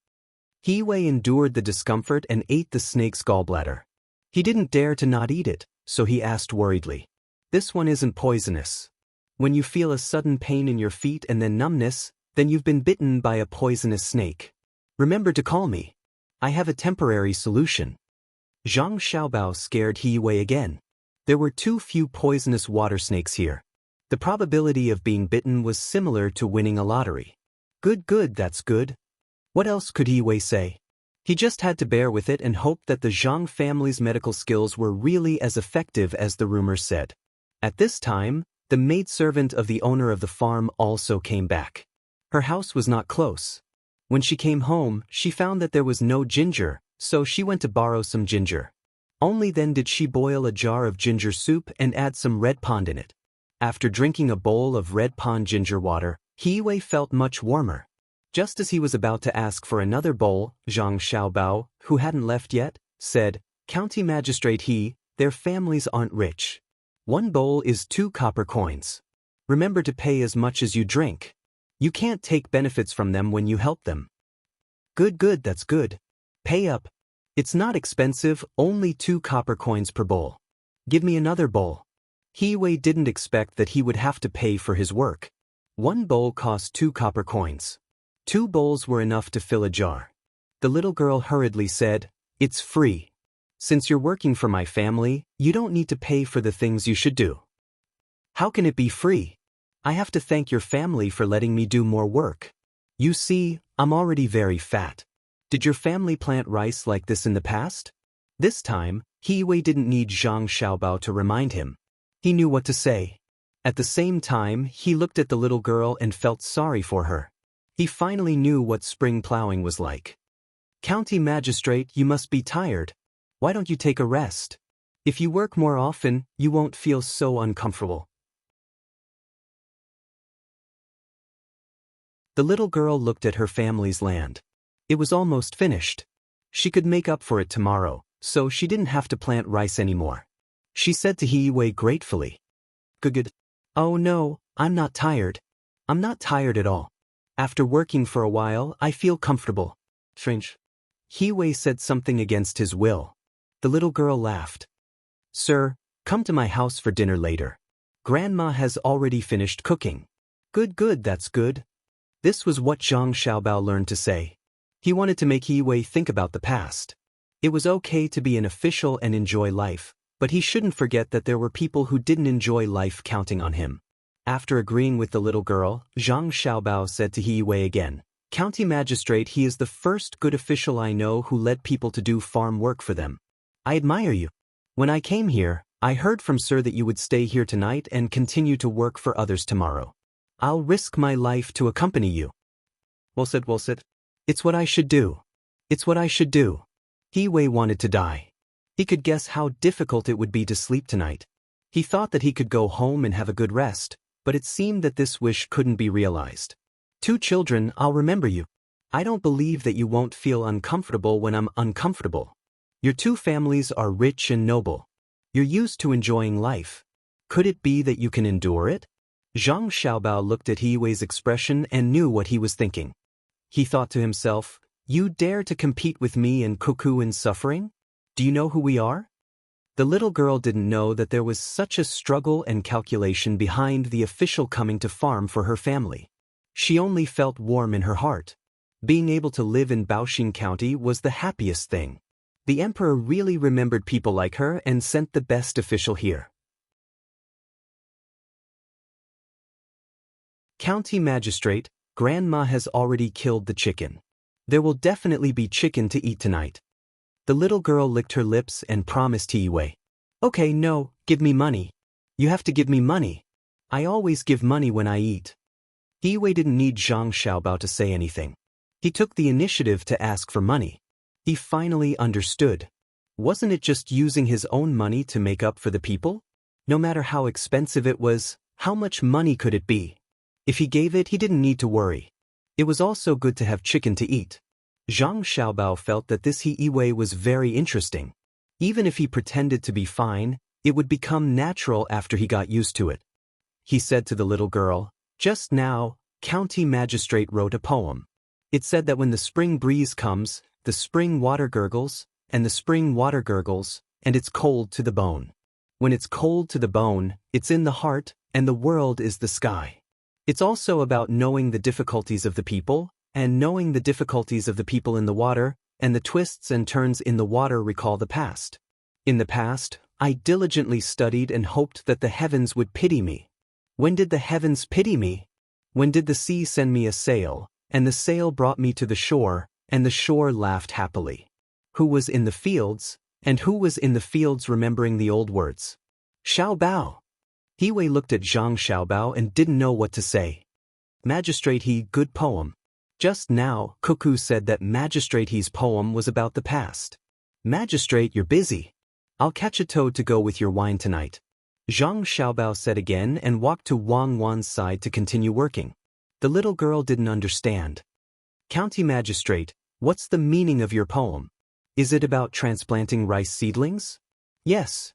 He Wei endured the discomfort and ate the snake's gallbladder. He didn't dare to not eat it, so he asked worriedly. This one isn't poisonous. When you feel a sudden pain in your feet and then numbness, then you've been bitten by a poisonous snake. Remember to call me. I have a temporary solution. Zhang Xiaobao scared He Wei again. There were too few poisonous water snakes here. The probability of being bitten was similar to winning a lottery. Good, that's good. What else could He Wei say? He just had to bear with it and hope that the Zhang family's medical skills were really as effective as the rumors said. At this time, the maidservant of the owner of the farm also came back. Her house was not close. When she came home, she found that there was no ginger, so she went to borrow some ginger. Only then did she boil a jar of ginger soup and add some red pond in it. After drinking a bowl of red pond ginger water, He Wei felt much warmer. Just as he was about to ask for another bowl, Zhang Xiaobao, who hadn't left yet, said, County Magistrate He, their families aren't rich. One bowl is 2 copper coins. Remember to pay as much as you drink. You can't take benefits from them when you help them. Good, that's good. Pay up. It's not expensive, only 2 copper coins per bowl. Give me another bowl. He Wei didn't expect that he would have to pay for his work. One bowl cost 2 copper coins. 2 bowls were enough to fill a jar. The little girl hurriedly said, It's free. Since you're working for my family, you don't need to pay for the things you should do. How can it be free? I have to thank your family for letting me do more work. You see, I'm already very fat. Did your family plant rice like this in the past? This time, He Wei didn't need Zhang Xiaobao to remind him. He knew what to say. At the same time, he looked at the little girl and felt sorry for her. He finally knew what spring plowing was like. County Magistrate, you must be tired. Why don't you take a rest? If you work more often, you won't feel so uncomfortable. The little girl looked at her family's land. It was almost finished. She could make up for it tomorrow, so she didn't have to plant rice anymore. She said to He Wei gratefully. Good. Oh no, I'm not tired. I'm not tired at all. After working for a while, I feel comfortable. Strange. He Wei said something against his will. The little girl laughed. Sir, come to my house for dinner later. Grandma has already finished cooking. Good, that's good. This was what Zhang Xiaobao learned to say. He wanted to make He Wei think about the past. It was okay to be an official and enjoy life, but he shouldn't forget that there were people who didn't enjoy life counting on him. After agreeing with the little girl, Zhang Xiaobao said to He Wei again, County Magistrate, he is the first good official I know who led people to do farm work for them. I admire you. When I came here, I heard from Sir that you would stay here tonight and continue to work for others tomorrow. I'll risk my life to accompany you. Well said, well said. It's what I should do. It's what I should do. He Wei wanted to die. He could guess how difficult it would be to sleep tonight. He thought that he could go home and have a good rest, but it seemed that this wish couldn't be realized. 2 children, I'll remember you. I don't believe that you won't feel uncomfortable when I'm uncomfortable. Your 2 families are rich and noble. You're used to enjoying life. Could it be that you can endure it? Zhang Xiaobao looked at He Wei's expression and knew what he was thinking. He thought to himself, you dare to compete with me and Cuckoo in suffering? Do you know who we are? The little girl didn't know that there was such a struggle and calculation behind the official coming to farm for her family. She only felt warm in her heart. Being able to live in Baoxing County was the happiest thing. The emperor really remembered people like her and sent the best official here. County Magistrate, Grandma has already killed the chicken. There will definitely be chicken to eat tonight. The little girl licked her lips and promised He Wei. Okay, no, give me money. You have to give me money. I always give money when I eat. He Wei didn't need Zhang Xiaobao to say anything. He took the initiative to ask for money. He finally understood. Wasn't it just using his own money to make up for the people? No matter how expensive it was, how much money could it be? If he gave it, he didn't need to worry. It was also good to have chicken to eat. Zhang Xiaobao felt that this He Wei was very interesting. Even if he pretended to be fine, it would become natural after he got used to it. He said to the little girl, just now, County Magistrate wrote a poem. It said that when the spring breeze comes, the spring water gurgles, and the spring water gurgles, and it's cold to the bone. When it's cold to the bone, it's in the heart, and the world is the sky. It's also about knowing the difficulties of the people, and knowing the difficulties of the people in the water, and the twists and turns in the water recall the past. In the past, I diligently studied and hoped that the heavens would pity me. When did the heavens pity me? When did the sea send me a sail, and the sail brought me to the shore, and the shore laughed happily? Who was in the fields, and who was in the fields remembering the old words? Xiaobao. He Wei looked at Zhang Xiaobao and didn't know what to say. Magistrate He, good poem. Just now, Cuckoo said that Magistrate He's poem was about the past. Magistrate, you're busy. I'll catch a toad to go with your wine tonight. Zhang Xiaobao said again and walked to Wang Wan's side to continue working. The little girl didn't understand. County Magistrate, what's the meaning of your poem? Is it about transplanting rice seedlings? Yes,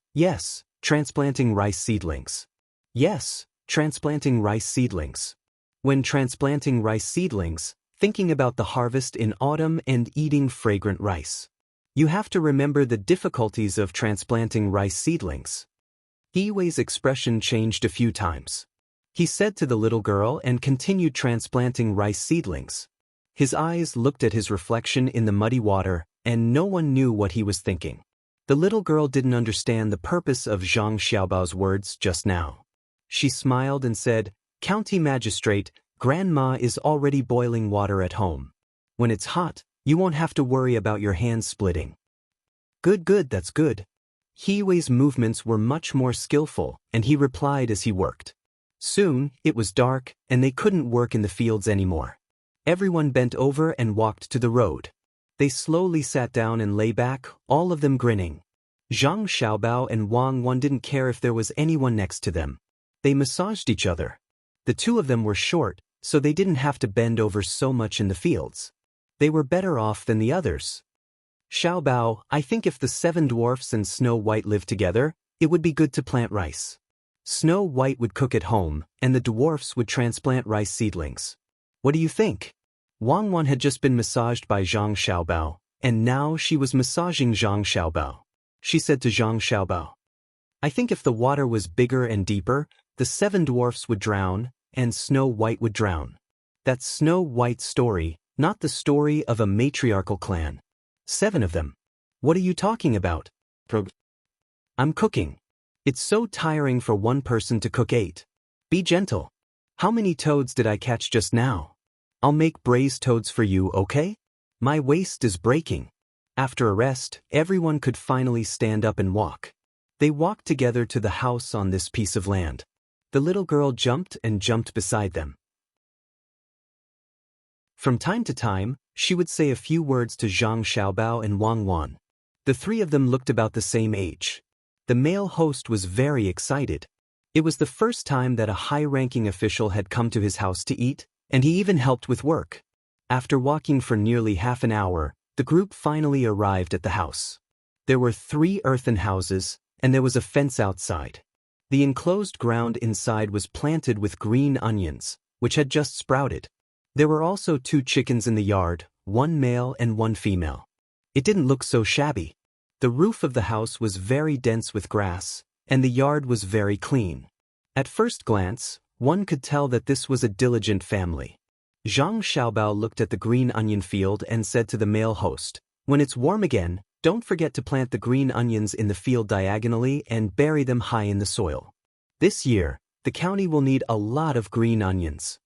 transplanting rice seedlings. Yes, transplanting rice seedlings. When transplanting rice seedlings, thinking about the harvest in autumn and eating fragrant rice. You have to remember the difficulties of transplanting rice seedlings. He Wei's expression changed a few times. He said to the little girl and continued transplanting rice seedlings. His eyes looked at his reflection in the muddy water, and no one knew what he was thinking. The little girl didn't understand the purpose of Zhang Xiaobao's words just now. She smiled and said, County Magistrate, Grandma is already boiling water at home. When it's hot, you won't have to worry about your hands splitting. Good, that's good. He Wei's movements were much more skillful, and he replied as he worked. Soon, it was dark, and they couldn't work in the fields anymore. Everyone bent over and walked to the road. They slowly sat down and lay back, all of them grinning. Zhang Xiaobao and Wang Wan didn't care if there was anyone next to them. They massaged each other. The 2 of them were short, so they didn't have to bend over so much in the fields. They were better off than the others. Xiaobao, I think if the 7 dwarfs and Snow White lived together, it would be good to plant rice. Snow White would cook at home, and the dwarfs would transplant rice seedlings. What do you think? Wang Wan had just been massaged by Zhang Xiaobao, and now she was massaging Zhang Xiaobao. She said to Zhang Xiaobao, I think if the water was bigger and deeper, the 7 dwarfs would drown, and Snow White would drown. That's Snow White's story, not the story of a matriarchal clan. 7 of them. What are you talking about? I'm cooking. It's so tiring for one person to cook 8. Be gentle. How many toads did I catch just now? I'll make braised toads for you, okay? My waist is breaking. After a rest, everyone could finally stand up and walk. They walked together to the house on this piece of land. The little girl jumped and jumped beside them. From time to time, she would say a few words to Zhang Xiaobao and Wang Wan. The three of them looked about the same age. The male host was very excited. It was the first time that a high-ranking official had come to his house to eat, and he even helped with work. After walking for nearly half an hour, the group finally arrived at the house. There were 3 earthen houses, and there was a fence outside. The enclosed ground inside was planted with green onions, which had just sprouted. There were also 2 chickens in the yard, 1 male and 1 female. It didn't look so shabby. The roof of the house was very dense with grass, and the yard was very clean. At first glance, one could tell that this was a diligent family. Zhang Xiaobao looked at the green onion field and said to the male host, "When it's warm again, don't forget to plant the green onions in the field diagonally and bury them high in the soil. This year, the county will need a lot of green onions."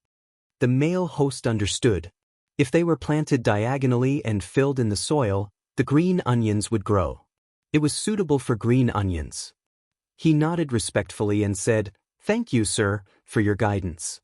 The male host understood. If they were planted diagonally and filled in the soil, the green onions would grow. It was suitable for green onions. He nodded respectfully and said, "Thank you, sir, for your guidance."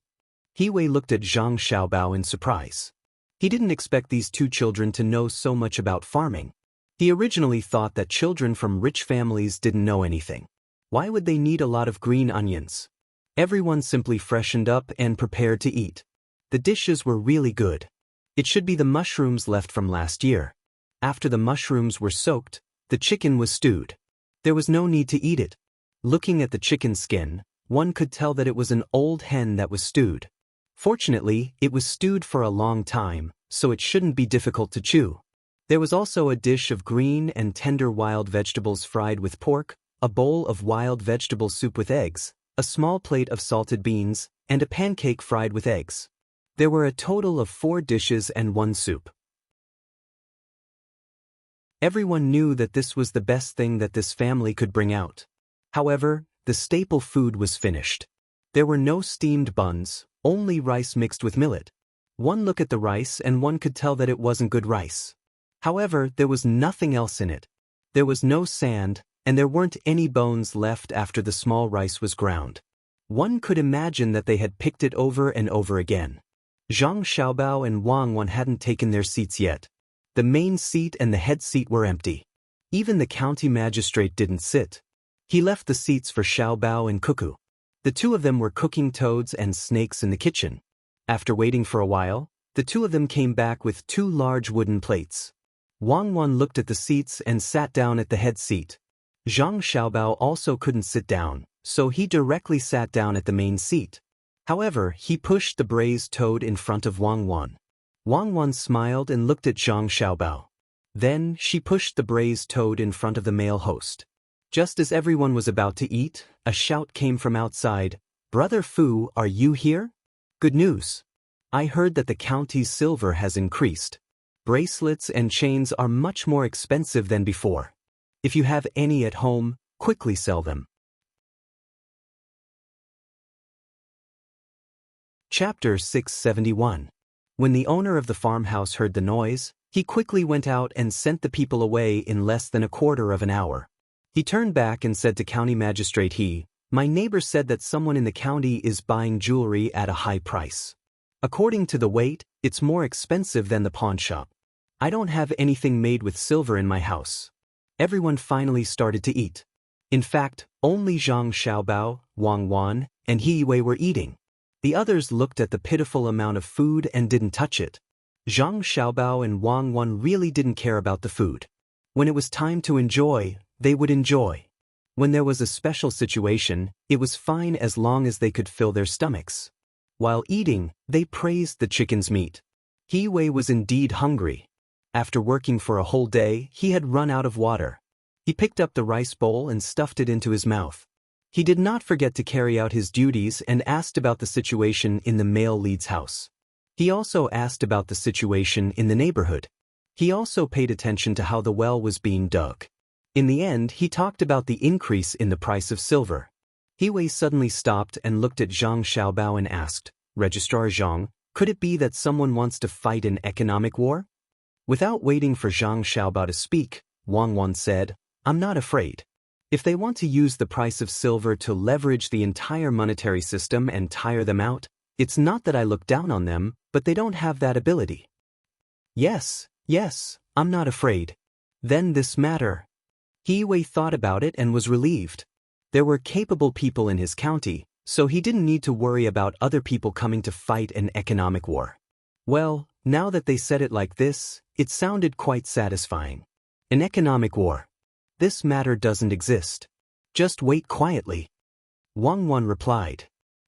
He Wei looked at Zhang Xiaobao in surprise. He didn't expect these 2 children to know so much about farming. He originally thought that children from rich families didn't know anything. Why would they need a lot of green onions? Everyone simply freshened up and prepared to eat. The dishes were really good. It should be the mushrooms left from last year. After the mushrooms were soaked, the chicken was stewed. There was no need to eat it. Looking at the chicken skin, one could tell that it was an old hen that was stewed. Fortunately, it was stewed for a long time, so it shouldn't be difficult to chew. There was also a dish of green and tender wild vegetables fried with pork, a bowl of wild vegetable soup with eggs, a small plate of salted beans, and a pancake fried with eggs. There were a total of 4 dishes and 1 soup. Everyone knew that this was the best thing that this family could bring out. However, the staple food was finished. There were no steamed buns, only rice mixed with millet. One look at the rice and one could tell that it wasn't good rice. However, there was nothing else in it. There was no sand, and there weren't any bones left after the small rice was ground. One could imagine that they had picked it over and over again. Zhang Xiaobao and Wang Wan hadn't taken their seats yet. The main seat and the head seat were empty. Even the county magistrate didn't sit. He left the seats for Xiaobao and Cuckoo. The 2 of them were cooking toads and snakes in the kitchen. After waiting for a while, the 2 of them came back with 2 large wooden plates. Wang Wan looked at the seats and sat down at the head seat. Zhang Xiaobao also couldn't sit down, so he directly sat down at the main seat. However, he pushed the braised toad in front of Wang Wan. Wang Wan smiled and looked at Zhang Xiaobao. Then, she pushed the braised toad in front of the male host. Just as everyone was about to eat, a shout came from outside, "Brother Fu, are you here? Good news. I heard that the county's silver has increased. Bracelets and chains are much more expensive than before. If you have any at home, quickly sell them." Chapter 671. When the owner of the farmhouse heard the noise, he quickly went out and sent the people away in less than a quarter of an hour. He turned back and said to County Magistrate "My neighbor said that someone in the county is buying jewelry at a high price. According to the weight, it's more expensive than the pawn shop. I don't have anything made with silver in my house." Everyone finally started to eat. In fact, only Zhang Xiaobao, Wang Wan, and He Wei were eating. The others looked at the pitiful amount of food and didn't touch it. Zhang Xiaobao and Wang Wan really didn't care about the food. When it was time to enjoy, they would enjoy. When there was a special situation, it was fine as long as they could fill their stomachs. While eating, they praised the chicken's meat. He Wei was indeed hungry. After working for a whole day, he had run out of water. He picked up the rice bowl and stuffed it into his mouth. He did not forget to carry out his duties and asked about the situation in the male lead's house. He also asked about the situation in the neighborhood. He also paid attention to how the well was being dug. In the end, he talked about the increase in the price of silver. He Wei suddenly stopped and looked at Zhang Xiaobao and asked, "Registrar Zhang, could it be that someone wants to fight an economic war?" Without waiting for Zhang Xiaobao to speak, Wang Wan said, "I'm not afraid. If they want to use the price of silver to leverage the entire monetary system and tire them out, it's not that I look down on them, but they don't have that ability. Yes, I'm not afraid. Then this matter. He Wei thought about it and was relieved. There were capable people in his county, so he didn't need to worry about other people coming to fight an economic war. Well, now that they said it like this, it sounded quite satisfying. An economic war. This matter doesn't exist. Just wait quietly. Wang Wan replied.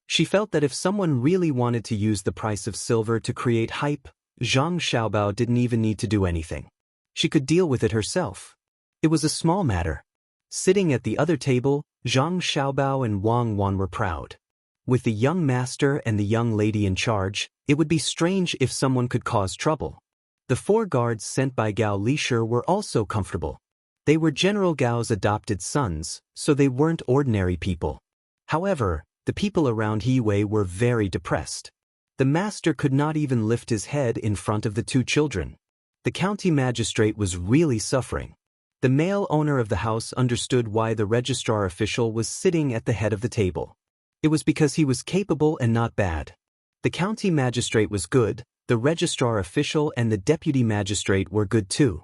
She felt that if someone really wanted to use the price of silver to create hype, Zhang Xiaobao didn't even need to do anything. She could deal with it herself. It was a small matter. Sitting at the other table, Zhang Xiaobao and Wang Wan were proud. With the young master and the young lady in charge, it would be strange if someone could cause trouble. The 4 guards sent by Gao Lishir were also comfortable. They were General Gao's adopted sons, so they weren't ordinary people. However, the people around He Wei were very depressed. The master could not even lift his head in front of the 2 children. The county magistrate was really suffering. The male owner of the house understood why the registrar official was sitting at the head of the table. It was because he was capable and not bad. The county magistrate was good, the registrar official and the deputy magistrate were good too.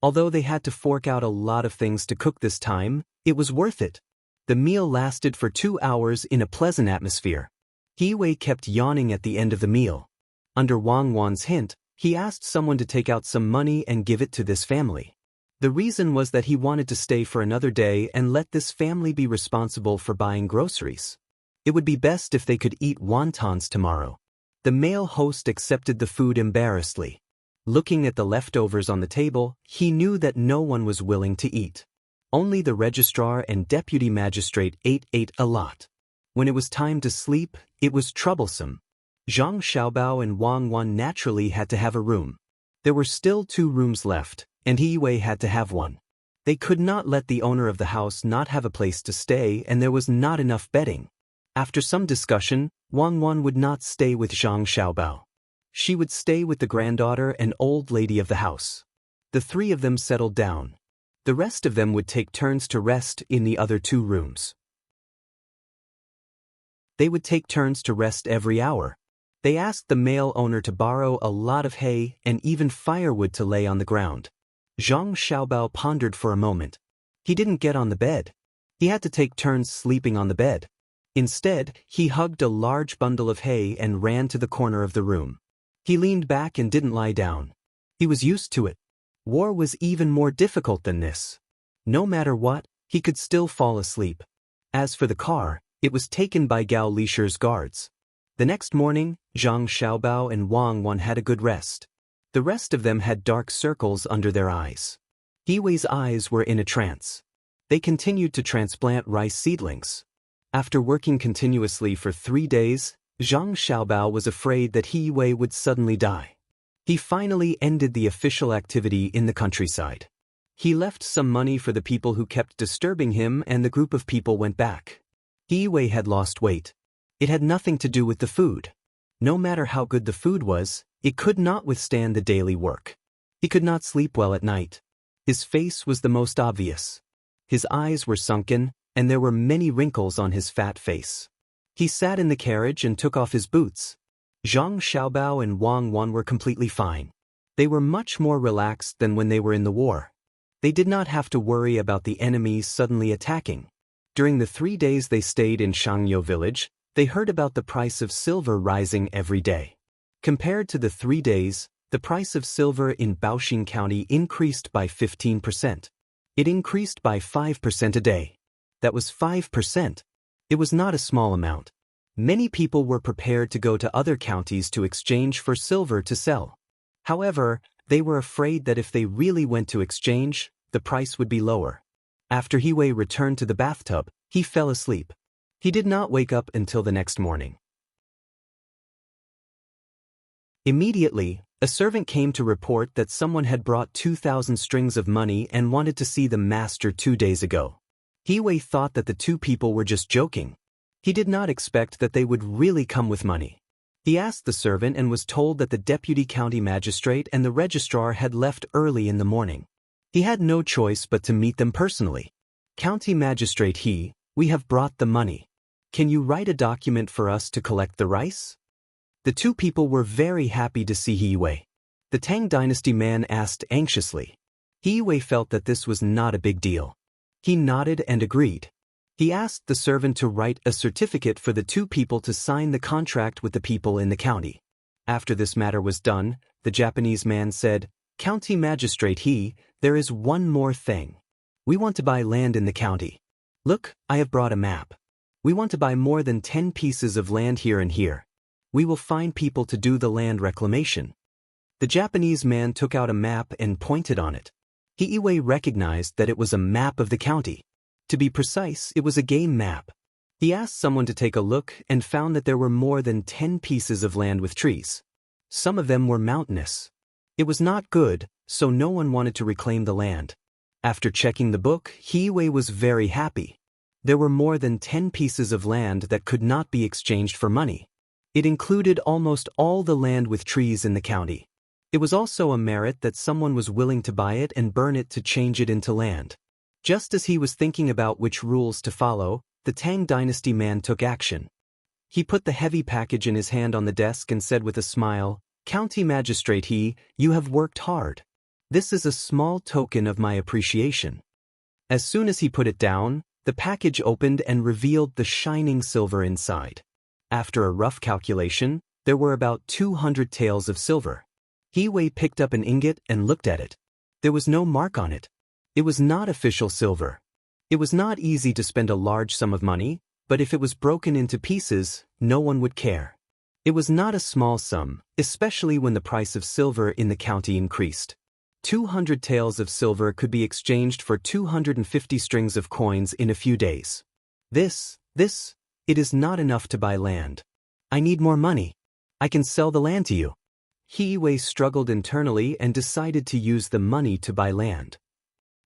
Although they had to fork out a lot of things to cook this time, it was worth it. The meal lasted for 2 hours in a pleasant atmosphere. He Wei kept yawning at the end of the meal. Under Wang Wan's hint, he asked someone to take out some money and give it to this family. The reason was that he wanted to stay for another day and let this family be responsible for buying groceries. It would be best if they could eat wontons tomorrow. The male host accepted the food embarrassedly. Looking at the leftovers on the table, he knew that no one was willing to eat. Only the registrar and deputy magistrate ate a lot. When it was time to sleep, it was troublesome. Zhang Xiaobao and Wang Wan naturally had to have a room. There were still 2 rooms left, and He Wei had to have one. They could not let the owner of the house not have a place to stay, and there was not enough bedding. After some discussion, Wang Wan would not stay with Zhang Xiaobao. She would stay with the granddaughter and old lady of the house. The 3 of them settled down. The rest of them would take turns to rest in the other 2 rooms. They would take turns to rest every hour. They asked the male owner to borrow a lot of hay and even firewood to lay on the ground. Zhang Xiaobao pondered for a moment. He didn't get on the bed. He had to take turns sleeping on the bed. Instead, he hugged a large bundle of hay and ran to the corner of the room. He leaned back and didn't lie down. He was used to it. War was even more difficult than this. No matter what, he could still fall asleep. As for the car, it was taken by Gao Lishir's guards. The next morning, Zhang Xiaobao and Wang Wan had a good rest. The rest of them had dark circles under their eyes. He Wei's eyes were in a trance. They continued to transplant rice seedlings. After working continuously for 3 days, Zhang Xiaobao was afraid that He Wei would suddenly die. He finally ended the official activity in the countryside. He left some money for the people who kept disturbing him, and the group of people went back. He Wei had lost weight. It had nothing to do with the food. No matter how good the food was, it could not withstand the daily work. He could not sleep well at night. His face was the most obvious. His eyes were sunken, and there were many wrinkles on his fat face. He sat in the carriage and took off his boots. Zhang Xiaobao and Wang Wan were completely fine. They were much more relaxed than when they were in the war. They did not have to worry about the enemies suddenly attacking. During the 3 days they stayed in Shangyo village, they heard about the price of silver rising every day. Compared to the 3 days, the price of silver in Baoxing County increased by 15%. It increased by 5% a day. That was 5%. It was not a small amount. Many people were prepared to go to other counties to exchange for silver to sell. However, they were afraid that if they really went to exchange, the price would be lower. After He Wei returned to the bathtub, he fell asleep. He did not wake up until the next morning. Immediately, a servant came to report that someone had brought 2,000 strings of money and wanted to see the master 2 days ago. He Wei thought that the 2 people were just joking. He did not expect that they would really come with money. He asked the servant and was told that the deputy county magistrate and the registrar had left early in the morning. He had no choice but to meet them personally. County Magistrate He, we have brought the money. Can you write a document for us to collect the rice? The two people were very happy to see He Wei. The Tang dynasty man asked anxiously. He Wei felt that this was not a big deal. He nodded and agreed. He asked the servant to write a certificate for the two people to sign the contract with the people in the county. After this matter was done, the Japanese man said, County Magistrate He, there is one more thing. We want to buy land in the county. Look, I have brought a map. We want to buy more than 10 pieces of land here and here. We will find people to do the land reclamation. The Japanese man took out a map and pointed on it. He Wei recognized that it was a map of the county. To be precise, it was a game map. He asked someone to take a look and found that there were more than 10 pieces of land with trees. Some of them were mountainous. It was not good, so no one wanted to reclaim the land. After checking the book, He Wei was very happy. There were more than 10 pieces of land that could not be exchanged for money. It included almost all the land with trees in the county. It was also a merit that someone was willing to buy it and burn it to change it into land. Just as he was thinking about which rules to follow, the Tang dynasty man took action. He put the heavy package in his hand on the desk and said with a smile, County Magistrate He, you have worked hard. This is a small token of my appreciation. As soon as he put it down, the package opened and revealed the shining silver inside. After a rough calculation, there were about 200 taels of silver. He Wei picked up an ingot and looked at it. There was no mark on it. It was not official silver. It was not easy to spend a large sum of money, but if it was broken into pieces, no one would care. It was not a small sum, especially when the price of silver in the county increased. 200 taels of silver could be exchanged for 250 strings of coins in a few days. It is not enough to buy land. I need more money. I can sell the land to you. He Wei struggled internally and decided to use the money to buy land.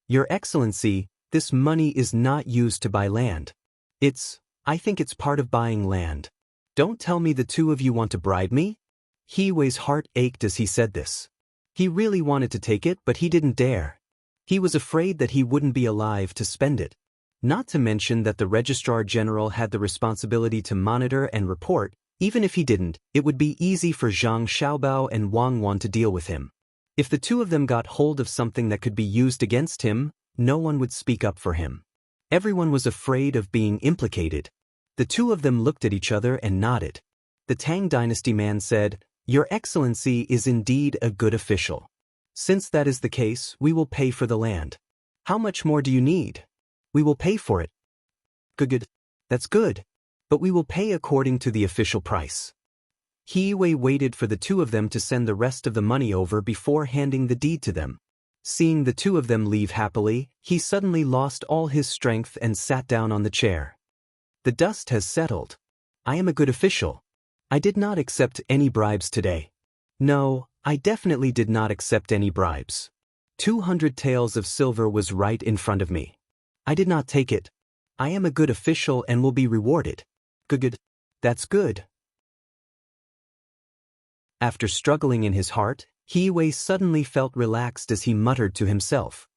Your Excellency, this money is not used to buy land. I think it's part of buying land. Don't tell me the two of you want to bribe me? He Wei's heart ached as he said this. He really wanted to take it, but he didn't dare. He was afraid that he wouldn't be alive to spend it. Not to mention that the Registrar General had the responsibility to monitor and report. Even if he didn't, it would be easy for Zhang Xiaobao and Wang Wan to deal with him. If the two of them got hold of something that could be used against him, no one would speak up for him. Everyone was afraid of being implicated. The two of them looked at each other and nodded. The Tang dynasty man said, Your Excellency is indeed a good official. Since that is the case, we will pay for the land. How much more do you need? We will pay for it. Good. That's good. But we will pay according to the official price. He Wei waited for the two of them to send the rest of the money over before handing the deed to them. Seeing the two of them leave happily, he suddenly lost all his strength and sat down on the chair. The dust has settled. I am a good official. I did not accept any bribes today. No, I definitely did not accept any bribes. 200 taels of silver was right in front of me. I did not take it. I am a good official and will be rewarded. Good. That's good. After struggling in his heart, He Wei suddenly felt relaxed as he muttered to himself.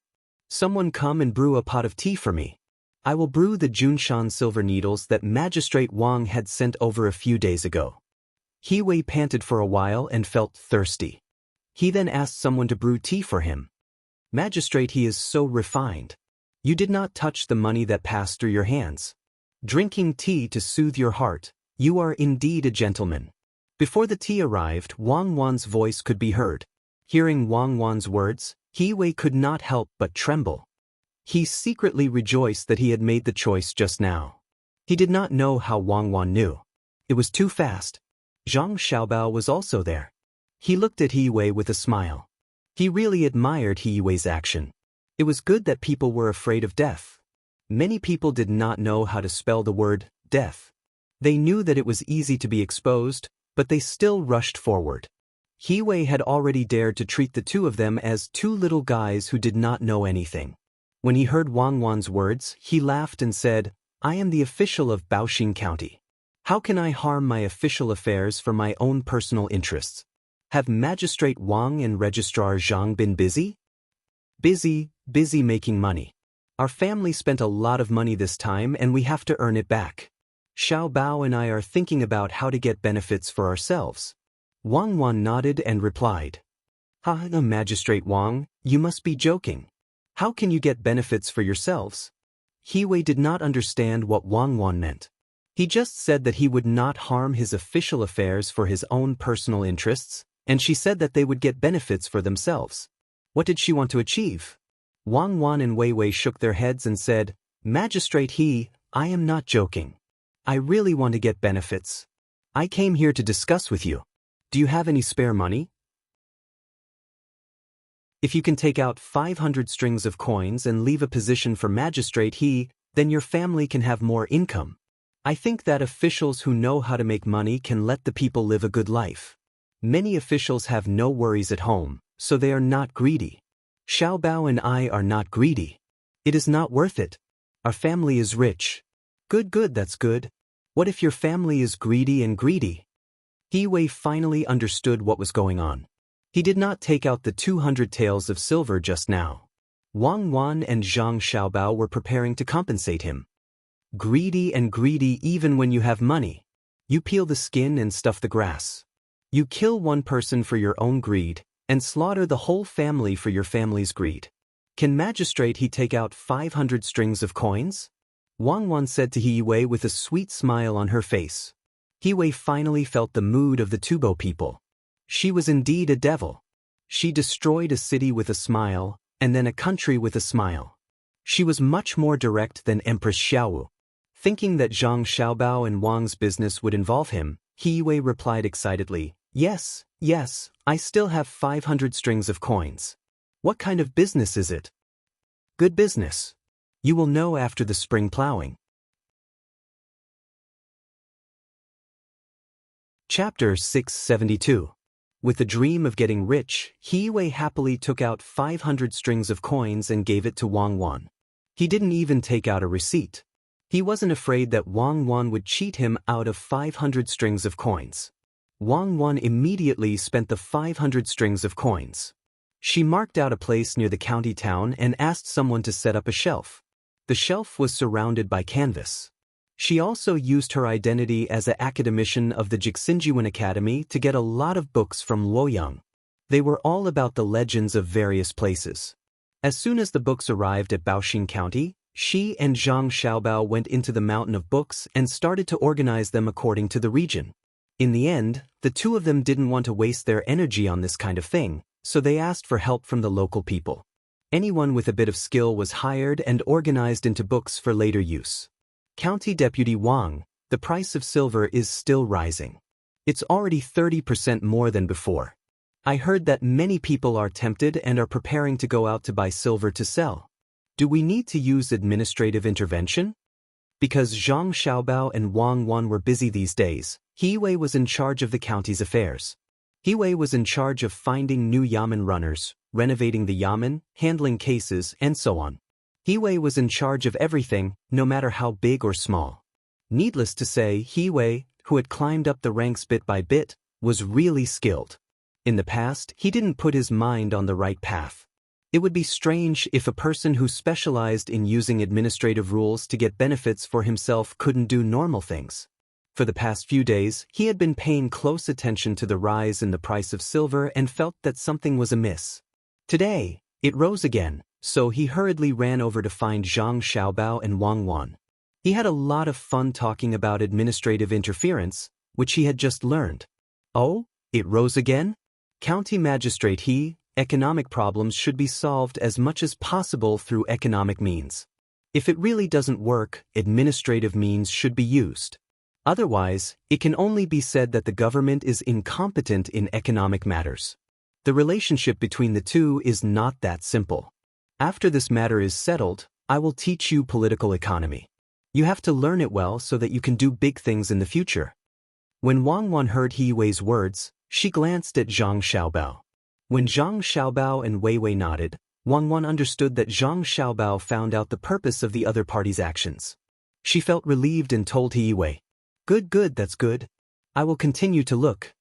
Someone come and brew a pot of tea for me. I will brew the Junshan silver needles that Magistrate Wang had sent over a few days ago. He Wei panted for a while and felt thirsty. He then asked someone to brew tea for him. Magistrate, he is so refined. You did not touch the money that passed through your hands. Drinking tea to soothe your heart, you are indeed a gentleman. Before the tea arrived, Wang Wan's voice could be heard. Hearing Wang Wan's words, He Wei could not help but tremble. He secretly rejoiced that he had made the choice just now. He did not know how Wang Wan knew. It was too fast. Zhang Xiaobao was also there. He looked at He Wei with a smile. He really admired He Wei's action. It was good that people were afraid of death. Many people did not know how to spell the word death. They knew that it was easy to be exposed, but they still rushed forward. He Wei had already dared to treat the two of them as two little guys who did not know anything. When he heard Wang Wan's words, he laughed and said, I am the official of Baoxing County. How can I harm my official affairs for my own personal interests? Have Magistrate Wang and Registrar Zhang been busy? Busy making money. Our family spent a lot of money this time and we have to earn it back. Xiao Bao and I are thinking about how to get benefits for ourselves. Wang Wan nodded and replied. Magistrate Wang, you must be joking. How can you get benefits for yourselves? He Wei did not understand what Wang Wan meant. He just said that he would not harm his official affairs for his own personal interests, and she said that they would get benefits for themselves. What did she want to achieve? Wang Wan and Wei Wei shook their heads and said, Magistrate I am not joking. I really want to get benefits. I came here to discuss with you. Do you have any spare money? If you can take out 500 strings of coins and leave a position for Magistrate then your family can have more income. I think that officials who know how to make money can let the people live a good life. Many officials have no worries at home, so they are not greedy. Xiao Bao and I are not greedy. It is not worth it. Our family is rich. Good, that's good. What if your family is greedy and greedy? He Wei finally understood what was going on. He did not take out the 200 taels of silver just now. Wang Wan and Zhang Xiaobao were preparing to compensate him. Greedy and greedy even when you have money. You peel the skin and stuff the grass. You kill one person for your own greed, and slaughter the whole family for your family's greed. Can Magistrate take out 500 strings of coins? Wang Wan said to He Wei with a sweet smile on her face. He Wei finally felt the mood of the Tubo people. She was indeed a devil. She destroyed a city with a smile, and then a country with a smile. She was much more direct than Empress Xiaowu. Thinking that Zhang Xiaobao and Wang's business would involve him, He Wei replied excitedly, Yes, I still have 500 strings of coins. What kind of business is it? Good business. You will know after the spring plowing. Chapter 672. With the dream of getting rich, He Wei happily took out 500 strings of coins and gave it to Wang Wan. He didn't even take out a receipt. He wasn't afraid that Wang Wan would cheat him out of 500 strings of coins. Wang Wan immediately spent the 500 strings of coins. She marked out a place near the county town and asked someone to set up a shelf. The shelf was surrounded by canvas. She also used her identity as an academician of the Jixinjiwan Academy to get a lot of books from Luoyang. They were all about the legends of various places. As soon as the books arrived at Baoxing County, she and Zhang Xiaobao went into the mountain of books and started to organize them according to the region. In the end, the two of them didn't want to waste their energy on this kind of thing, so they asked for help from the local people. Anyone with a bit of skill was hired and organized into books for later use. County Deputy Wang, the price of silver is still rising. It's already 30% more than before. I heard that many people are tempted and are preparing to go out to buy silver to sell. Do we need to use administrative intervention? Because Zhang Xiaobao and Wang Wan were busy these days, He Wei was in charge of the county's affairs. He Wei was in charge of finding new yamen runners, renovating the yamen, handling cases, and so on. He Wei was in charge of everything, no matter how big or small. Needless to say, He Wei, who had climbed up the ranks bit by bit, was really skilled. In the past, he didn't put his mind on the right path. It would be strange if a person who specialized in using administrative rules to get benefits for himself couldn't do normal things. For the past few days, he had been paying close attention to the rise in the price of silver and felt that something was amiss. Today, it rose again, so he hurriedly ran over to find Zhang Xiaobao and Wang Wan. He had a lot of fun talking about administrative interference, which he had just learned. Oh, it rose again? County Magistrate economic problems should be solved as much as possible through economic means. If it really doesn't work, administrative means should be used. Otherwise, it can only be said that the government is incompetent in economic matters. The relationship between the two is not that simple. After this matter is settled, I will teach you political economy. You have to learn it well so that you can do big things in the future. When Wang Wan heard He Wei's words, she glanced at Zhang Xiaobao. When Zhang Xiaobao and Wei Wei nodded, Wang Wan understood that Zhang Xiaobao found out the purpose of the other party's actions. She felt relieved and told He Wei, Good, that's good. I will continue to look.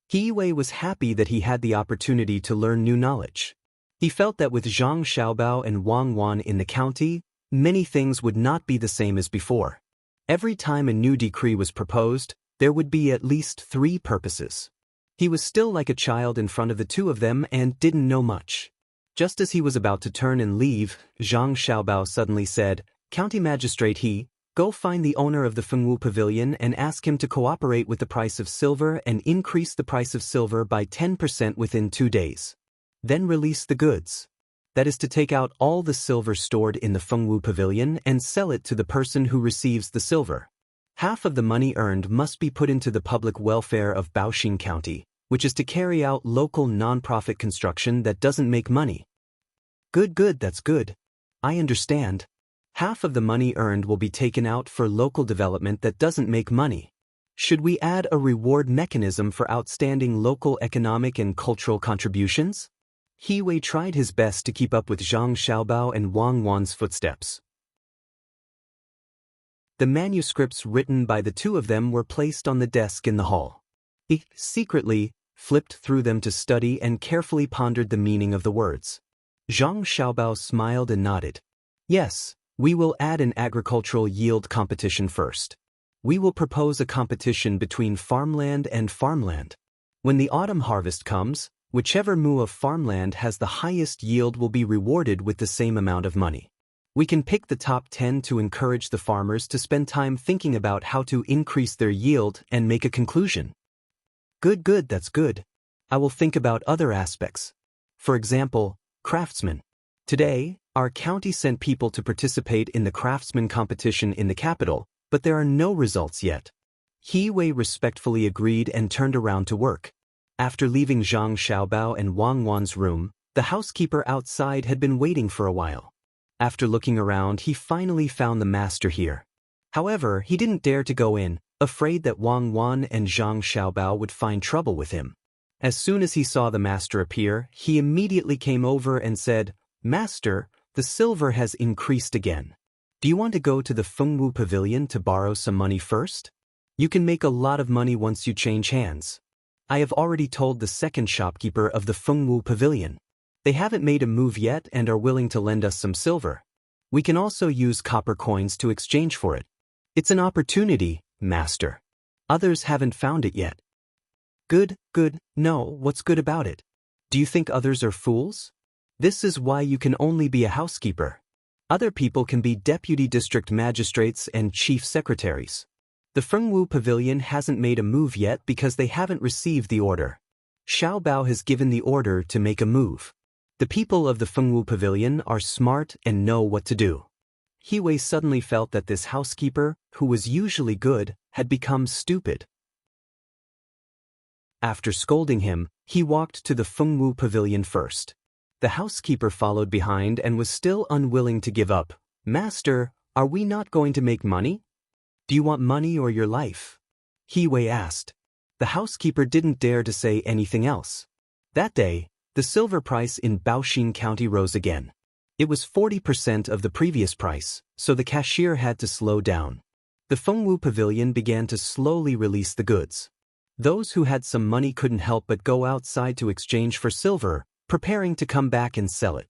He Wei was happy that he had the opportunity to learn new knowledge. He felt that with Zhang Xiaobao and Wang Wan in the county, many things would not be the same as before. Every time a new decree was proposed, there would be at least 3 purposes. He was still like a child in front of the two of them and didn't know much. Just as he was about to turn and leave, Zhang Xiaobao suddenly said, "County Magistrate He, go find the owner of the Fengwu Pavilion and ask him to cooperate with the price of silver and increase the price of silver by 10% within 2 days. Then release the goods. That is to take out all the silver stored in the Fengwu Pavilion and sell it to the person who receives the silver. Half of the money earned must be put into the public welfare of Baoxing County, which is to carry out local non-profit construction that doesn't make money." Good, that's good. I understand. Half of the money earned will be taken out for local development that doesn't make money. Should we add a reward mechanism for outstanding local economic and cultural contributions? He Wei tried his best to keep up with Zhang Xiaobao and Wang Wan's footsteps. The manuscripts written by the two of them were placed on the desk in the hall. He secretly flipped through them to study and carefully pondered the meaning of the words. Zhang Xiaobao smiled and nodded. "Yes, we will add an agricultural yield competition first. We will propose a competition between farmland and farmland. When the autumn harvest comes, whichever mu of farmland has the highest yield will be rewarded with the same amount of money. We can pick the top 10 to encourage the farmers to spend time thinking about how to increase their yield and make a conclusion." Good, that's good. I will think about other aspects. For example, craftsmen. Today, our county sent people to participate in the craftsman competition in the capital, but there are no results yet. He Wei respectfully agreed and turned around to work. After leaving Zhang Xiaobao and Wang Wan's room, the housekeeper outside had been waiting for a while. After looking around, he finally found the master here. However, he didn't dare to go in, afraid that Wang Wan and Zhang Xiaobao would find trouble with him. As soon as he saw the master appear, he immediately came over and said, "Master, the silver has increased again. Do you want to go to the Fengwu Pavilion to borrow some money first? You can make a lot of money once you change hands. I have already told the second shopkeeper of the Fengwu Pavilion. They haven't made a move yet and are willing to lend us some silver. We can also use copper coins to exchange for it. It's an opportunity, master. Others haven't found it yet." Good. No, what's good about it? Do you think others are fools? This is why you can only be a housekeeper. Other people can be deputy district magistrates and chief secretaries. The Fengwu Pavilion hasn't made a move yet because they haven't received the order. Xiaobao has given the order to make a move. The people of the Fengwu Pavilion are smart and know what to do. He Wei suddenly felt that this housekeeper, who was usually good, had become stupid. After scolding him, he walked to the Fengwu Pavilion first. The housekeeper followed behind and was still unwilling to give up. "Master, are we not going to make money? Do you want money or your life?" He Wei asked. The housekeeper didn't dare to say anything else. That day, the silver price in Baoxing County rose again. It was 40% of the previous price, so the cashier had to slow down. The Fengwu Pavilion began to slowly release the goods. Those who had some money couldn't help but go outside to exchange for silver, preparing to come back and sell it.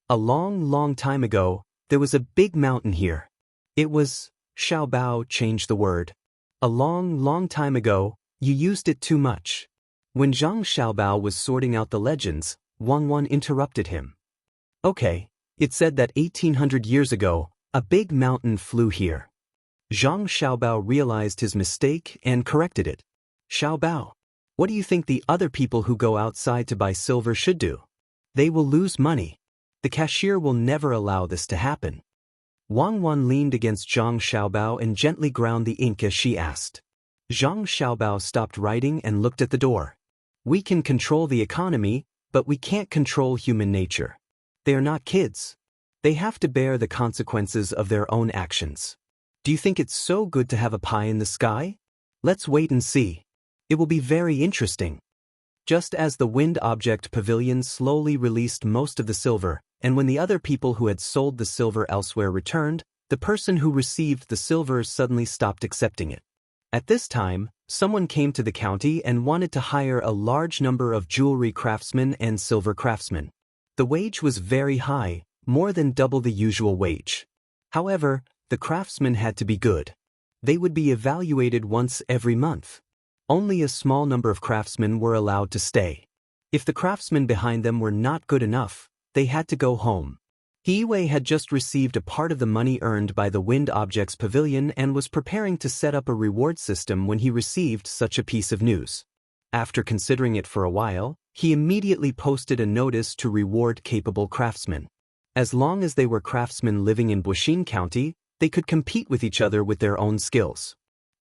A long time ago, there was a big mountain here. It was, Xiaobao changed the word. A long time ago, you used it too much. When Zhang Xiaobao was sorting out the legends, Wang Wan interrupted him. Okay, it said that 1800 years ago, a big mountain flew here. Zhang Xiaobao realized his mistake and corrected it. Xiaobao, what do you think the other people who go outside to buy silver should do? They will lose money. The cashier will never allow this to happen. Wang Wan leaned against Zhang Xiaobao and gently ground the ink as she asked. Zhang Xiaobao stopped writing and looked at the door. We can control the economy, but we can't control human nature. They are not kids. They have to bear the consequences of their own actions. Do you think it's so good to have a pie in the sky? Let's wait and see. It will be very interesting. Just as the wind object pavilion slowly released most of the silver, and when the other people who had sold the silver elsewhere returned, the person who received the silver suddenly stopped accepting it. At this time, someone came to the county and wanted to hire a large number of jewelry craftsmen and silver craftsmen. The wage was very high, more than double the usual wage. However, the craftsmen had to be good. They would be evaluated once every month. Only a small number of craftsmen were allowed to stay. If the craftsmen behind them were not good enough, they had to go home. Hiwei had just received a part of the money earned by the Wind Objects Pavilion and was preparing to set up a reward system when he received such a piece of news. After considering it for a while, he immediately posted a notice to reward capable craftsmen. As long as they were craftsmen living in Buishin County, they could compete with each other with their own skills.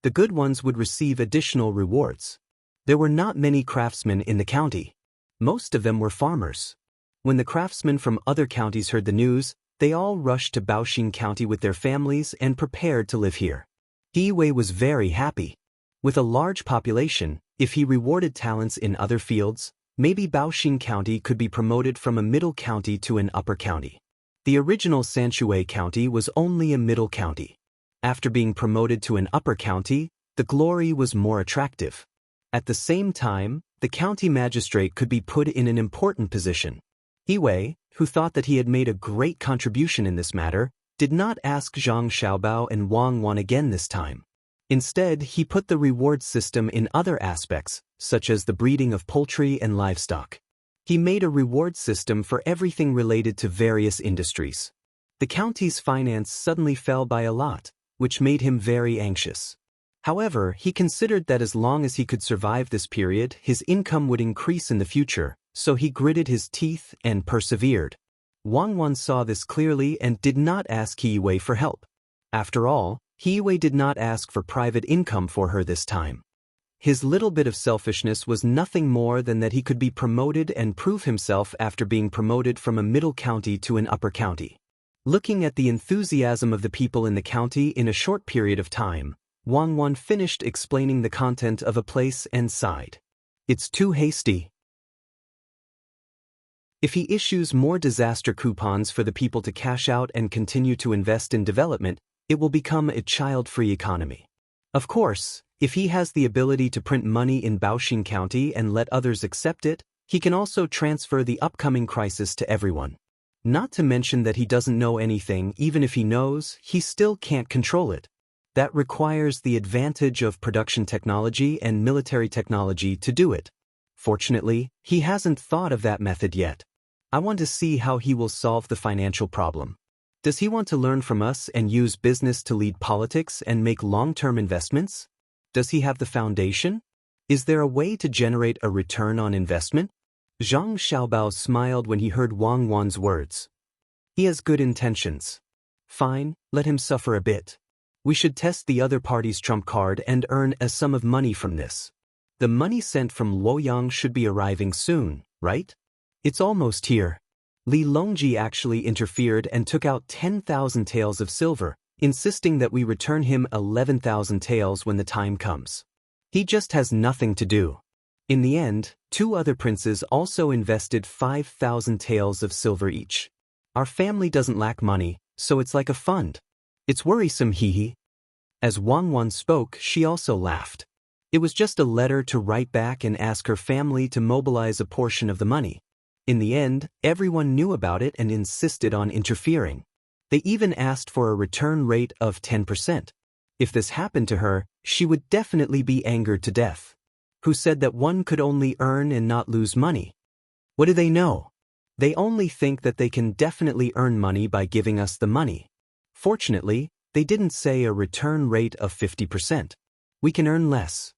The good ones would receive additional rewards. There were not many craftsmen in the county. Most of them were farmers. When the craftsmen from other counties heard the news, they all rushed to Baoshin County with their families and prepared to live here. Hiwei was very happy. With a large population, if he rewarded talents in other fields, maybe Baoshin County could be promoted from a middle county to an upper county. The original Sanshui County was only a middle county. After being promoted to an upper county, the glory was more attractive. At the same time, the county magistrate could be put in an important position. Hiwei, who thought that he had made a great contribution in this matter, did not ask Zhang Xiaobao and Wang Wan again this time. Instead, he put the reward system in other aspects, such as the breeding of poultry and livestock. He made a reward system for everything related to various industries. The county's finance suddenly fell by a lot, which made him very anxious. However, he considered that as long as he could survive this period, his income would increase in the future, so he gritted his teeth and persevered. Wang Wan saw this clearly and did not ask Hiwei for help. After all, Hiwei did not ask for private income for her this time. His little bit of selfishness was nothing more than that he could be promoted and prove himself after being promoted from a middle county to an upper county. Looking at the enthusiasm of the people in the county in a short period of time, Wang Wan finished explaining the content of a place and sighed. It's too hasty. If he issues more disaster coupons for the people to cash out and continue to invest in development, it will become a child-free economy. Of course, if he has the ability to print money in Baoshin County and let others accept it, he can also transfer the upcoming crisis to everyone. Not to mention that he doesn't know anything. Even if he knows, he still can't control it. That requires the advantage of production technology and military technology to do it. Fortunately, he hasn't thought of that method yet. I want to see how he will solve the financial problem. Does he want to learn from us and use business to lead politics and make long-term investments? Does he have the foundation? Is there a way to generate a return on investment? Zhang Xiaobao smiled when he heard Wang Wan's words. He has good intentions. Fine, let him suffer a bit. We should test the other party's trump card and earn a sum of money from this. The money sent from Luoyang should be arriving soon, right? It's almost here. Li Longji actually interfered and took out 10,000 taels of silver, insisting that we return him 11,000 taels when the time comes. He just has nothing to do. In the end, 2 other princes also invested 5,000 taels of silver each. Our family doesn't lack money, so it's like a fund. It's worrisome, hee. As Wang Wan spoke, she also laughed. It was just a letter to write back and ask her family to mobilize a portion of the money. In the end, everyone knew about it and insisted on interfering. They even asked for a return rate of 10%. If this happened to her, she would definitely be angered to death. Who said that one could only earn and not lose money? What do they know? They only think that they can definitely earn money by giving us the money. Fortunately, they didn't say a return rate of 50%. We can earn less.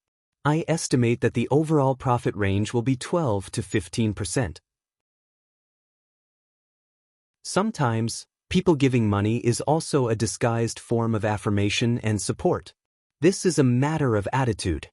I estimate that the overall profit range will be 12 to 15%. Sometimes, people giving money is also a disguised form of affirmation and support. This is a matter of attitude.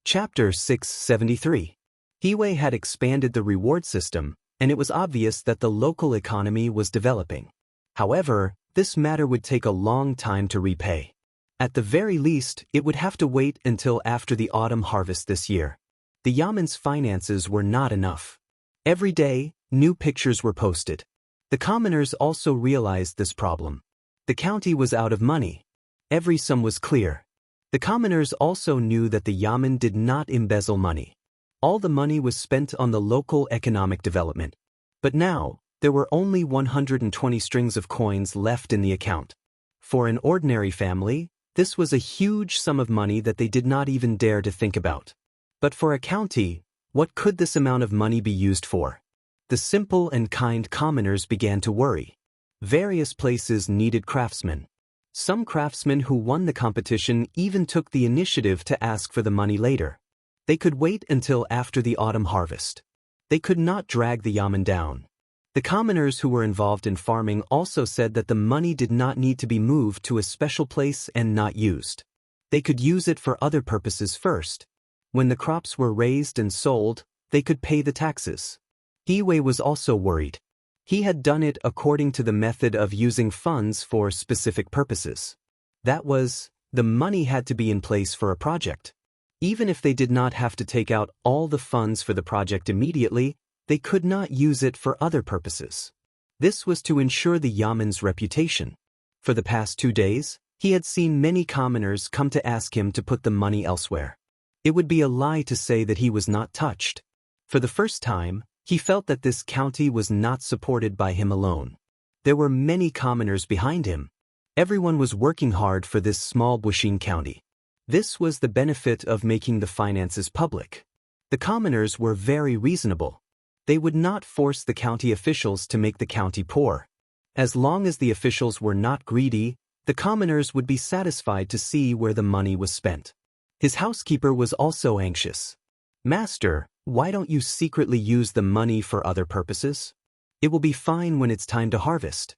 Chapter 673. Hiwei had expanded the reward system, and it was obvious that the local economy was developing. However, this matter would take a long time to repay. At the very least, it would have to wait until after the autumn harvest this year. The Yamen's finances were not enough. Every day, new pictures were posted. The commoners also realized this problem. The county was out of money. Every sum was clear. The commoners also knew that the Yamen did not embezzle money. All the money was spent on the local economic development. But now, there were only 120 strings of coins left in the account. For an ordinary family, this was a huge sum of money that they did not even dare to think about. But for a county, what could this amount of money be used for? The simple and kind commoners began to worry. Various places needed craftsmen. Some craftsmen who won the competition even took the initiative to ask for the money later. They could wait until after the autumn harvest. They could not drag the yamen down. The commoners who were involved in farming also said that the money did not need to be moved to a special place and not used. They could use it for other purposes first. When the crops were raised and sold, they could pay the taxes. Hiwei was also worried. He had done it according to the method of using funds for specific purposes. That was, the money had to be in place for a project. Even if they did not have to take out all the funds for the project immediately, they could not use it for other purposes. This was to ensure the yamen's reputation. For the past 2 days, he had seen many commoners come to ask him to put the money elsewhere. It would be a lie to say that he was not touched. For the first time, he felt that this county was not supported by him alone. There were many commoners behind him. Everyone was working hard for this small Buishin county. This was the benefit of making the finances public. The commoners were very reasonable. They would not force the county officials to make the county poor. As long as the officials were not greedy, the commoners would be satisfied to see where the money was spent. His housekeeper was also anxious. "Master, why don't you secretly use the money for other purposes? It will be fine when it's time to harvest."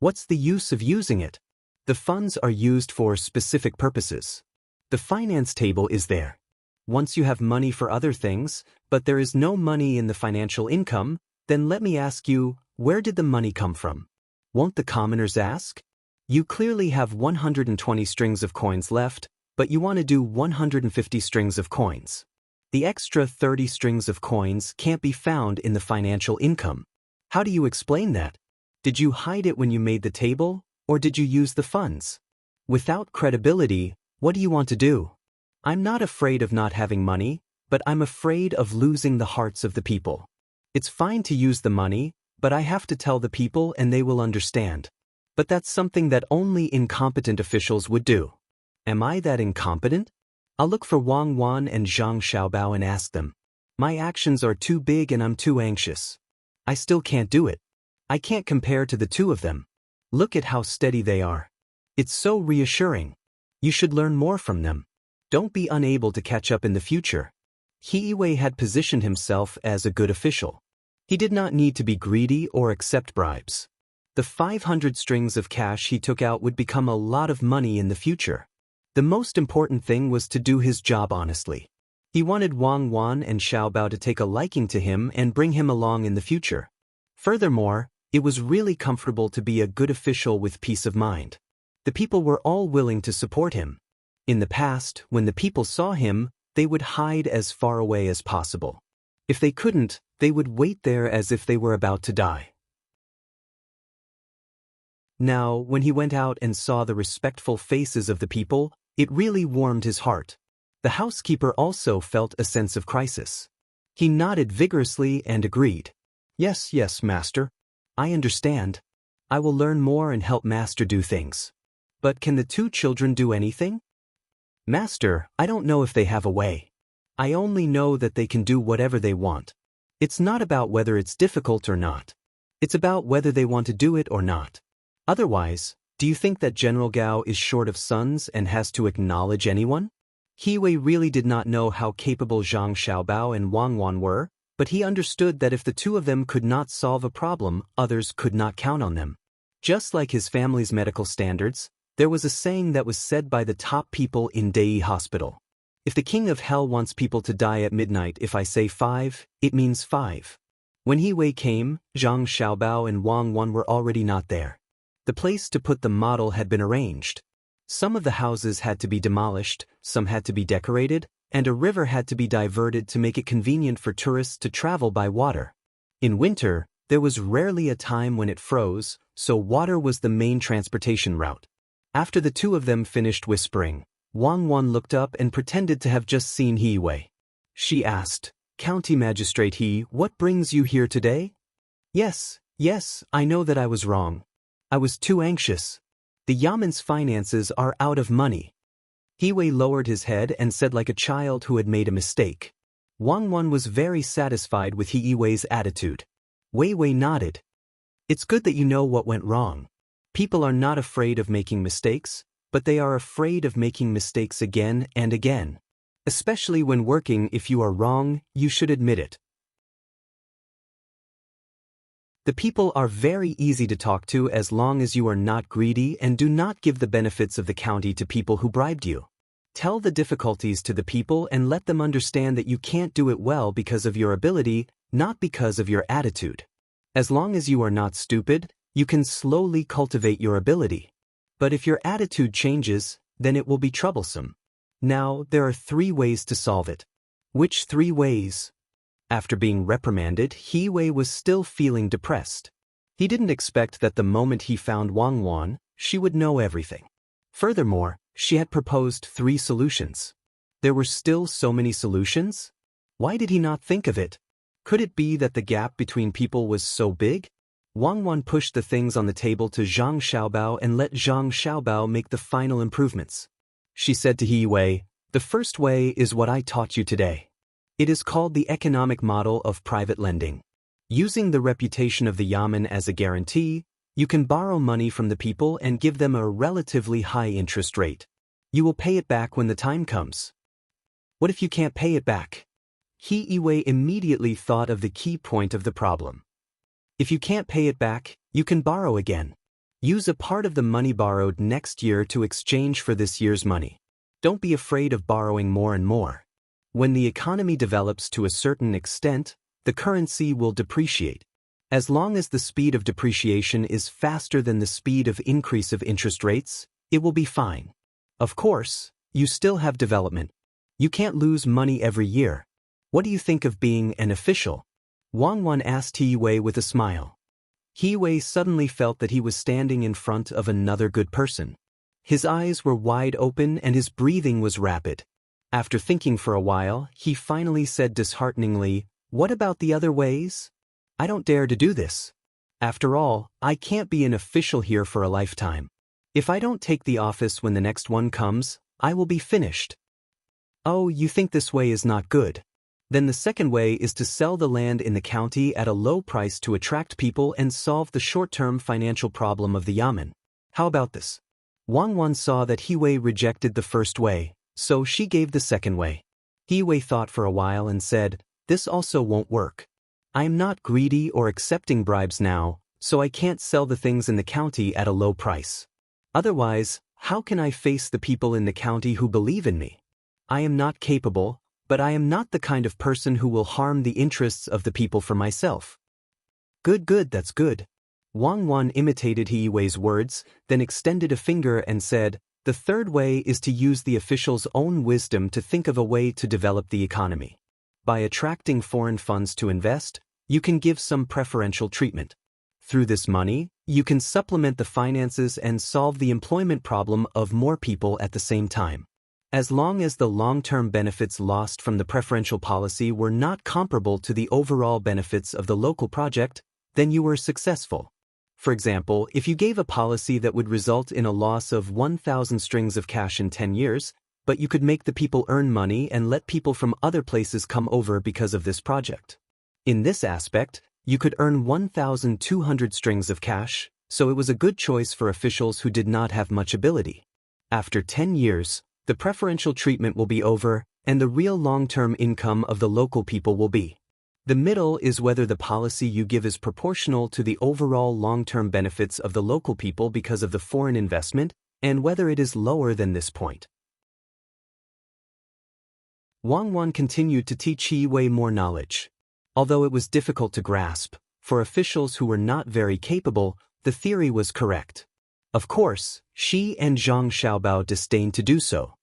"What's the use of using it? The funds are used for specific purposes. The finance table is there. Once you have money for other things, but there is no money in the financial income, then let me ask you, where did the money come from?" Won't the commoners ask? You clearly have 120 strings of coins left, but you want to do 150 strings of coins. The extra 30 strings of coins can't be found in the financial income. How do you explain that? Did you hide it when you made the table, or did you use the funds? Without credibility, what do you want to do? I'm not afraid of not having money, but I'm afraid of losing the hearts of the people. It's fine to use the money, but I have to tell the people and they will understand. But that's something that only incompetent officials would do. Am I that incompetent? I'll look for Wang Wan and Zhang Xiaobao and ask them. My actions are too big and I'm too anxious. I still can't do it. I can't compare to the two of them. Look at how steady they are. It's so reassuring. You should learn more from them. Don't be unable to catch up in the future. Hiwei had positioned himself as a good official. He did not need to be greedy or accept bribes. The 500 strings of cash he took out would become a lot of money in the future. The most important thing was to do his job honestly. He wanted Wang Wan and Xiaobao to take a liking to him and bring him along in the future. Furthermore, it was really comfortable to be a good official with peace of mind. The people were all willing to support him. In the past, when the people saw him, they would hide as far away as possible. If they couldn't, they would wait there as if they were about to die. Now, when he went out and saw the respectful faces of the people, it really warmed his heart. The housekeeper also felt a sense of crisis. He nodded vigorously and agreed. Yes, master. I understand. I will learn more and help master do things. But can the two children do anything? Master, I don't know if they have a way. I only know that they can do whatever they want. It's not about whether it's difficult or not. It's about whether they want to do it or not. Otherwise, do you think that General Gao is short of sons and has to acknowledge anyone? Hiwei really did not know how capable Zhang Xiaobao and Wang Wan were, but he understood that if the two of them could not solve a problem, others could not count on them. Just like his family's medical standards, there was a saying that was said by the top people in Dei Hospital. If the king of hell wants people to die at midnight, if I say 5, it means 5. When Hiwei came, Zhang Xiaobao and Wang Wan were already not there. The place to put the model had been arranged. Some of the houses had to be demolished, some had to be decorated, and a river had to be diverted to make it convenient for tourists to travel by water. In winter, there was rarely a time when it froze, so water was the main transportation route. After the two of them finished whispering, Wang Wan looked up and pretended to have just seen Hiwei. She asked, "County Magistrate He, what brings you here today?" Yes, I know that I was wrong. I was too anxious. The Yaman's finances are out of money. Hiwei lowered his head and said like a child who had made a mistake. Wang Wan was very satisfied with Hiwei's attitude. Wei Wei nodded. It's good that you know what went wrong. People are not afraid of making mistakes, but they are afraid of making mistakes again and again. Especially when working, if you are wrong, you should admit it. The people are very easy to talk to as long as you are not greedy and do not give the benefits of the county to people who bribed you. Tell the difficulties to the people and let them understand that you can't do it well because of your ability, not because of your attitude. As long as you are not stupid, you can slowly cultivate your ability. But if your attitude changes, then it will be troublesome. Now, there are 3 ways to solve it. Which 3 ways? After being reprimanded, Hiwei was still feeling depressed. He didn't expect that the moment he found Wang Wan, she would know everything. Furthermore, she had proposed 3 solutions. There were still so many solutions? Why did he not think of it? Could it be that the gap between people was so big? Wang Wan pushed the things on the table to Zhang Xiaobao and let Zhang Xiaobao make the final improvements. She said to Hiwei, "The first way is what I taught you today. It is called the economic model of private lending. Using the reputation of the Yamen as a guarantee, you can borrow money from the people and give them a relatively high interest rate. You will pay it back when the time comes." What if you can't pay it back? Hiwei immediately thought of the key point of the problem. If you can't pay it back, you can borrow again. Use a part of the money borrowed next year to exchange for this year's money. Don't be afraid of borrowing more and more. When the economy develops to a certain extent, the currency will depreciate. As long as the speed of depreciation is faster than the speed of increase of interest rates, it will be fine. Of course, you still have development. You can't lose money every year. What do you think of being an official? Wang Wan asked Hiwei with a smile. Hiwei suddenly felt that he was standing in front of another good person. His eyes were wide open and his breathing was rapid. After thinking for a while, he finally said dishearteningly, "What about the other ways? I don't dare to do this. After all, I can't be an official here for a lifetime. If I don't take the office when the next one comes, I will be finished." "Oh, you think this way is not good? Then the second way is to sell the land in the county at a low price to attract people and solve the short-term financial problem of the Yamen. How about this?" Wang Wan saw that Hiwei rejected the first way, so she gave the second way. Hiwei thought for a while and said, "This also won't work. I am not greedy or accepting bribes now, so I can't sell the things in the county at a low price. Otherwise, how can I face the people in the county who believe in me? I am not capable, but I am not the kind of person who will harm the interests of the people for myself." Good, that's good. Wang Wan imitated Hiwei's words, then extended a finger and said, "The third way is to use the official's own wisdom to think of a way to develop the economy. By attracting foreign funds to invest, you can give some preferential treatment. Through this money, you can supplement the finances and solve the employment problem of more people at the same time. As long as the long-term benefits lost from the preferential policy were not comparable to the overall benefits of the local project, then you were successful. For example, if you gave a policy that would result in a loss of 1,000 strings of cash in 10 years, but you could make the people earn money and let people from other places come over because of this project. In this aspect, you could earn 1,200 strings of cash, so it was a good choice for officials who did not have much ability. After 10 years, the preferential treatment will be over, and the real long-term income of the local people will be. The middle is whether the policy you give is proportional to the overall long-term benefits of the local people because of the foreign investment, and whether it is lower than this point." Wang Wan continued to teach Hiwei more knowledge. Although it was difficult to grasp, for officials who were not very capable, the theory was correct. Of course, she and Zhang Xiaobao disdained to do so.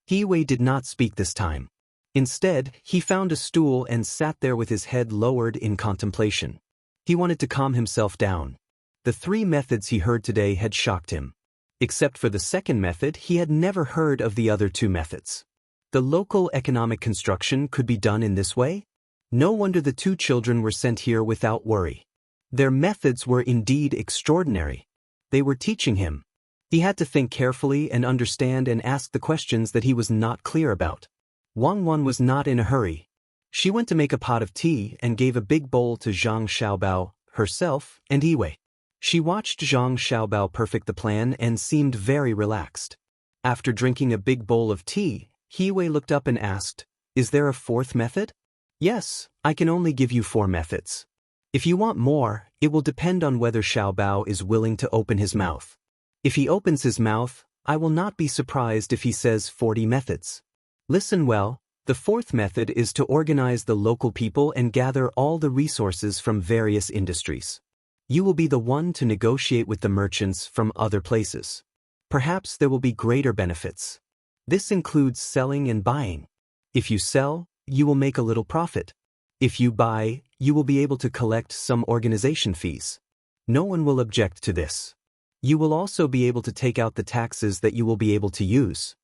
Hiwei did not speak this time. Instead, he found a stool and sat there with his head lowered in contemplation. He wanted to calm himself down. The 3 methods he heard today had shocked him. Except for the second method, he had never heard of the other 2 methods. The local economic construction could be done in this way? No wonder the 2 children were sent here without worry. Their methods were indeed extraordinary. They were teaching him. He had to think carefully and understand and ask the questions that he was not clear about. Wang Wan was not in a hurry. She went to make a pot of tea and gave a big bowl to Zhang Xiaobao, herself, and Yiwei. She watched Zhang Xiaobao perfect the plan and seemed very relaxed. After drinking a big bowl of tea, Yiwei looked up and asked, "Is there a fourth method?" "Yes, I can only give you 4 methods. If you want more, it will depend on whether Xiaobao is willing to open his mouth. If he opens his mouth, I will not be surprised if he says 40 methods. Listen well, the 4th method is to organize the local people and gather all the resources from various industries. You will be the one to negotiate with the merchants from other places. Perhaps there will be greater benefits. This includes selling and buying. If you sell, you will make a little profit. If you buy, you will be able to collect some organization fees. No one will object to this. You will also be able to take out the taxes that you will be able to use."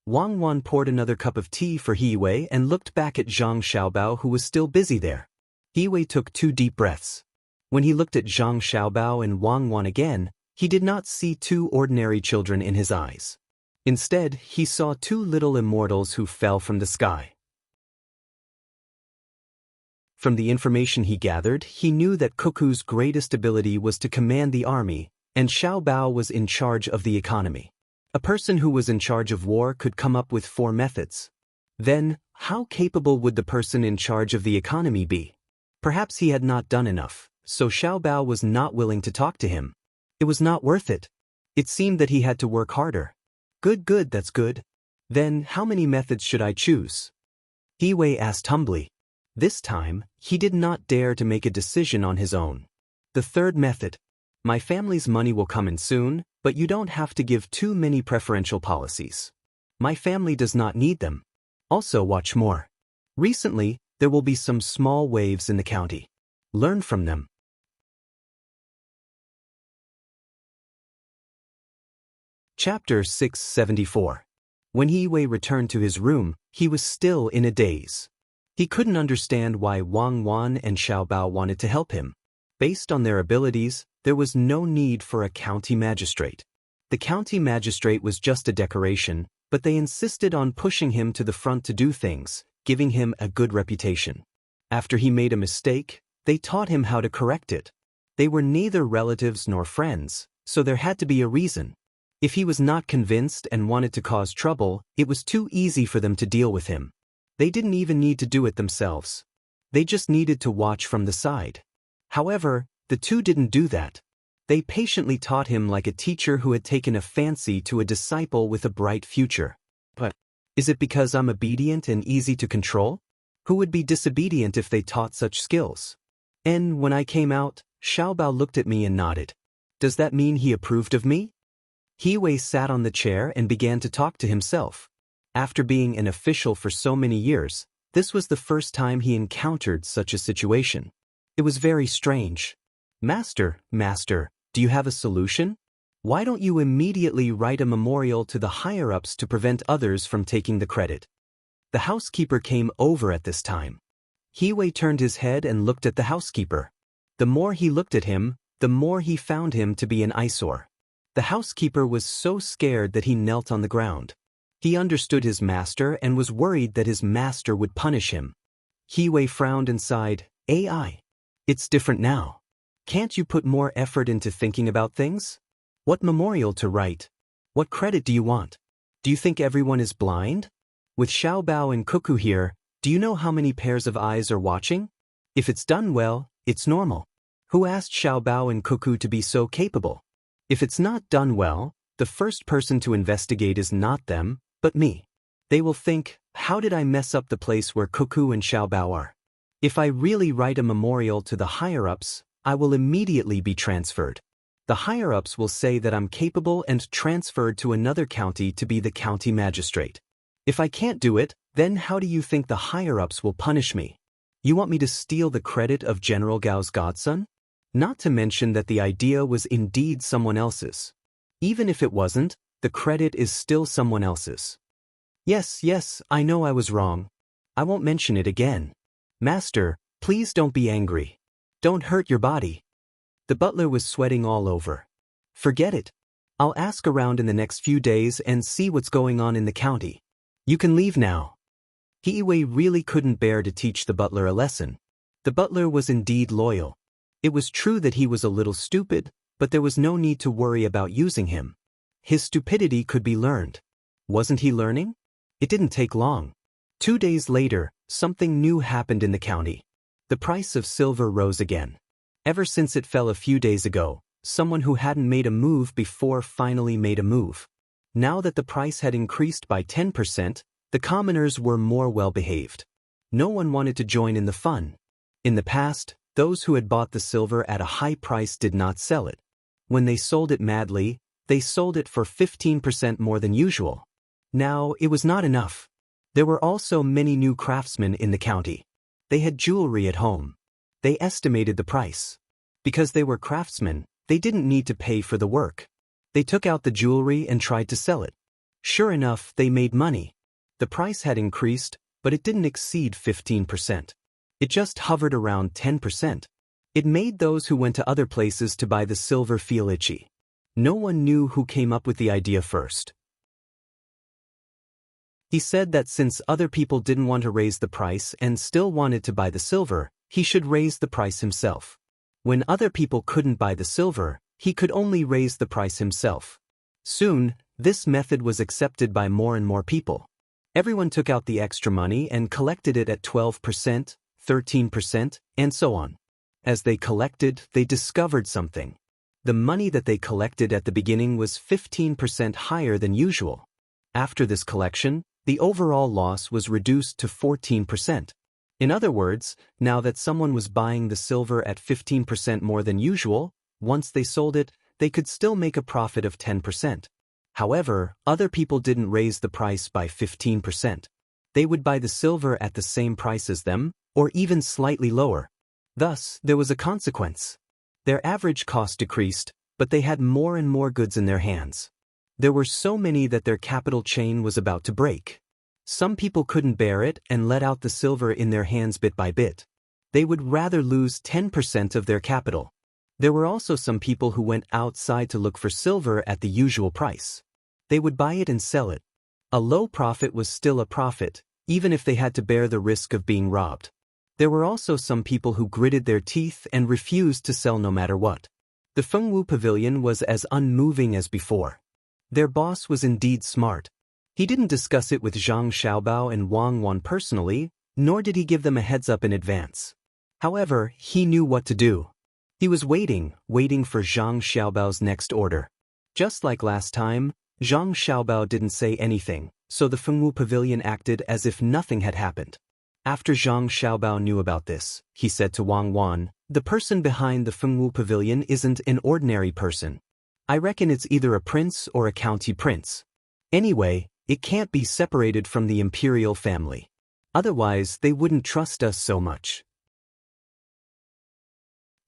Wang Wan poured another cup of tea for Yiwei and looked back at Zhang Xiaobao, who was still busy there. Yiwei took 2 deep breaths. When he looked at Zhang Xiaobao and Wang Wan again, he did not see 2 ordinary children in his eyes. Instead, he saw 2 little immortals who fell from the sky. From the information he gathered, he knew that Cuckoo's greatest ability was to command the army, and Xiaobao was in charge of the economy. A person who was in charge of war could come up with 4 methods. Then, how capable would the person in charge of the economy be? Perhaps he had not done enough, so Xiaobao was not willing to talk to him. It was not worth it. It seemed that he had to work harder. Good, that's good. Then, how many methods should I choose? Yiwei asked humbly. This time, he did not dare to make a decision on his own. The 3rd method. My family's money will come in soon, but you don't have to give too many preferential policies. My family does not need them. Also watch more. Recently, there will be some small waves in the county. Learn from them. Chapter 674. When Yiwei returned to his room, he was still in a daze. He couldn't understand why Wang Wan and Xiaobao wanted to help him. Based on their abilities, there was no need for a county magistrate. The county magistrate was just a decoration, but they insisted on pushing him to the front to do things, giving him a good reputation. After he made a mistake, they taught him how to correct it. They were neither relatives nor friends, so there had to be a reason. If he was not convinced and wanted to cause trouble, it was too easy for them to deal with him. They didn't even need to do it themselves. They just needed to watch from the side. However, the 2 didn't do that. They patiently taught him like a teacher who had taken a fancy to a disciple with a bright future. But is it because I'm obedient and easy to control? Who would be disobedient if they taught such skills? And when I came out, Xiaobao looked at me and nodded. Does that mean he approved of me? Yiwei sat on the chair and began to talk to himself. After being an official for so many years, this was the first time he encountered such a situation. It was very strange. Master, do you have a solution? Why don't you immediately write a memorial to the higher-ups to prevent others from taking the credit? The housekeeper came over at this time. Yiwei turned his head and looked at the housekeeper. The more he looked at him, the more he found him to be an eyesore. The housekeeper was so scared that he knelt on the ground. He understood his master and was worried that his master would punish him. Yiwei frowned and sighed, "AI. It's different now. Can't you put more effort into thinking about things? What memorial to write? What credit do you want? Do you think everyone is blind? With Xiaobao and Cuckoo here, do you know how many pairs of eyes are watching? If it's done well, it's normal. Who asked Xiaobao and Cuckoo to be so capable? If it's not done well, the first person to investigate is not them, but me. They will think, how did I mess up the place where Cuckoo and Xiaobao are? If I really write a memorial to the higher-ups, I will immediately be transferred. The higher-ups will say that I'm capable and transferred to another county to be the county magistrate. If I can't do it, then how do you think the higher-ups will punish me? You want me to steal the credit of General Gao's godson? Not to mention that the idea was indeed someone else's. Even if it wasn't, the credit is still someone else's. Yes, I know I was wrong. I won't mention it again. Master, please don't be angry. Don't hurt your body. The butler was sweating all over. Forget it. I'll ask around in the next few days and see what's going on in the county. You can leave now. Hiiwei really couldn't bear to teach the butler a lesson. The butler was indeed loyal. It was true that he was a little stupid, but there was no need to worry about using him. His stupidity could be learned. Wasn't he learning? It didn't take long. 2 days later, something new happened in the county. The price of silver rose again. Ever since it fell a few days ago, someone who hadn't made a move before finally made a move. Now that the price had increased by 10%, the commoners were more well-behaved. No one wanted to join in the fun. In the past, those who had bought the silver at a high price did not sell it. When they sold it madly, they sold it for 15% more than usual. Now, it was not enough. There were also many new craftsmen in the county. They had jewelry at home. They estimated the price. Because they were craftsmen, they didn't need to pay for the work. They took out the jewelry and tried to sell it. Sure enough, they made money. The price had increased, but it didn't exceed 15%. It just hovered around 10%. It made those who went to other places to buy the silver feel itchy. No one knew who came up with the idea first. He said that since other people didn't want to raise the price and still wanted to buy the silver, he should raise the price himself. When other people couldn't buy the silver, he could only raise the price himself. Soon, this method was accepted by more and more people. Everyone took out the extra money and collected it at 12%, 13%, and so on. As they collected, they discovered something. The money that they collected at the beginning was 15% higher than usual. After this collection, the overall loss was reduced to 14%. In other words, now that someone was buying the silver at 15% more than usual, once they sold it, they could still make a profit of 10%. However, other people didn't raise the price by 15%. They would buy the silver at the same price as them, or even slightly lower. Thus, there was a consequence. Their average cost decreased, but they had more and more goods in their hands. There were so many that their capital chain was about to break. Some people couldn't bear it and let out the silver in their hands bit by bit. They would rather lose 10% of their capital. There were also some people who went outside to look for silver at the usual price. They would buy it and sell it. A low profit was still a profit, even if they had to bear the risk of being robbed. There were also some people who gritted their teeth and refused to sell no matter what. The Fengwu Pavilion was as unmoving as before. Their boss was indeed smart. He didn't discuss it with Zhang Xiaobao and Wang Wan personally, nor did he give them a heads up in advance. However, he knew what to do. He was waiting for Zhang Xiaobao's next order. Just like last time, Zhang Xiaobao didn't say anything, so the Fengwu Pavilion acted as if nothing had happened. After Zhang Xiaobao knew about this, he said to Wang Wan, "The person behind the Fengwu Pavilion isn't an ordinary person. I reckon it's either a prince or a county prince. Anyway, it can't be separated from the imperial family. Otherwise, they wouldn't trust us so much.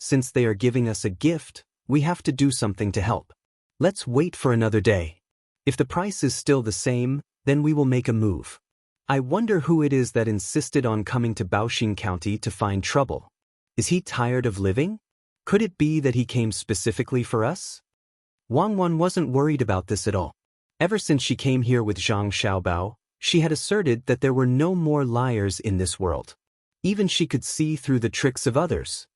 Since they are giving us a gift, we have to do something to help. Let's wait for another day. If the price is still the same, then we will make a move. I wonder who it is that insisted on coming to Baoxing County to find trouble. Is he tired of living? Could it be that he came specifically for us?" Wang Wan wasn't worried about this at all. Ever since she came here with Zhang Xiaobao, she had asserted that there were no more liars in this world. Even she could see through the tricks of others.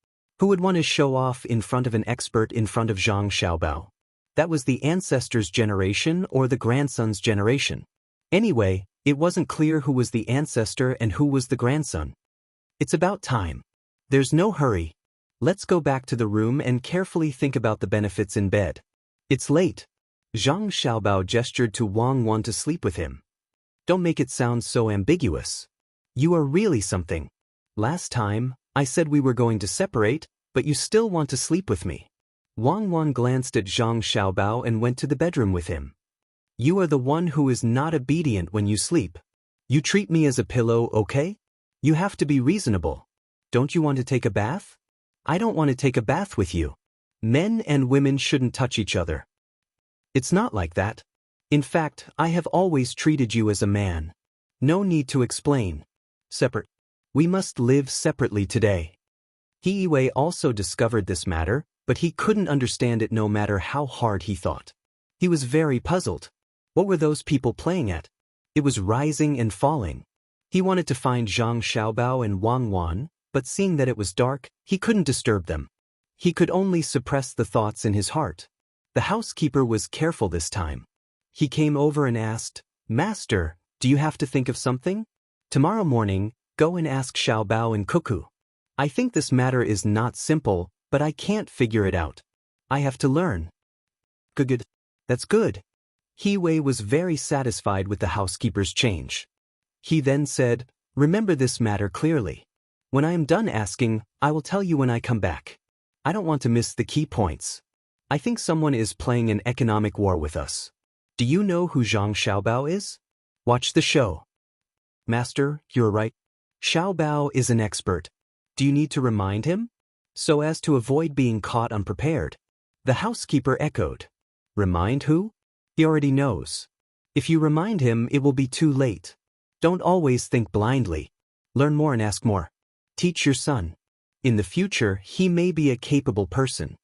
Who would want to show off in front of an expert in front of Zhang Xiaobao? That was the ancestors' generation or the grandson's generation. Anyway, it wasn't clear who was the ancestor and who was the grandson. It's about time. There's no hurry. Let's go back to the room and carefully think about the benefits in bed. It's late. Zhang Xiaobao gestured to Wang Wan to sleep with him. Don't make it sound so ambiguous. You are really something. Last time, I said we were going to separate, but you still want to sleep with me. Wang Wan glanced at Zhang Xiaobao and went to the bedroom with him. You are the one who is not obedient when you sleep. You treat me as a pillow, okay? You have to be reasonable. Don't you want to take a bath? I don't want to take a bath with you. Men and women shouldn't touch each other. It's not like that. In fact, I have always treated you as a man. No need to explain. Separate. We must live separately today. Hiiwei also discovered this matter, but he couldn't understand it no matter how hard he thought. He was very puzzled. What were those people playing at? It was rising and falling. He wanted to find Zhang Xiaobao and Wang Wan, but seeing that it was dark, he couldn't disturb them. He could only suppress the thoughts in his heart. The housekeeper was careful this time. He came over and asked, "Master, do you have to think of something? Tomorrow morning, go and ask Xiaobao and Cuckoo. I think this matter is not simple, but I can't figure it out. I have to learn." Good. That's good. He Wei was very satisfied with the housekeeper's change. He then said, "Remember this matter clearly. When I am done asking, I will tell you when I come back. I don't want to miss the key points. I think someone is playing an economic war with us. Do you know who Zhang Xiaobao is? Watch the show." "Master, you're right. Xiaobao is an expert. Do you need to remind him?" So as to avoid being caught unprepared. The housekeeper echoed. "Remind who? He already knows. If you remind him, it will be too late. Don't always think blindly. Learn more and ask more. Teach your son. In the future, he may be a capable person."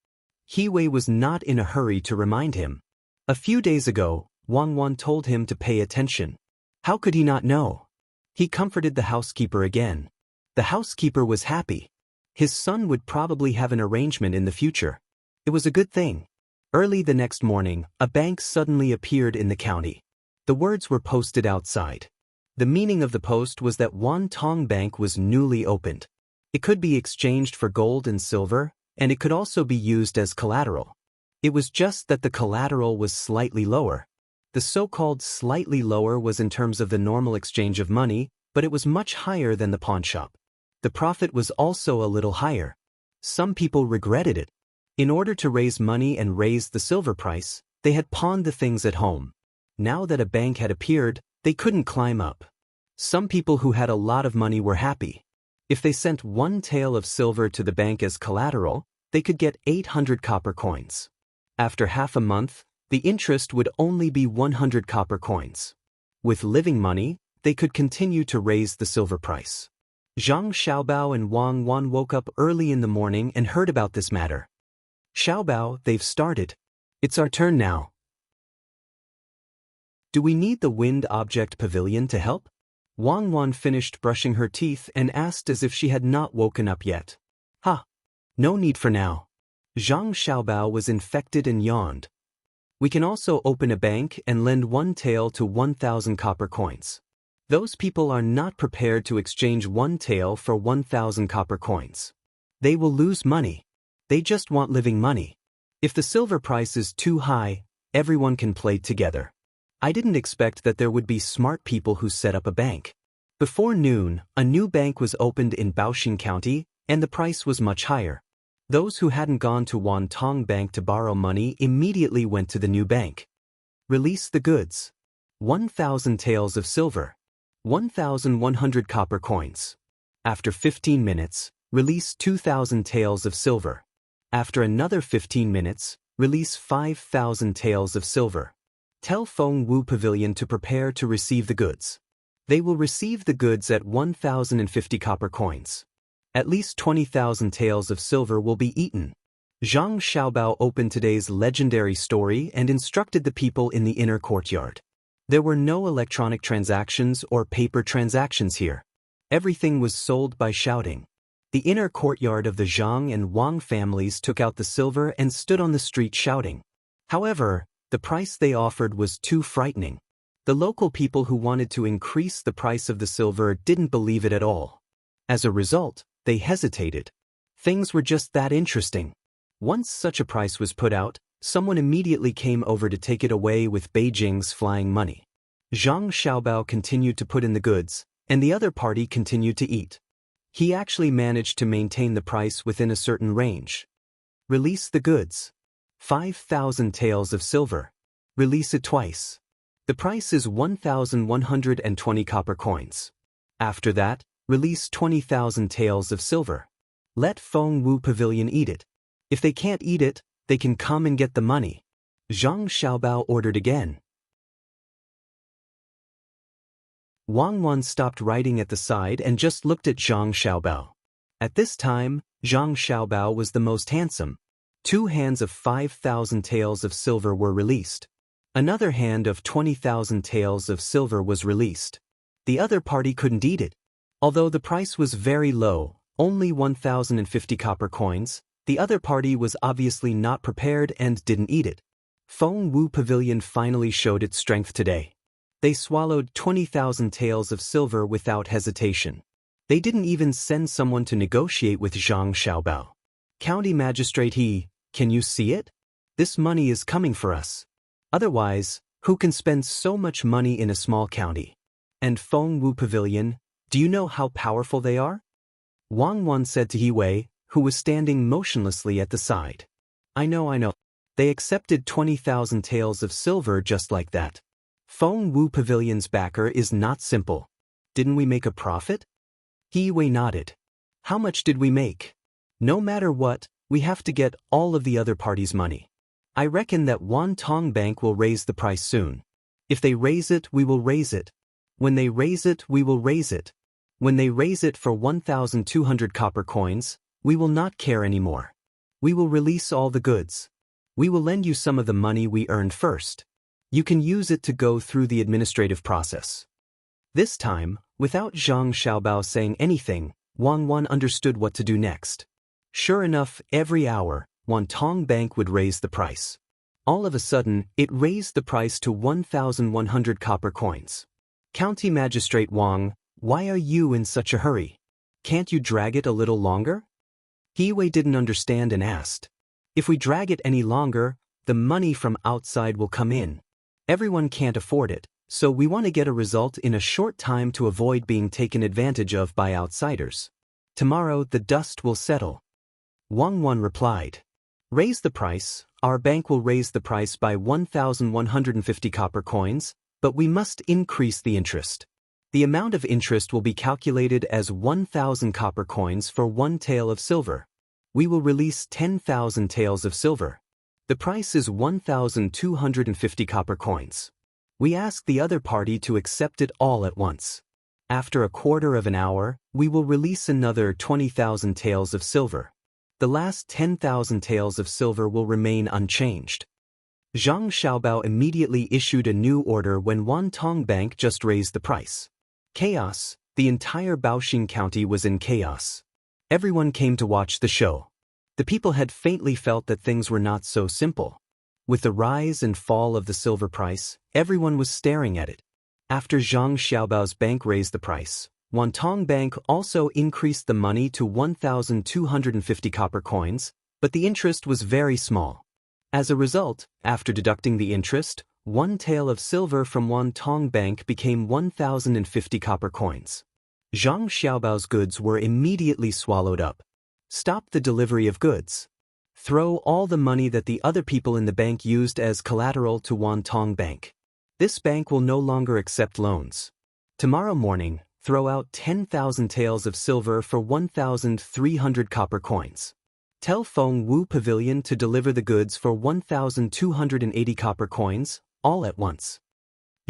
He Wei was not in a hurry to remind him. A few days ago, Wang Wan told him to pay attention. How could he not know? He comforted the housekeeper again. The housekeeper was happy. His son would probably have an arrangement in the future. It was a good thing. Early the next morning, a bank suddenly appeared in the county. The words were posted outside. The meaning of the post was that Wan Tong Bank was newly opened. It could be exchanged for gold and silver, and it could also be used as collateral. It was just that the collateral was slightly lower. The so-called slightly lower was in terms of the normal exchange of money, but it was much higher than the pawnshop. The profit was also a little higher. Some people regretted it. In order to raise money and raise the silver price, they had pawned the things at home. Now that a bank had appeared, they couldn't climb up. Some people who had a lot of money were happy. If they sent one tael of silver to the bank as collateral, they could get 800 copper coins. After half a month, the interest would only be 100 copper coins. With living money, they could continue to raise the silver price. Zhang Xiaobao and Wang Wan woke up early in the morning and heard about this matter. "Xiaobao, they've started. It's our turn now. Do we need the wind object pavilion to help?" Wang Wan finished brushing her teeth and asked as if she had not woken up yet. "Ha! No need for now." Zhang Xiaobao was infected and yawned. "We can also open a bank and lend one tael to 1,000 copper coins. Those people are not prepared to exchange one tael for 1,000 copper coins. They will lose money. They just want living money. If the silver price is too high, everyone can play together. I didn't expect that there would be smart people who set up a bank." Before noon, a new bank was opened in Baoxing County, and the price was much higher. Those who hadn't gone to Wan Tong Bank to borrow money immediately went to the new bank. "Release the goods. 1,000 taels of silver. 1,100 copper coins. After 15 minutes, release 2,000 taels of silver. After another 15 minutes, release 5,000 taels of silver. Tell Feng Wu Pavilion to prepare to receive the goods. They will receive the goods at 1,050 copper coins. At least 20,000 taels of silver will be eaten." Zhang Xiaobao opened today's legendary story and instructed the people in the inner courtyard. There were no electronic transactions or paper transactions here. Everything was sold by shouting. The inner courtyard of the Zhang and Wang families took out the silver and stood on the street shouting. However, the price they offered was too frightening. The local people who wanted to increase the price of the silver didn't believe it at all. As a result, they hesitated. Things were just that interesting. Once such a price was put out, someone immediately came over to take it away with Beijing's flying money. Zhang Xiaobao continued to put in the goods, and the other party continued to eat. He actually managed to maintain the price within a certain range. "Release the goods. 5,000 taels of silver. Release it twice. The price is 1,120 copper coins. After that, release 20,000 taels of silver. Let Feng Wu Pavilion eat it. If they can't eat it, they can come and get the money." Zhang Xiaobao ordered again. Wang Wan stopped writing at the side and just looked at Zhang Xiaobao. At this time, Zhang Xiaobao was the most handsome. 2 hands of 5,000 taels of silver were released. Another hand of 20,000 taels of silver was released. The other party couldn't eat it. Although the price was very low, only 1,050 copper coins, the other party was obviously not prepared and didn't eat it. Feng Wu Pavilion finally showed its strength today. They swallowed 20,000 taels of silver without hesitation. They didn't even send someone to negotiate with Zhang Xiaobao. County Magistrate He, can you see it? This money is coming for us. Otherwise, who can spend so much money in a small county? And Feng Wu Pavilion, do you know how powerful they are? Wang Wan said to He Wei, who was standing motionlessly at the side. I know. They accepted 20,000 taels of silver just like that. Feng Wu Pavilion's backer is not simple. Didn't we make a profit? He Wei nodded. How much did we make? No matter what, we have to get all of the other party's money. I reckon that Tang Bank will raise the price soon. If they raise it, we will raise it. When they raise it, we will raise it. When they raise it for 1,200 copper coins, we will not care anymore. We will release all the goods. We will lend you some of the money we earned first. You can use it to go through the administrative process. This time, without Zhang Xiaobao saying anything, Wang Wan understood what to do next. Sure enough, every hour, Tang Bank would raise the price. All of a sudden, it raised the price to 1,100 copper coins. County Magistrate Wang, why are you in such a hurry? Can't you drag it a little longer? He Wei didn't understand and asked. If we drag it any longer, the money from outside will come in. Everyone can't afford it, so we want to get a result in a short time to avoid being taken advantage of by outsiders. Tomorrow the dust will settle. Wang Wan replied. Raise the price, our bank will raise the price by 1,150 copper coins, but we must increase the interest. The amount of interest will be calculated as 1,000 copper coins for 1 tael of silver. We will release 10,000 taels of silver. The price is 1,250 copper coins. We ask the other party to accept it all at once. After a quarter of an hour, we will release another 20,000 taels of silver. The last 10,000 taels of silver will remain unchanged. Zhang Xiaobao immediately issued a new order when Tang Bank just raised the price. Chaos, the entire Baoxing County was in chaos. Everyone came to watch the show. The people had faintly felt that things were not so simple. With the rise and fall of the silver price, everyone was staring at it. After Zhang Xiaobao's bank raised the price, Tang Bank also increased the money to 1,250 copper coins, but the interest was very small. As a result, after deducting the interest, 1 tael of silver from Tang Bank became 1,050 copper coins. Zhang Xiaobao's goods were immediately swallowed up. Stop the delivery of goods. Throw all the money that the other people in the bank used as collateral to Tang Bank. This bank will no longer accept loans. Tomorrow morning, throw out 10,000 taels of silver for 1,300 copper coins. Tell Feng Wu Pavilion to deliver the goods for 1,280 copper coins, all at once.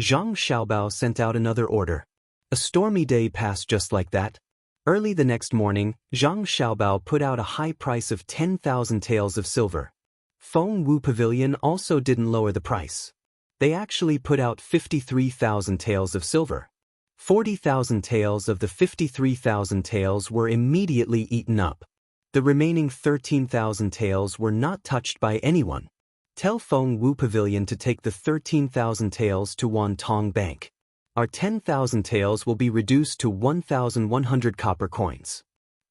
Zhang Xiaobao sent out another order. A stormy day passed just like that. Early the next morning, Zhang Xiaobao put out a high price of 10,000 taels of silver. Feng Wu Pavilion also didn't lower the price. They actually put out 53,000 taels of silver. 40,000 taels of the 53,000 taels were immediately eaten up. The remaining 13,000 taels were not touched by anyone. Tell Feng Wu Pavilion to take the 13,000 taels to Tang Bank. Our 10,000 taels will be reduced to 1,100 copper coins.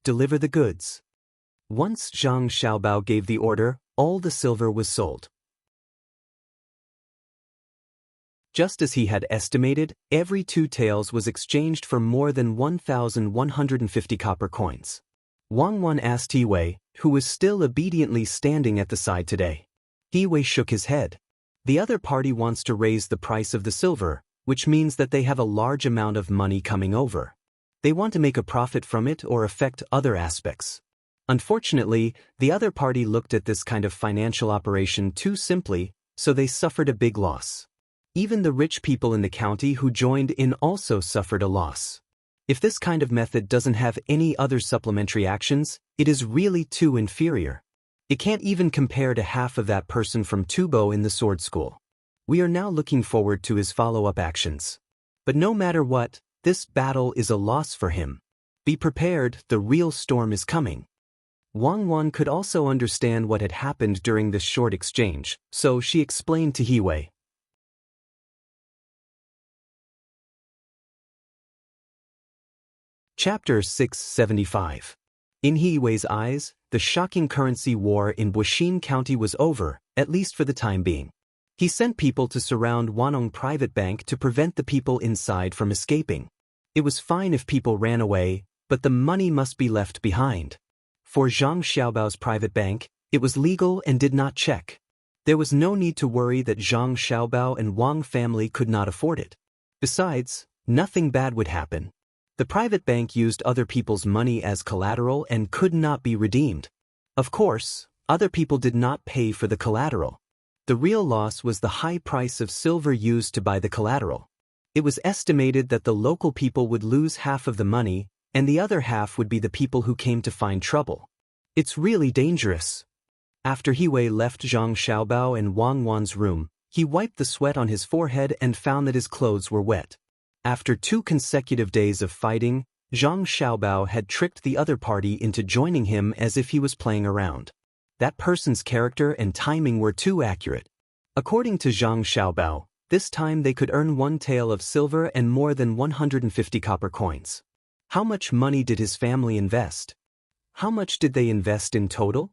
Deliver the goods. Once Zhang Xiaobao gave the order, all the silver was sold. Just as he had estimated, every 2 taels was exchanged for more than 1,150 copper coins. Wang Wan asked He Wei, who was still obediently standing at the side today. He Wei shook his head. The other party wants to raise the price of the silver, which means that they have a large amount of money coming over. They want to make a profit from it or affect other aspects. Unfortunately, the other party looked at this kind of financial operation too simply, so they suffered a big loss. Even the rich people in the county who joined in also suffered a loss. If this kind of method doesn't have any other supplementary actions, it is really too inferior. It can't even compare to half of that person from Tubo in the sword school. We are now looking forward to his follow-up actions. But no matter what, this battle is a loss for him. Be prepared, the real storm is coming. Wang Wan could also understand what had happened during this short exchange, so she explained to Hiwei. Chapter 675. In Hiwei's eyes, the shocking currency war in Buixin County was over, at least for the time being. He sent people to surround Wanong Private Bank to prevent the people inside from escaping. It was fine if people ran away, but the money must be left behind. For Zhang Xiaobao's private bank, it was legal and did not check. There was no need to worry that Zhang Xiaobao and Wang family could not afford it. Besides, nothing bad would happen. The private bank used other people's money as collateral and could not be redeemed. Of course, other people did not pay for the collateral. The real loss was the high price of silver used to buy the collateral. It was estimated that the local people would lose half of the money, and the other half would be the people who came to find trouble. It's really dangerous. After Hiwei left Zhang Xiaobao and Wang Wan's room, he wiped the sweat on his forehead and found that his clothes were wet. After 2 consecutive days of fighting, Zhang Xiaobao had tricked the other party into joining him as if he was playing around. That person's character and timing were too accurate. According to Zhang Xiaobao, this time they could earn 1 tael of silver and more than 150 copper coins. How much money did his family invest? How much did they invest in total?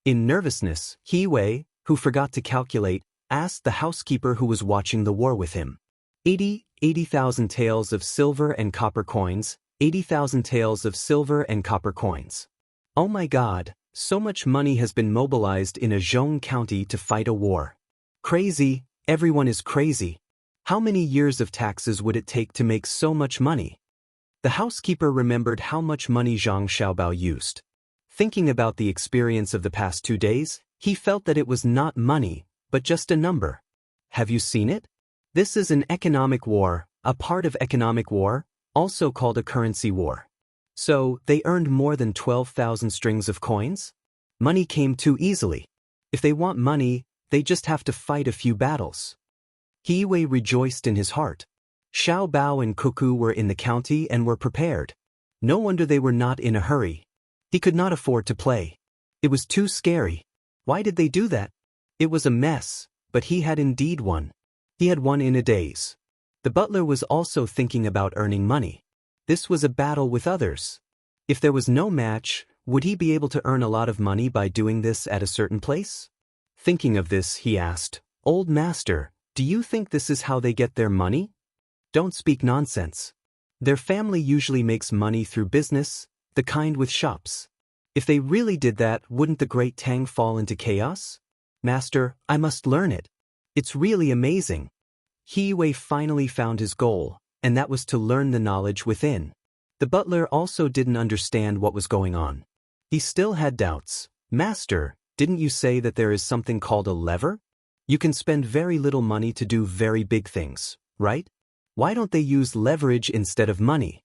In nervousness, Hiwei, who forgot to calculate, asked the housekeeper who was watching the war with him. 80,000 taels of silver and copper coins, 80,000 taels of silver and copper coins. Oh my God, so much money has been mobilized in a Zhong county to fight a war. Crazy, everyone is crazy. How many years of taxes would it take to make so much money? The housekeeper remembered how much money Zhang Xiaobao used. Thinking about the experience of the past 2 days, he felt that it was not money, but just a number. Have you seen it? This is an economic war, a part of economic war, also called a currency war. So, they earned more than 12,000 strings of coins? Money came too easily. If they want money, they just have to fight a few battles. Hiwei rejoiced in his heart. Xiao Bao and Cuckoo were in the county and were prepared. No wonder they were not in a hurry. He could not afford to play. It was too scary. Why did they do that? It was a mess, but he had indeed won. He had won in a daze. The butler was also thinking about earning money. This was a battle with others. If there was no match, would he be able to earn a lot of money by doing this at a certain place? Thinking of this, he asked, "Old master, do you think this is how they get their money?" Don't speak nonsense. Their family usually makes money through business, the kind with shops. If they really did that, wouldn't the great Tang fall into chaos? Master, I must learn it. It's really amazing. Hiwei finally found his goal, and that was to learn the knowledge within. The butler also didn't understand what was going on. He still had doubts. Master, didn't you say that there is something called a lever? You can spend very little money to do very big things, right? Why don't they use leverage instead of money?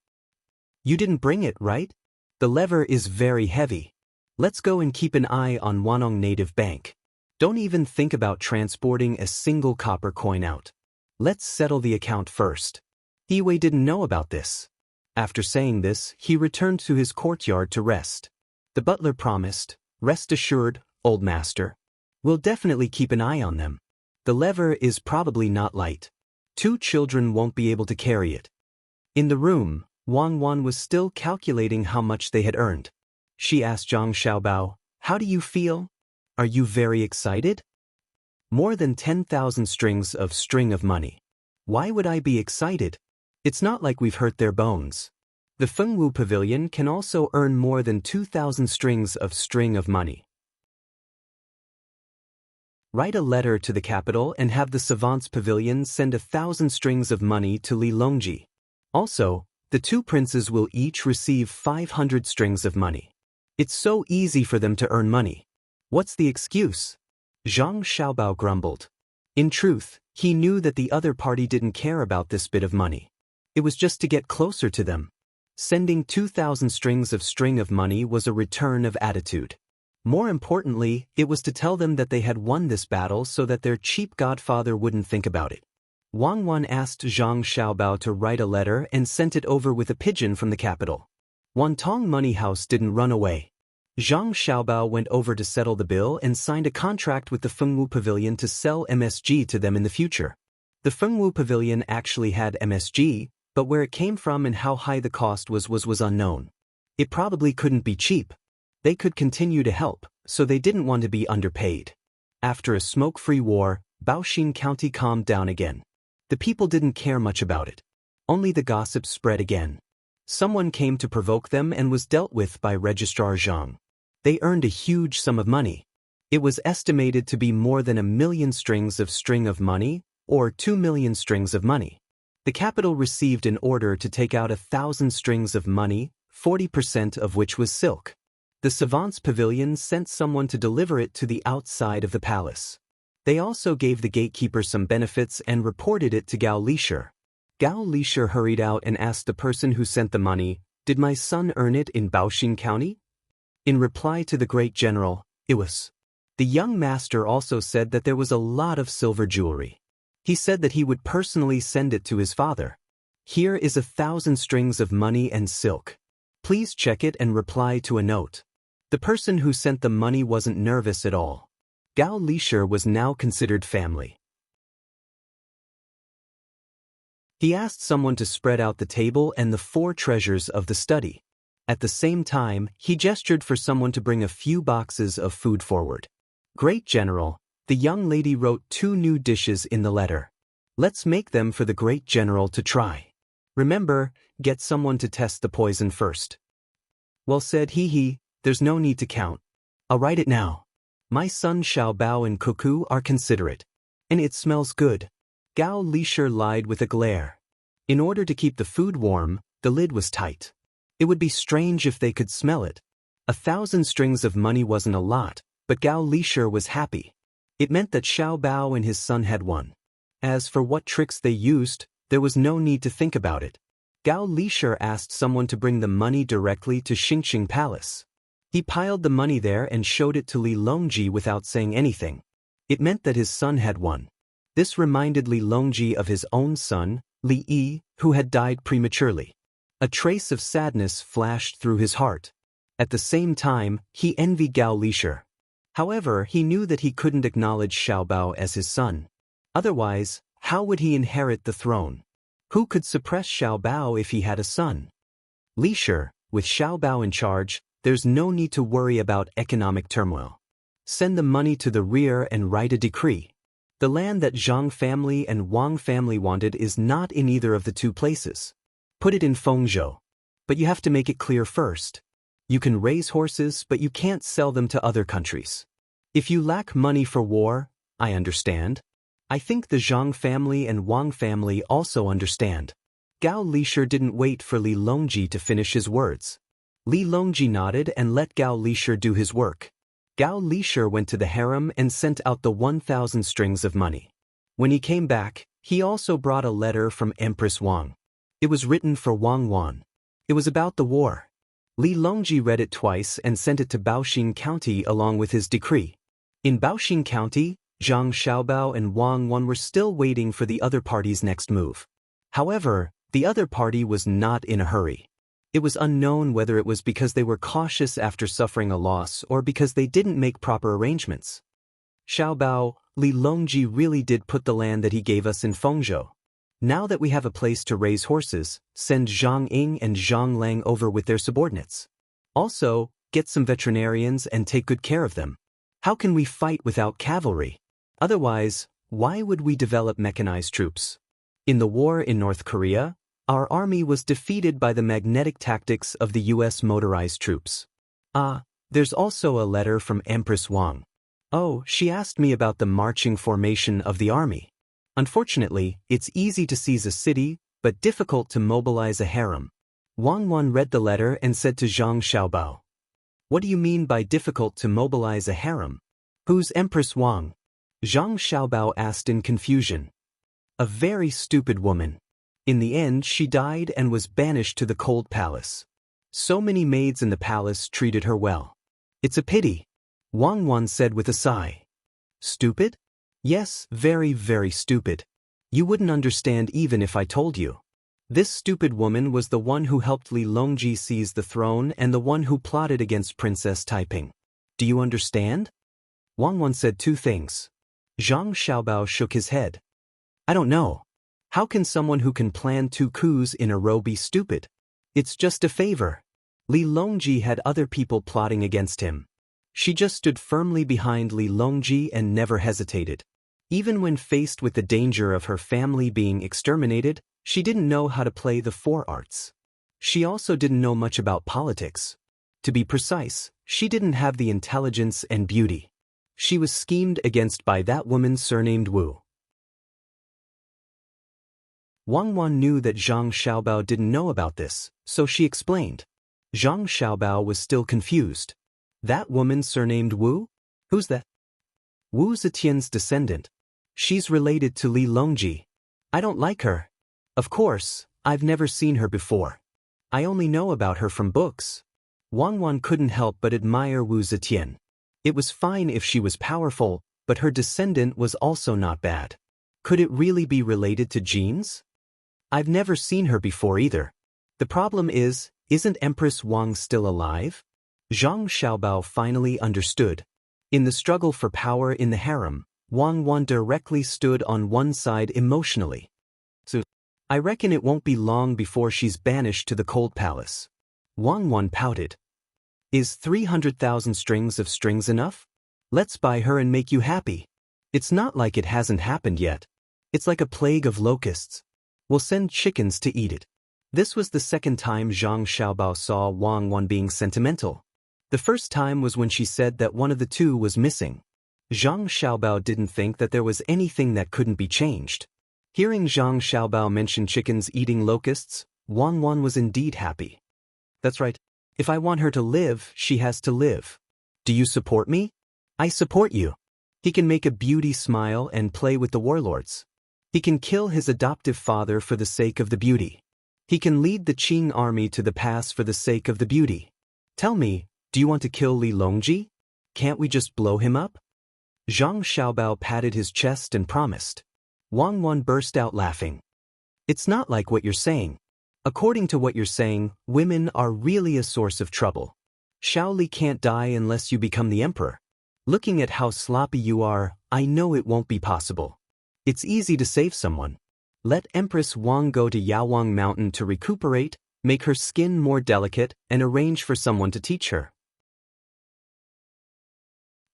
You didn't bring it, right? The lever is very heavy. Let's go and keep an eye on Wanong Native Bank. Don't even think about transporting a single copper coin out. Let's settle the account first. Hiwei didn't know about this. After saying this, he returned to his courtyard to rest. The butler promised, "Rest assured, old master. We'll definitely keep an eye on them. The lever is probably not light. 2 children won't be able to carry it." In the room, Wang Wan was still calculating how much they had earned. She asked Zhang Xiaobao, "How do you feel? Are you very excited?" More than 10,000 strings of string of money. Why would I be excited? It's not like we've hurt their bones. The Fengwu Pavilion can also earn more than 2,000 strings of string of money. Write a letter to the capital and have the Savants Pavilion send 1,000 strings of money to Li Longji. Also, the 2 princes will each receive 500 strings of money. It's so easy for them to earn money. What's the excuse? Zhang Xiaobao grumbled. In truth, he knew that the other party didn't care about this bit of money. It was just to get closer to them. Sending 2,000 strings of string of money was a return of attitude. More importantly, it was to tell them that they had won this battle so that their cheap godfather wouldn't think about it. Wang Wan asked Zhang Xiaobao to write a letter and sent it over with a pigeon from the capital. Wantong Money House didn't run away. Zhang Xiaobao went over to settle the bill and signed a contract with the Fengwu Pavilion to sell MSG to them in the future. The Fengwu Pavilion actually had MSG, but where it came from and how high the cost was unknown. It probably couldn't be cheap. They could continue to help, so they didn't want to be underpaid. After a smoke-free war, Baoxin County calmed down again. The people didn't care much about it. Only the gossip spread again. Someone came to provoke them and was dealt with by Registrar Zhang. They earned a huge sum of money. It was estimated to be more than 1 million strings of money, or 2 million strings of money. The capital received an order to take out 1,000 strings of money, 40% of which was silk. The Savants Pavilion sent someone to deliver it to the outside of the palace. They also gave the gatekeeper some benefits and reported it to Gao Lisher. Gao Lisher hurried out and asked the person who sent the money, "Did my son earn it in Baoxin County?" In reply to the great general, it was. The young master also said that there was a lot of silver jewelry. He said that he would personally send it to his father. "Here is 1,000 strings of money and silk. Please check it and reply to a note." The person who sent the money wasn't nervous at all. Gao Lisher was now considered family. He asked someone to spread out the table and the 4 treasures of the study. At the same time, he gestured for someone to bring a few boxes of food forward. "Great General," the young lady wrote 2 new dishes in the letter. "Let's make them for the great general to try. Remember, get someone to test the poison first." "Well said, he. There's no need to count. I'll write it now. My son Xiaobao and Cuckoo are considerate. And it smells good." Gao Lisher lied with a glare. In order to keep the food warm, the lid was tight. It would be strange if they could smell it. 1,000 strings of money wasn't a lot, but Gao Lisher was happy. It meant that Xiaobao and his son had won. As for what tricks they used, there was no need to think about it. Gao Lisher asked someone to bring the money directly to Xingqing Palace. He piled the money there and showed it to Li Longji without saying anything. It meant that his son had won. This reminded Li Longji of his own son, Li Yi, who had died prematurely. A trace of sadness flashed through his heart. At the same time, he envied Gao Lisher. However, he knew that he couldn't acknowledge Xiaobao as his son. Otherwise, how would he inherit the throne? Who could suppress Xiaobao if he had a son? Lisher, with Xiaobao in charge, there's no need to worry about economic turmoil. Send the money to the rear and write a decree. The land that Zhang family and Wang family wanted is not in either of the 2 places. Put it in Fengzhou. But you have to make it clear first. You can raise horses, but you can't sell them to other countries. If you lack money for war, I understand. I think the Zhang family and Wang family also understand. Gao Lisher didn't wait for Li Longji to finish his words. Li Longji nodded and let Gao Lisher do his work. Gao Lisher went to the harem and sent out the 1,000 strings of money. When he came back, he also brought a letter from Empress Wang. It was written for Wang Wan. It was about the war. Li Longji read it twice and sent it to Baoxin County along with his decree. In Baoxin County, Zhang Xiaobao and Wang Wan were still waiting for the other party's next move. However, the other party was not in a hurry. It was unknown whether it was because they were cautious after suffering a loss or because they didn't make proper arrangements. "Xiaobao, Li Longji really did put the land that he gave us in Fengzhou. Now that we have a place to raise horses, send Zhang Ying and Zhang Lang over with their subordinates. Also, get some veterinarians and take good care of them. How can we fight without cavalry? Otherwise, why would we develop mechanized troops? In the war in North Korea, our army was defeated by the magnetic tactics of the US motorized troops. There's also a letter from Empress Wang. Oh, she asked me about the marching formation of the army. Unfortunately, it's easy to seize a city, but difficult to mobilize a harem." Wang Wan read the letter and said to Zhang Xiaobao, "What do you mean by difficult to mobilize a harem? Who's Empress Wang?" Zhang Xiaobao asked in confusion. "A very stupid woman. In the end, she died and was banished to the cold palace. So many maids in the palace treated her well. It's a pity. Wang Wan said with a sigh. Stupid? Yes, very, very stupid. You wouldn't understand even if I told you. This stupid woman was the one who helped Li Longji seize the throne and the one who plotted against Princess Taiping. Do you understand? Wang Wan said two things. Zhang Xiaobao shook his head. I don't know. How can someone who can plan 2 coups in a row be stupid? It's just a favor. Li Longji had other people plotting against him. She just stood firmly behind Li Longji and never hesitated. Even when faced with the danger of her family being exterminated, she didn't know how to play the 4 arts. She also didn't know much about politics. To be precise, she didn't have the intelligence and beauty. She was schemed against by that woman surnamed Wu. Wang Wan knew that Zhang Xiaobao didn't know about this, so she explained. Zhang Xiaobao was still confused. That woman surnamed Wu? Who's that? Wu Zetian's descendant. She's related to Li Longji. I don't like her. Of course, I've never seen her before. I only know about her from books. Wang Wan couldn't help but admire Wu Zetian. It was fine if she was powerful, but her descendant was also not bad. Could it really be related to genes? I've never seen her before either. The problem is, isn't Empress Wang still alive? Zhang Xiaobao finally understood. In the struggle for power in the harem, Wang Wan directly stood on one side emotionally. So, I reckon it won't be long before she's banished to the cold palace. Wang Wan pouted. Is 300,000 strings of strings enough? Let's buy her and make you happy. It's not like it hasn't happened yet. It's like a plague of locusts. We'll send chickens to eat it. This was the second time Zhang Xiaobao saw Wang Wan being sentimental. The first time was when she said that one of the two was missing. Zhang Xiaobao didn't think that there was anything that couldn't be changed. Hearing Zhang Xiaobao mention chickens eating locusts, Wang Wan was indeed happy. That's right. If I want her to live, she has to live. Do you support me? I support you. He can make a beauty smile and play with the warlords. He can kill his adoptive father for the sake of the beauty. He can lead the Qing army to the pass for the sake of the beauty. Tell me, do you want to kill Li Longji? Can't we just blow him up? Zhang Xiaobao patted his chest and promised. Wang Wan burst out laughing. It's not like what you're saying. According to what you're saying, women are really a source of trouble. Shao Li can't die unless you become the emperor. Looking at how sloppy you are, I know it won't be possible. It's easy to save someone. Let Empress Wang go to Yaowang Mountain to recuperate, make her skin more delicate, and arrange for someone to teach her.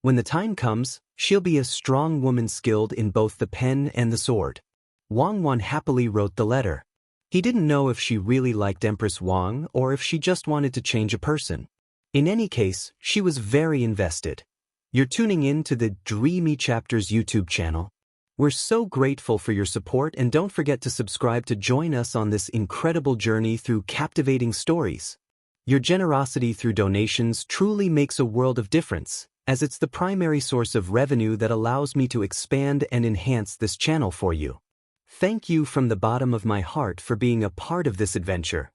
When the time comes, she'll be a strong woman skilled in both the pen and the sword. Wang Wan happily wrote the letter. He didn't know if she really liked Empress Wang or if she just wanted to change a person. In any case, she was very invested. You're tuning in to the Dreamy Chapters YouTube channel. We're so grateful for your support, and don't forget to subscribe to join us on this incredible journey through captivating stories. Your generosity through donations truly makes a world of difference, as it's the primary source of revenue that allows me to expand and enhance this channel for you. Thank you from the bottom of my heart for being a part of this adventure.